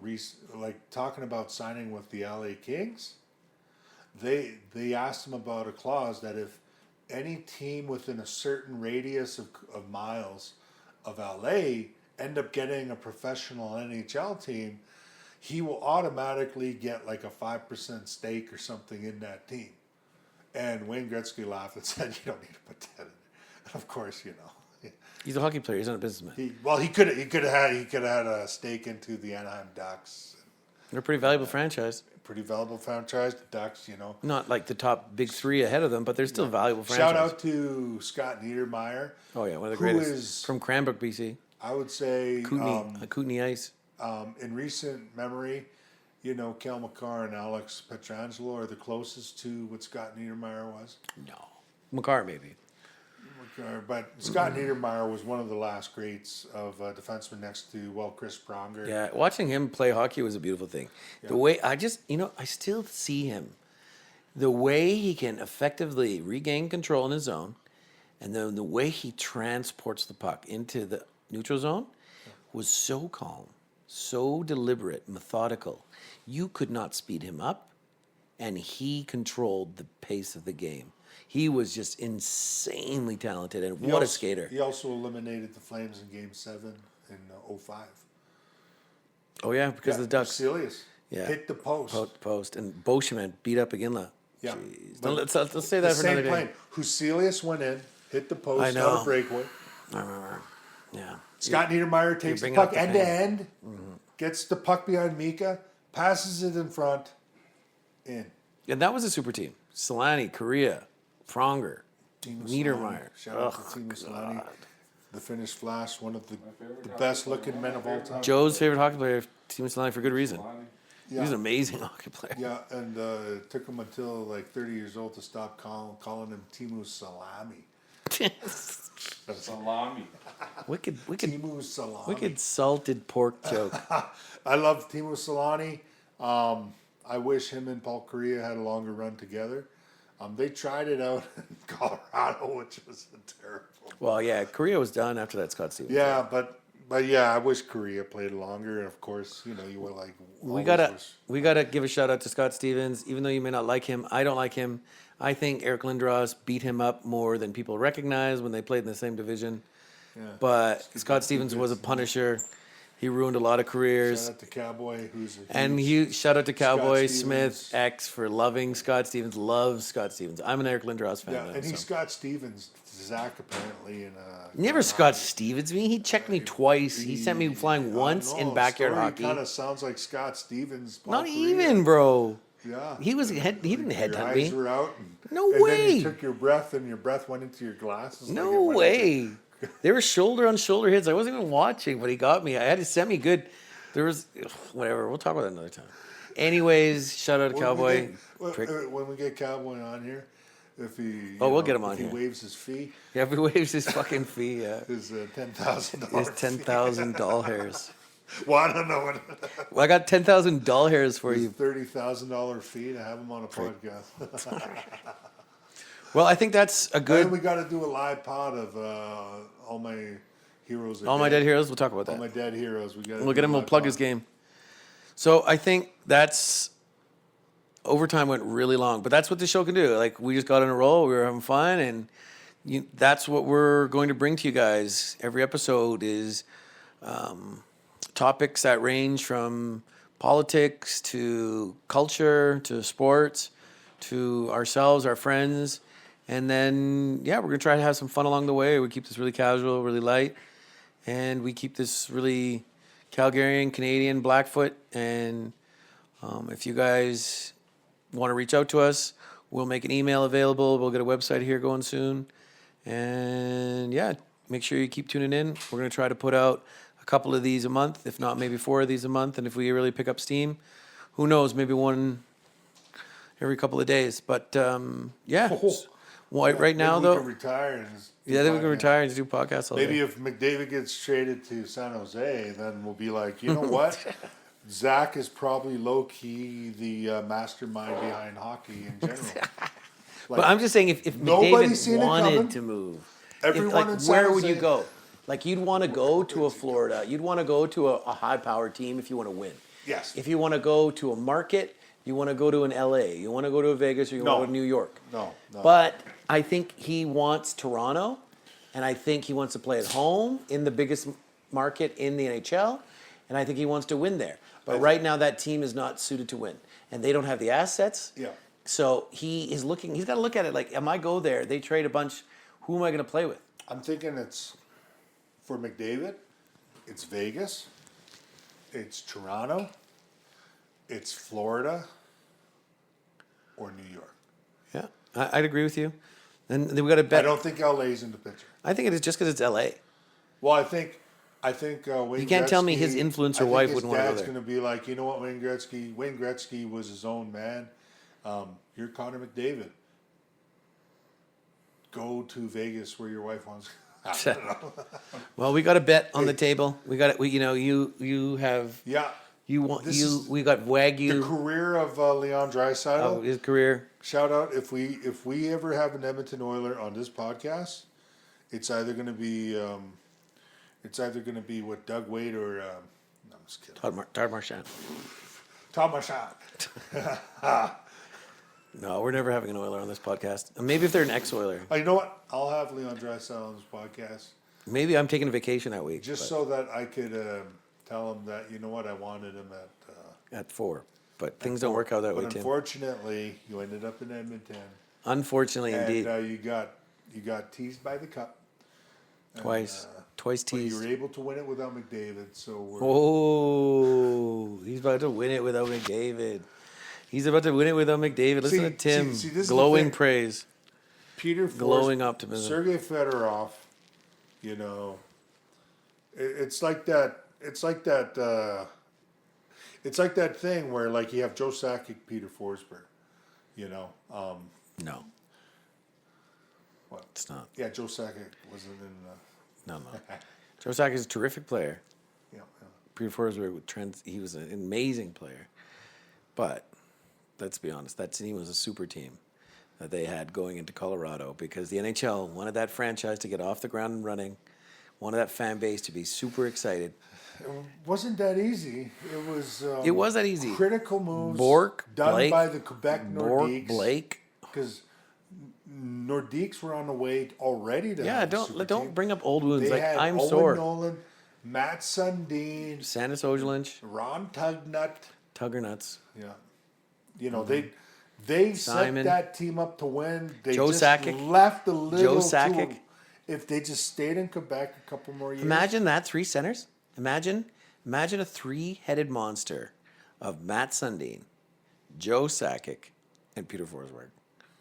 signing with the LA Kings. They asked him about a clause that if any team within a certain radius of miles of LA end up getting a professional NHL team, he will automatically get like a 5% stake or something in that team. And Wayne Gretzky laughed and said, "You don't need to put that in there." And of course, He's a hockey player. He's not a businessman. he could have had a stake into the Anaheim Ducks. They're a pretty valuable franchise. Pretty valuable franchise. The Ducks, Not like the top big 3 ahead of them, but they're still valuable franchise. Shout out to Scott Niedermeyer. Oh yeah, one of the who greatest. is, From Cranbrook, BC. I would say, Kootenay Ice. in recent memory, Kel McCarr and Alex Petrangelo are the closest to what Scott Niedermeyer was. No. McCarr, maybe. But Scott Niedermeyer was one of the last greats of defensemen next to, Chris Pronger. Yeah, watching him play hockey was a beautiful thing. The way I just, I still see him The way he can effectively regain control in his zone, and then the way he transports the puck into the neutral zone was so calm, so deliberate, methodical. You could not speed him up, and he controlled the pace of the game. He was just insanely talented, and what a skater. He also eliminated the Flames in Game 7 in 05. Oh, yeah, because of the Ducks. Huselius hit the post. Post. And Boschman beat up Iginla. Yeah. Jeez. Let's say that for another day. Plane. Huselius went in, hit the post, I know. on a breakaway. I remember. Yeah. Scott Niedermayer takes the puck end to end, gets the puck behind Mika, passes it in front, in. And that was a super team. Solani, Correa, Pronger, Niedermayer. Shout out to Timo Solani, the Finnish Flash, one of the best looking men of all time. Joe's favorite hockey player, Timo Solani, for good reason. Yeah. He's an amazing hockey player. Yeah, and it took him until like 30 years old to stop calling him Timo Salami. Salami. Wicked Timo Salami. wicked salted pork joke. I love Timo Solani. I wish him and Paul Correa had a longer run together. They tried it out in Colorado, which was terrible. Well, yeah, Correa was done after that Scott Stevens. Yeah, but yeah, I wish Correa played longer. And of course, you know, you were like, We gotta give a shout out to Scott Stevens, even though you may not like him. I don't like him. I think Eric Lindros beat him up more than people recognize when they played in the same division. Yeah. But Scott Stevens was a punisher. He ruined a lot of careers. Shout out to Cowboy, who's a And huge shout out to Cowboy Stevens. Smith X for loving Scott Stevens. Loves Scott Stevens. I'm an Eric Lindros fan. Yeah, though, and he's so. Scott Stevens, Zach apparently in Never Scott Stevens me. He checked me twice. He sent me flying once in backyard hockey. Kind of sounds like Scott Stevens. Paul Not Correa. even, bro. Yeah. He didn't Your headhunt eyes me. were out. No and way. Then you took your breath, and your breath went into your glasses. No like it went way. They were shoulder on shoulder hits. I wasn't even watching, but he got me. I had to send me good. There was whatever. We'll talk about that another time. Anyways, shout out to Cowboy. When we get Cowboy on here, if he we'll get him on if here. he waves his fee, Yeah, if he waves his fucking fee, yeah. his $10,000. His 10,000 doll hairs. Well, I don't know what. Well, I got 10,000 doll hairs for His you. $30,000 fee to have him on a podcast. Well, I think that's a And good. we got to do a live pod of all my heroes. Are All my dead heroes. We'll talk about All my that. dead heroes. We'll get him. We'll plug his game. So I think that's overtime went really long, but that's what the show can do. Like we just got on a roll. We were having fun, and that's what we're going to bring to you guys. Every episode is topics that range from politics to culture to sports to ourselves, our friends. And then, we're going to try to have some fun along the way. We keep this really casual, really light. And we keep this really Calgarian, Canadian, Blackfoot. And if you guys want to reach out to us, we'll make an email available. We'll get a website here going soon. And, make sure you keep tuning in. We're going to try to put out a couple of these a month, if not maybe 4 of these a month. And if we really pick up steam, who knows, maybe one every couple of days. But, right now, we though. can retire and just do Then we can podcasts. retire and do podcasts all Maybe day. if McDavid gets traded to San Jose, then we'll be like, you know what? Zach is probably low key the mastermind behind hockey in general. But I'm just saying, if Nobody's seen McDavid it wanted coming. to move, Everyone in San where would Jose- you go? Like, you'd want to go to a Florida. You'd want to go to a high-powered team if you want to win. Yes. If you want to go to a market, you want to go to an LA. You want to go to a Vegas, or you want to go to New York. No. But I think he wants Toronto, and I think he wants to play at home in the biggest market in the NHL, and I think he wants to win there. But right now, that team is not suited to win, and they don't have the assets. Yeah. So he's got to look at it like, am I go there? They trade a bunch. Who am I going to play with? I'm thinking it's for McDavid, it's Vegas, it's Toronto, it's Florida, or New York. Yeah, I'd agree with you. And then we got to bet. I don't think LA's in the picture. I think it is just because it's LA. Well, I think Wayne You can't tell me his Gretzky- influencer I think wife his wouldn't wanna go dad's there. going to be like, you know what, Wayne Gretzky was his own man. You're Connor McDavid. Go to Vegas where your wife wants. I don't know. Well, we got a bet on the table. We got it. You have Yeah. You want This you? is We got the Wagyu. career of Leon Draisaitl. His career. Shout out if we ever have an Edmonton Oiler on this podcast, it's either going to be what Doug Wade or no, I'm just kidding. Todd Marchand. Tom Marchand. No, we're never having an Oiler on this podcast. Maybe if they're an ex-Oiler. Oh, you know what? I'll have Leon Draisaitl on this podcast Maybe I'm taking a vacation that week. just but- so that I could tell him that, you know what, I wanted him at 4. But things don't work out that way, but Tim. unfortunately, you ended up in Edmonton, Unfortunately, and indeed. you got teased by the cup. Twice But you teased. were able to win it without McDavid, so we're Oh, he's about to win it without McDavid. He's about to win it without McDavid. Listen to Tim. see, this is the glowing thing. praise. Peter Glowing Forsberg, optimism. Sergei Fedorov, you know, it's like that. It's like that. It's like that thing where like you have Joe Sakic, Peter Forsberg, you know. No. What? It's not. Yeah, Joe Sakic wasn't in. No. Joe Sakic is a terrific player. Yeah. Peter Forsberg with Trent, he was an amazing player. But let's be honest, that team was a super team that they had going into Colorado because the NHL wanted that franchise to get off the ground and running, wanted that fan base to be super excited. It wasn't that easy. It was. It was that easy. Critical moves Bork, done Blake, by the Quebec Nordiques. Blake. Because Nordiques were on the way already to. Yeah, have a super don't team. bring up old wounds. They Like had I'm Owen sore. Nolan, Matt Sundin, Sandis Ojolinch, Ron Tugnut. Tugger Nuts. Yeah, you know they Simon. set that team up to win. They Joe just Sakic. left a little. Joe Sakic. If they just stayed in Quebec a couple more years. Imagine that 3 centers. Imagine a 3-headed monster of Matt Sundin, Joe Sakic, and Peter Forsberg.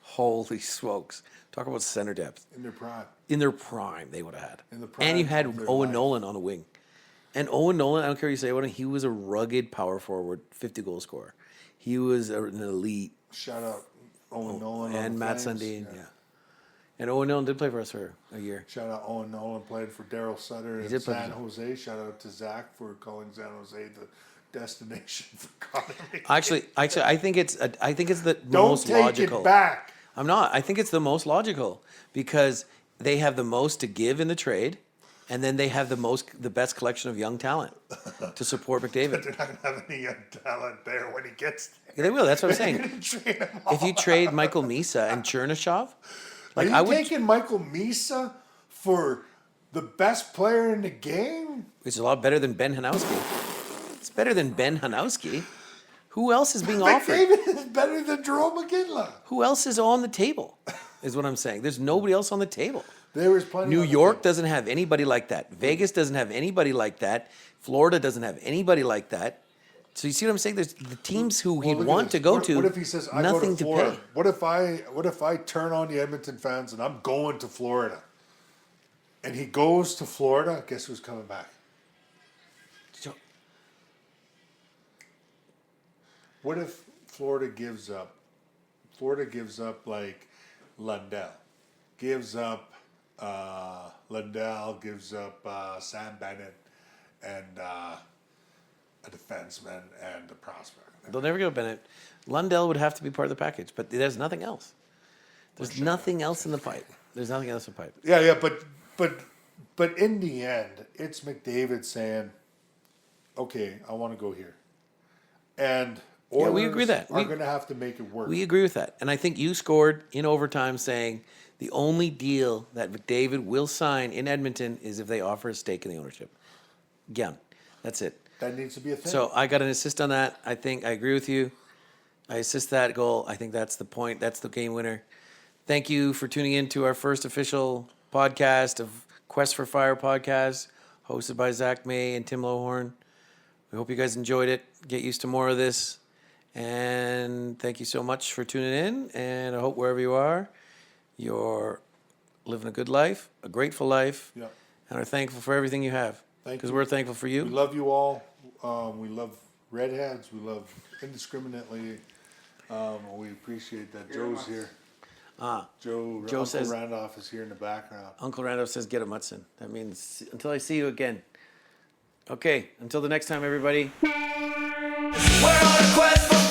Holy smokes! Talk about center depth. in their prime. In their prime, they would have had. In the prime And you had of their Owen life. Nolan on a wing. And Owen Nolan, I don't care what you say about him, he was a rugged power forward, 50-goal scorer. He was an elite. Shout out Owen Nolan And on the Matt Flames. Sundin, yeah. And Owen Nolan did play for us for a year. Shout out Owen Nolan, played for Daryl Sutter in did play for San them. Jose. Shout out to Zach for calling San Jose the destination for comedy. Actually, I think it's the Don't most take logical. it back. I'm not. I think it's the most logical because they have the most to give in the trade, and then they have the best collection of young talent to support McDavid. They're not going to have any young talent there when he gets there. Yeah, they will. That's what I'm They're saying. gonna trade him If you all. trade Michael Misa and Chernyshov, Are you I would. taking Michael Misa for the best player in the game? It's a lot better than Ben Hanowski. It's better than Ben Hanowski. Who else is being offered? McDavid is better than Jerome McGinley. Who else is on the table? Is what I'm saying. There's nobody else on the table. There was plenty. New on the York table. doesn't have anybody like that. Vegas doesn't have anybody like that. Florida doesn't have anybody like that. So you see what I'm saying? There's the teams who Well, he'd look at want this. to go What- to. What if he says, "I nothing go to to Florida"? pay. What if I turn on the Edmonton fans and I'm going to Florida? And he goes to Florida. Guess who's coming back? So- What if Florida gives up? Florida gives up like Lundell, gives up gives up Sam Bennett, and a defenseman and a prospect. They'll never get Bennett. Lundell would have to be part of the package, but there's nothing else. There's nothing else in the pipe. There's nothing else in the pipe. Yeah, but in the end, it's McDavid saying, "Okay, I want to go here," and Yeah, we Oilers agree that. are going to have to make it work. We agree with that. And I think you scored in overtime saying the only deal that McDavid will sign in Edmonton is if they offer a stake in the ownership. Again, that's it. That needs to be a thing. So I got an assist on that. I think I agree with you. I assist that goal. I think that's the point. That's the game winner. Thank you for tuning in to our first official podcast of Quest for Fire podcast, hosted by Zach May and Tim Lohorn. We hope you guys enjoyed it. Get used to more of this. And thank you so much for tuning in. And I hope wherever you are, you're living a good life, a grateful life, Yeah. and are thankful for everything you have. Thank Because you. we're thankful for we you. love you all. We love redheads. We love indiscriminately. We appreciate that Joe's here. Joe Uncle says- Randolph is here in the background. Uncle Randolph says, get a Mutson. That means until I see you again. Okay, until the next time, everybody. We're on a quest for